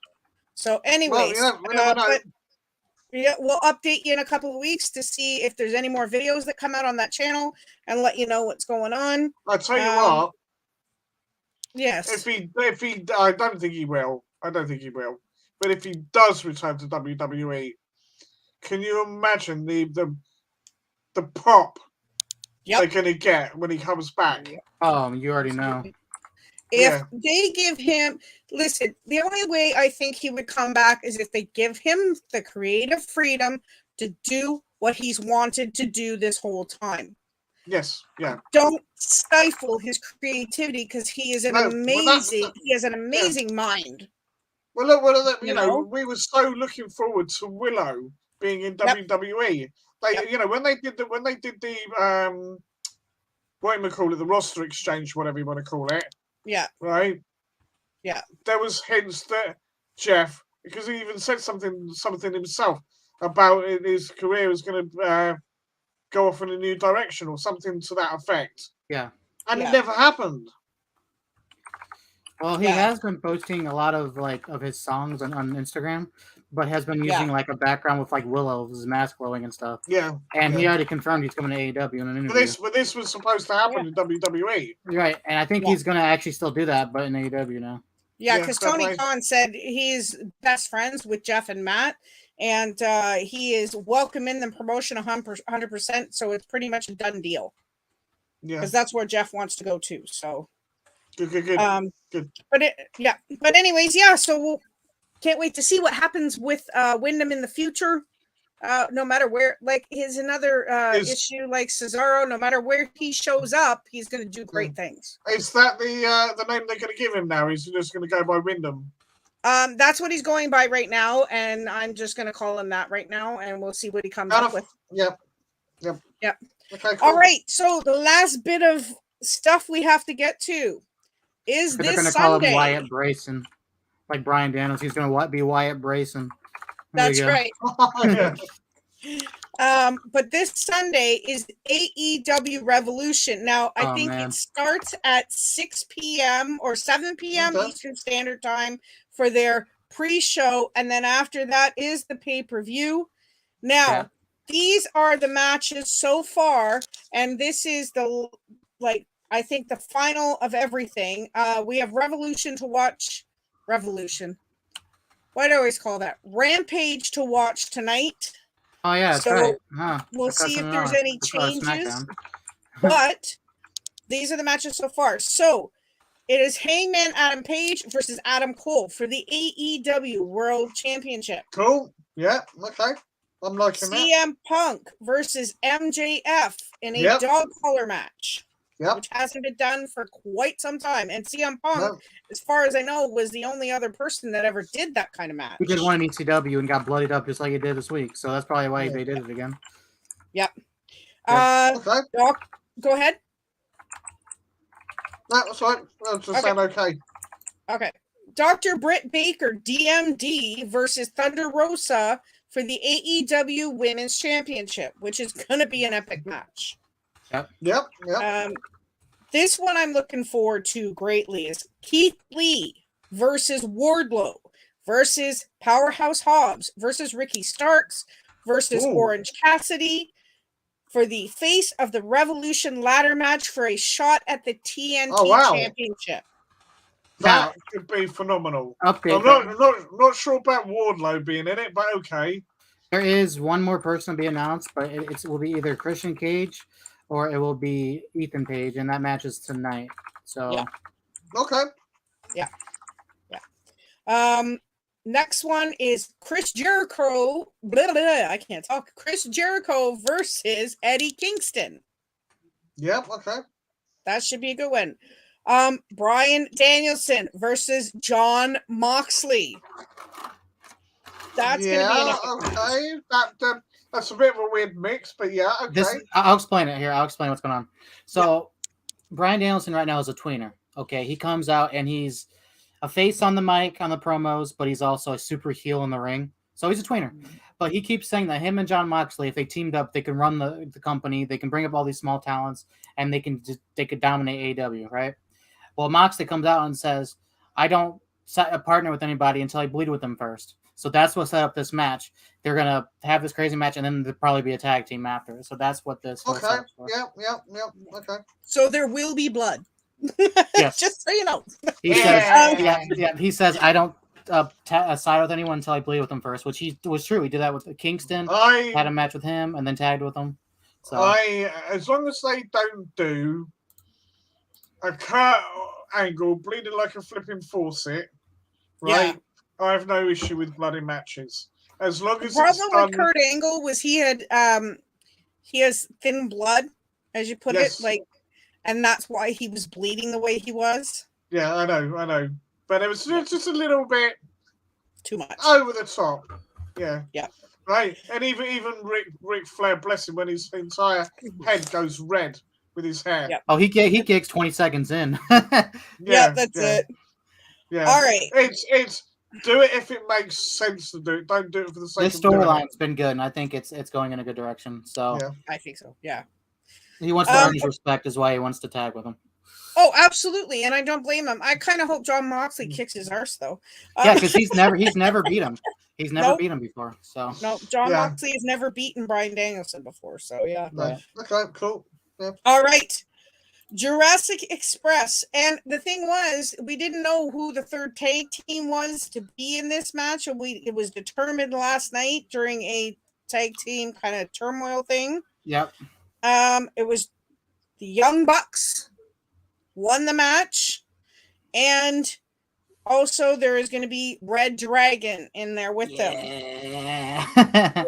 So, anyways, we'll update you in a couple of weeks to see if there's any more videos that come out on that channel and let you know what's going on. I tell you what. Yes. If he, I don't think he will. But if he does return to WWE, can you imagine the pop they're going to get when he comes back? Oh, you already know. If they give him, listen, the only way I think he would come back is if they give him the creative freedom to do what he's wanted to do this whole time. Yes, yeah. Don't stifle his creativity because he is he has an amazing mind. Well, look, we were so looking forward to Willow being in WWE. When they did the what do you call it, the roster exchange, whatever you want to call it. Yeah. Right. Yeah. There was hints that Jeff, because he even said something himself about his career was going to go off in a new direction or something to that effect. Yeah. And it never happened. Well, he has been posting a lot of his songs on Instagram, but has been using a background with Willow, his mask blowing and stuff. Yeah. And he already confirmed he's coming to AEW in an interview. But this was supposed to happen in WWE. Right, and I think he's going to actually still do that, but in AEW now. Yeah, because Tony Khan said he's best friends with Jeff and Matt, and he is welcoming the promotion 100%, so it's pretty much a done deal. Yeah. Because that's where Jeff wants to go to, so. Good. Good. But anyways, so we'll can't wait to see what happens with Wyndham in the future. No matter where, his another issue like Cesaro, no matter where he shows up, he's going to do great things. Is that the name they're going to give him now? He's just going to go by Wyndham. That's what he's going by right now, and I'm just going to call him that right now, and we'll see what he comes up with. Yep. Yep. Okay, cool. All right, so the last bit of stuff we have to get to is They're this going to call him Sunday. Wyatt Brayson. Like Brian Daniels, he's going to be Wyatt Brayson. That's right. Yeah. But this Sunday is AEW Revolution. Now, I think it starts at 6 p.m. or 7 p.m. Eastern Standard Time for their pre-show, and then after that is the pay-per-view. Now, these are the matches so far, and this is the, I think the final of everything. We have Revolution to watch. Revolution. Why do I always call that? Rampage to watch tonight. Oh, yeah, that's right. Huh. We'll see if there's any changes. But these are the matches so far. So it is Hangman Adam Page versus Adam Cole for the AEW World Championship. Cool. Yeah, okay. I'm liking that. CM Punk versus MJF in a dog collar match. Which hasn't been done for quite some time. And CM Punk, as far as I know, was the only other person that ever did that kind of match. He did one in ECW and got bloodied up just like he did this week. So that's probably why they did it again. Yep. Okay. Doc, go ahead. That's right. That just sound okay. Okay. Dr. Britt Baker, DMD, versus Thunder Rosa for the AEW Women's Championship, which is going to be an epic match. Yep. This one I'm looking forward to greatly is Keith Lee versus Wardlow versus Powerhouse Hobbs versus Ricky Starks versus Orange Cassidy for the Face of the Revolution ladder match for a shot at the TNT Championship. That could be phenomenal. Okay. I'm not sure about Wardlow being in it, but okay. There is one more person to be announced, but it will be either Christian Cage or it will be Ethan Page, and that match is tonight. So, okay, next one is Chris Jericho. I can't talk. Chris Jericho versus Eddie Kingston. Yep. Okay, that should be a good one. Bryan Danielson versus Jon Moxley. That's gonna be okay. That's a bit of a weird mix, but yeah, okay. I'll explain it here. I'll explain what's going on. So, Bryan Danielson right now is a tweener. Okay, he comes out and he's a face on the mic, on the promos, but he's also a super heel in the ring. So he's a tweener. But he keeps saying that him and Jon Moxley, if they teamed up, they can run the company, they can bring up all these small talents, and they could dominate AEW, right? Well, Moxley comes out and says, I don't partner with anybody until I bleed with them first. So that's what set up this match. They're going to have this crazy match, and then there'll probably be a tag team after. So that's what this Okay. Yep. Okay. So there will be blood. Yes. Just so you know. He says, he says, I don't side with anyone until I bleed with them first, which was true. He did that with Kingston. Had a match with him and then tagged with him. So as long as they don't do a Kurt Angle bleeding like a flipping faucet, right? Yeah. I have no issue with bloody matches. As long as the problem with Kurt Angle was he has thin blood, as you put it, and that's why he was bleeding the way he was. Yeah, I know. But it was just a little bit too much over the top. Yeah. Yeah. Right. And even Ric Flair, bless him, when his entire head goes red with his hair. Yep. Oh, he kicks 20 seconds in. Yeah, that's it. Yeah. All right. It's do it if it makes sense to do it. Don't do it for the sake of this storyline's been good, and I think it's going in a good direction. So yeah. I think so. Yeah. He wants to earn his respect, is why he wants to tag with him. Oh, absolutely, and I don't blame him. I kind of hope Jon Moxley kicks his arse, though. Yeah, because he's never beat him. He's never beat him before. So no, Jon Moxley has never beaten Bryan Danielson before. So yeah. Right. Okay, cool. Yeah. All right. Jurassic Express, and the thing was, we didn't know who the third tag team was to be in this match, and it was determined last night during a tag team kind of turmoil thing. Yep. It was the Young Bucks won the match, and also there is going to be Red Dragon in there with them.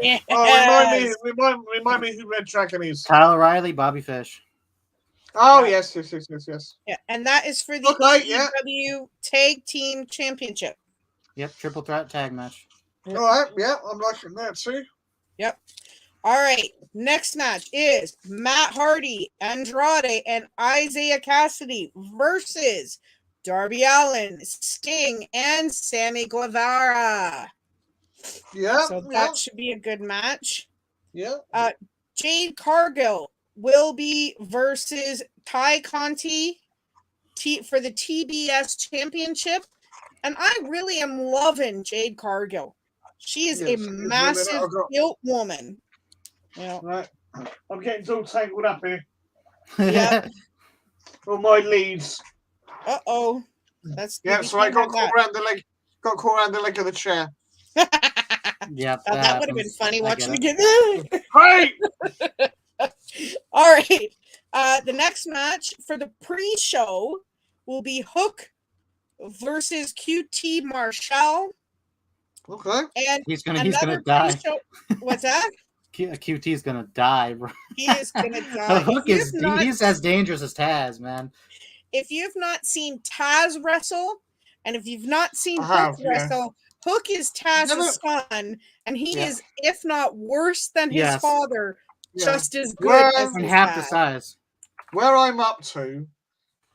Yes. Oh, remind me who Red Dragon is. Kyle O'Reilly, Bobby Fish. Oh, yes. Yeah, and that is for the AEW Tag Team Championship. Yep, triple threat tag match. All right, yeah, I'm liking that too. Yep. All right, next match is Matt Hardy, Andrade, and Isaiah Cassidy versus Darby Allin, Sting, and Sammy Guevara. Yeah, so that should be a good match. Yeah. Jade Cargill will be versus Ty Conti for the TBS Championship, and I really am loving Jade Cargill. She is a massive built woman. Yeah. Right. I'm getting all tangled up here. Yeah. On my leads. Uh-oh. That's so I got caught around the leg. Got caught around the leg of the chair. Yep. That would have been funny watching again. Hey! All right. The next match for the pre-show will be Hook versus QT Marshall. Okay. And he's gonna die. What's that? QT's gonna die, bro. He is gonna die. Hook he's as dangerous as Taz, man. If you've not seen Taz wrestle, and if you've not seen Hook wrestle, Hook is Taz's son, and he is, if not worse than his father, just as good as his half dad. the size. Where I'm up to,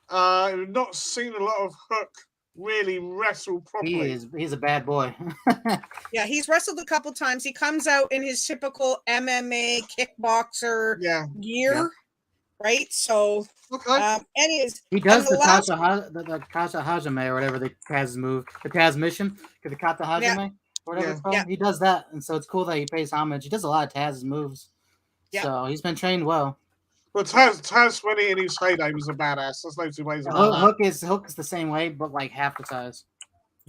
I've not seen a lot of Hook really wrestle properly. He's a bad boy. Yeah, he's wrestled a couple times. He comes out in his typical MMA kickboxer gear, right? So, he does the Kata Hajime or whatever the Taz move, the Taz mission, the Kata Hajime, or whatever it's called. He does that, and so it's cool that he pays homage. He does a lot of Taz's moves, so he's been trained well. Well, Taz when he in his heyday was a badass. There's no two ways about that. Hook is the same way, but like half the size.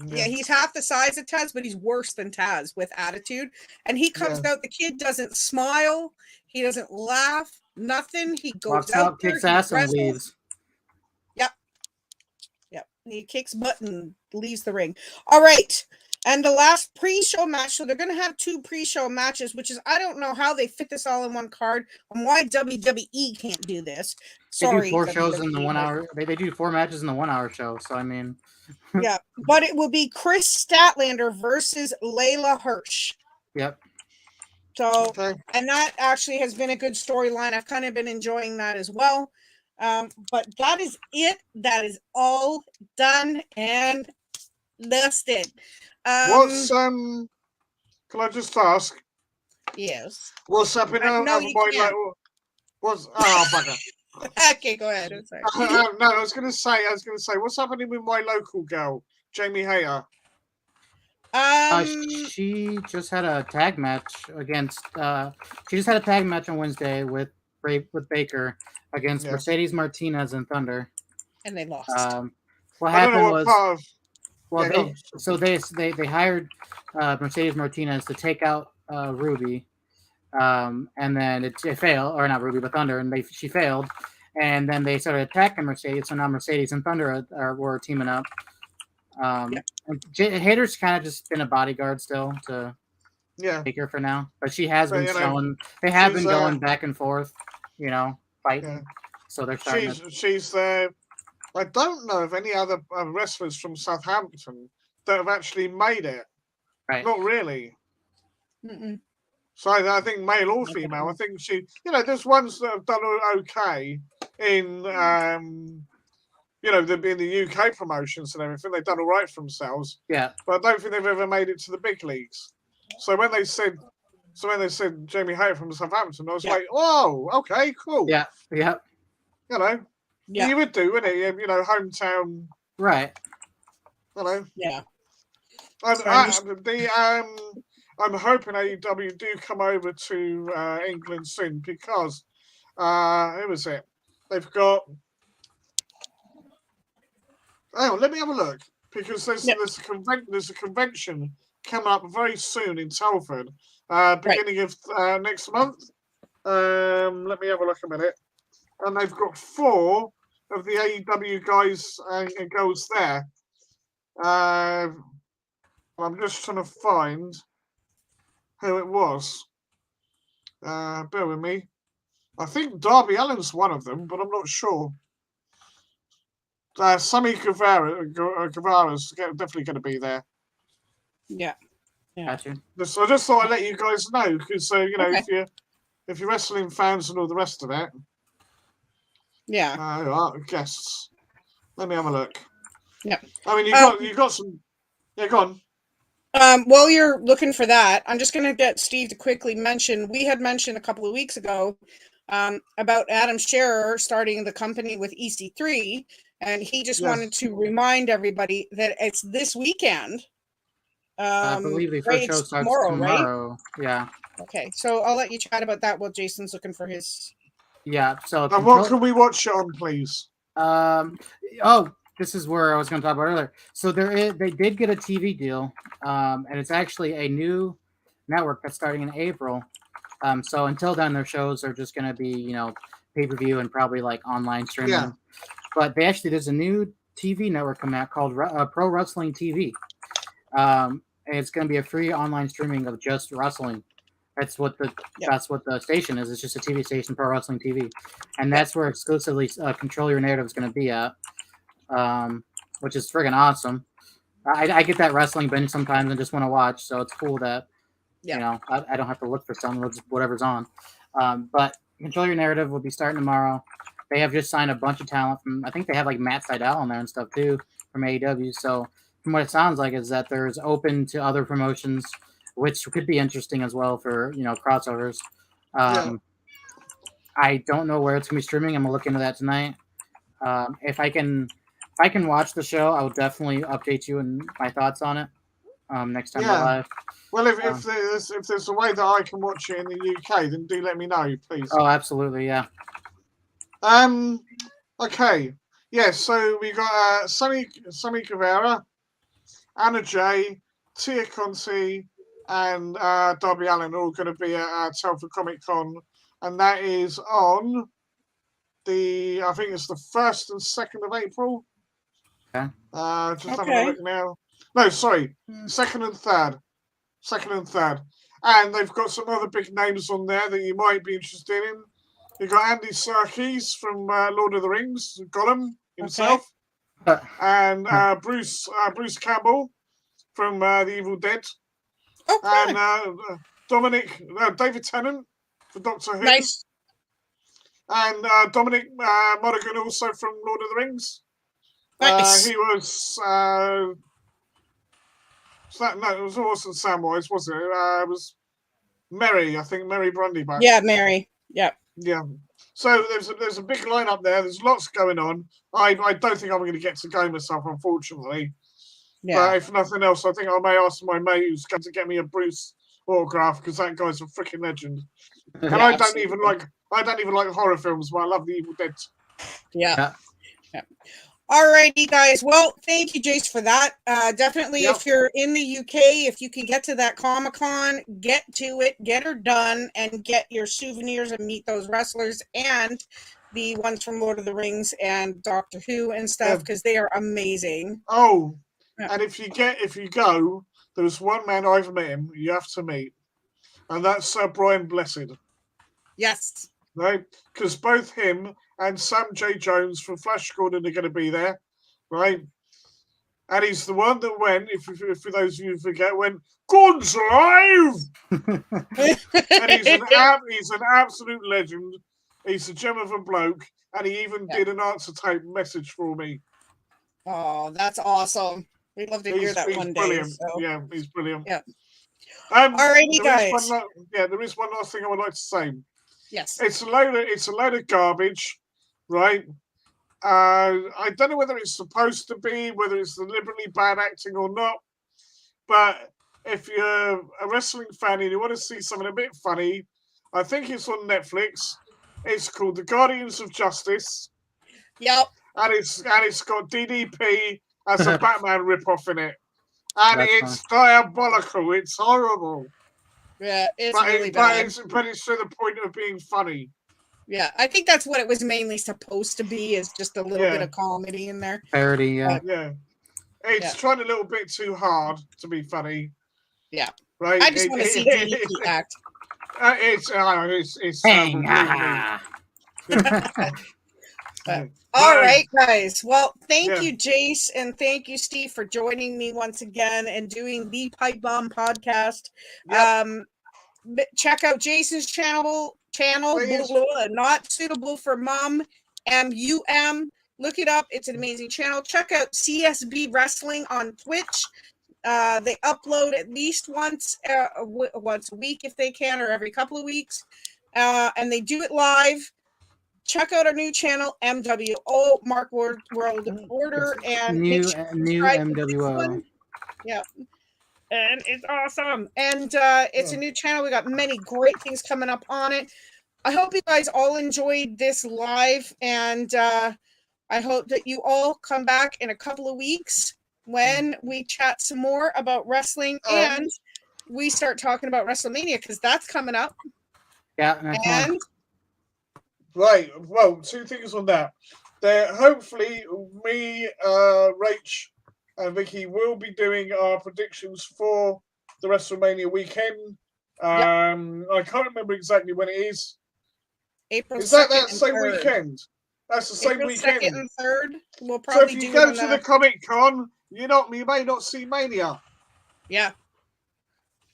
Yeah, he's half the size of Taz, but he's worse than Taz with attitude. And he comes out, the kid doesn't smile, he doesn't laugh, nothing. He goes out there, kicks ass and leaves. Yep. He kicks butt and leaves the ring. All right. And the last pre-show match, so they're going to have 2 pre-show matches, which is, I don't know how they fit this all in one card and why WWE can't do this. Sorry. They do 4 shows in the 1 hour. They do 4 matches in the 1 hour show. So, I mean. Yeah, but it will be Chris Statlander versus Layla Hirsch. Yep. So, and that actually has been a good storyline. I've kind of been enjoying that as well. But that is it. That is all done and dusted. What's can I just ask? Yes. What's happening? No, you can't. What's bugger. Okay, go ahead. I'm sorry. No, I was going to say, what's happening with my local girl, Jamie Hayter? She just had a tag match against. She just had a tag match on Wednesday with Baker against Mercedes Martinez and Thunder, and they lost. What happened was. They hired Mercedes Martinez to take out Ruby, and then it failed, or not Ruby, but Thunder, and she failed, and then they started attacking Mercedes. So now Mercedes and Thunder were teaming up. And Hayter's kind of just been a bodyguard still to Baker for now, but she has been showing. They have been going back and forth, fighting. Yeah. So they're starting. She's there. I don't know of any other wrestlers from Southampton that have actually made it. Right. Not really. Mm-mm. So I think male or female. I think she, there's ones that have done okay in, in the UK promotions and everything. They've done all right for themselves. Yeah. But I don't think they've ever made it to the big leagues. So when they said Jamie Hayter from Southampton, I was like, oh, okay, cool. Yeah. Yeah. You would do, wouldn't it? Hometown. Right. Yeah. I'm hoping AEW do come over to England soon because who was it? They've got. Oh, let me have a look because there's a convention coming up very soon in Telford, beginning of next month. Let me have a look a minute. And they've got 4 of the AEW guys and girls there. I'm just trying to find who it was. Bear with me. I think Darby Allin's one of them, but I'm not sure. Sammy Guevara's definitely going to be there. Yeah. Gotcha. So I just thought I'd let you guys know because you know Okay. if you're wrestling fans and all the rest of it. Yeah. Guests. Let me have a look. Yeah. I mean, you got some. Yeah, go on. While you're looking for that, I'm just going to get Steve to quickly mention. We had mentioned a couple of weeks ago about Adam Scherer starting the company with EC3, and he just wanted to remind everybody that it's this weekend. I believe the right, first show it's starts tomorrow, right? Yeah. Okay, so I'll let you chat about that while Jason's looking for his. Yeah. So. And what can we watch it on, please? This is where I was going to talk about earlier. So they did get a TV deal, and it's actually a new network that's starting in April. So until then, their shows are just going to be, pay-per-view and probably like online streaming. Yeah. But there's a new TV network coming out called Pro Wrestling TV. And it's going to be a free online streaming of just wrestling. That's what the station is. It's just a TV station, Pro Wrestling TV, and that's where exclusively Control Your Narrative is going to be at. Which is friggin' awesome. I get that wrestling binge sometimes and just want to watch, so it's cool that I don't have to look for something, whatever's on. But Control Your Narrative will be starting tomorrow. They have just signed a bunch of talent from. I think they have like Matt Sydal on there and stuff too from AEW. So from what it sounds like is that there's open to other promotions, which could be interesting as well for crossovers. I don't know where it's gonna be streaming. I'm gonna look into that tonight. If I can watch the show, I will definitely update you and my thoughts on it next time we're live. Well, if there's a way that I can watch it in the UK, then do let me know, please. Oh, absolutely, yeah. Okay. Yeah, so we got Sammy Guevara, Anna Jay, Tia Conti, and Darby Allin are all going to be at Telford Comic Con, and that is on I think it's the 1st and 2nd of April. Okay. Just having a look now. No, sorry, 2nd and 3rd. 2nd and 3rd. And they've got some other big names on there that you might be interested in. You've got Andy Serkis from Lord of the Rings, Gollum himself. Okay. And Bruce Campbell from The Evil Dead. Okay. And David Tennant for Doctor Who. Nice. And Dominic Monaghan also from Lord of the Rings. Nice. He was it wasn't Samwise, was it? It was Mary, I think Mary Brundybuck. Yeah, Mary. Yeah. Yeah. So there's a big lineup there. There's lots going on. I don't think I'm going to get to go myself, unfortunately. Yeah. But if nothing else, I think I may ask my mate who's going to get me a Bruce autograph because that guy's a freaking legend. And yeah, I don't even like horror films, but I love The Evil Dead. Yeah. Alrighty, guys. Well, thank you, Jace, for that. Definitely, if you're in the UK, if you can get to that Comic-Con, get to it, get her done, and get your souvenirs and meet those wrestlers and the ones from Lord of the Rings and Doctor Who and stuff, because they are amazing. Oh, and if you go, there's one man I've met him you have to meet, and that's Sir Brian Blessed. Yes. Right? Because both him and Sam J. Jones from Flash Gordon are going to be there, right? And he's the one that went, if for those of you who forget, went, Gordon's alive! And he's an absolute legend. He's a gem of a bloke, and he even did an answer tape message for me. Oh, that's awesome. We'd love to hear that one day. Brilliant. So. Yeah, he's brilliant. Yeah. Alrighty, guys. There is one last thing I would like to say. Yes. It's a load of garbage, right? I don't know whether it's supposed to be, whether it's deliberately bad acting or not. But if you're a wrestling fan and you want to see something a bit funny, I think it's on Netflix. It's called The Guardians of Justice. Yep. And it's got DDP as a Batman ripoff in it. And it's diabolical. It's horrible. Yeah, it's really bad. But it's to the point of being funny. Yeah, I think that's what it was mainly supposed to be, is just a little bit of comedy in there. Parody, yeah. It's trying a little bit too hard to be funny. Yeah. Right? I just want to see DDP act. All right, guys. Well, thank Yeah. you, Jace, and thank you, Steve, for joining me once again and doing the PipeBomb podcast. Yep. Check out Jason's channel, Please. Not Suitable for Mom, MUM. Look it up. It's an amazing channel. Check out CSV Wrestling on Twitch. They upload at least once a week if they can, or every couple of weeks. And they do it live. Check out our new channel, MWO, Mark World Order, and new subscribe to this MWO. one. Yeah. And it's awesome. And it's a new channel. We got many great things coming up on it. I hope you guys all enjoyed this live, and I hope that you all come back in a couple of weeks when we chat some more about wrestling and we start talking about WrestleMania, because that's coming up. Yeah, that's and right. Well, two things on that. There, hopefully, me, Rach, and Vicky will be doing our predictions for the WrestleMania weekend. I can't remember exactly when it is. April. Is that same weekend? That's the same April weekend. 2nd and 3rd. We'll So probably if you do go it to the Comic Con, you may not see Mania. Yeah.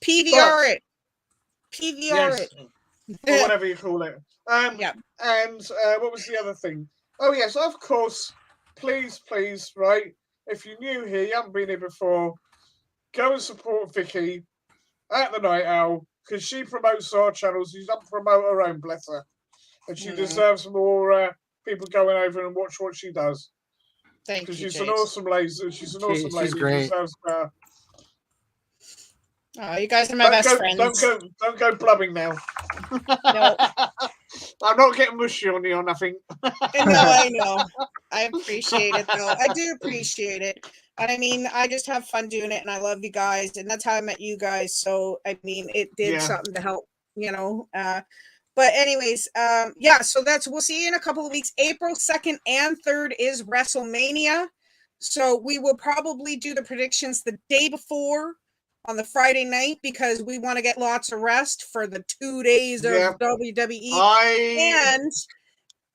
PVR it. PVR it. it. Or whatever you call it. Yeah. And what was the other thing? Oh, yes, of course. Please, right? If you're new here, you haven't been here before, go and support Vicky at the Night Owl, because she promotes our channels. She doesn't promote her own, bless her. And she deserves more people going over and watch what she does. Thank you, because she's Jace. an awesome lady. She's an awesome lady. She's great. Deserves, oh, you guys are my best friends. Don't go blubbing now. No. I'm not getting mushy on you or nothing. I know. I appreciate it, though. I do appreciate it. And I mean, I just have fun doing it, and I love you guys, and that's how I met you guys. So, I mean, it did something to help, But anyways, so we'll see you in a couple of weeks. April 2nd and 3rd is WrestleMania. So we will probably do the predictions the day before on the Friday night, because we want to get lots of rest for the 2 days of WWE and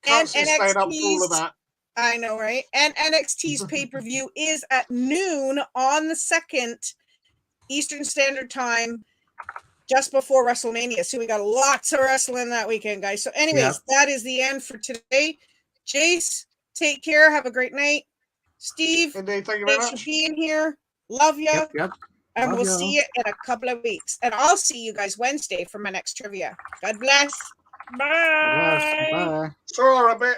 NXT. Up for all of that. I know, right? And NXT's pay-per-view is at noon on the 2nd Eastern Standard Time, just before WrestleMania. So we got lots of wrestling that weekend, guys. So anyways, that is the end for today. Jace, take care. Have a great night. Steve, thank you very much for being here. Love you. Yep. And we'll see you in a couple of weeks. And I'll see you guys Wednesday for my next trivia. God bless. Bye. Bye. Sorry a bit.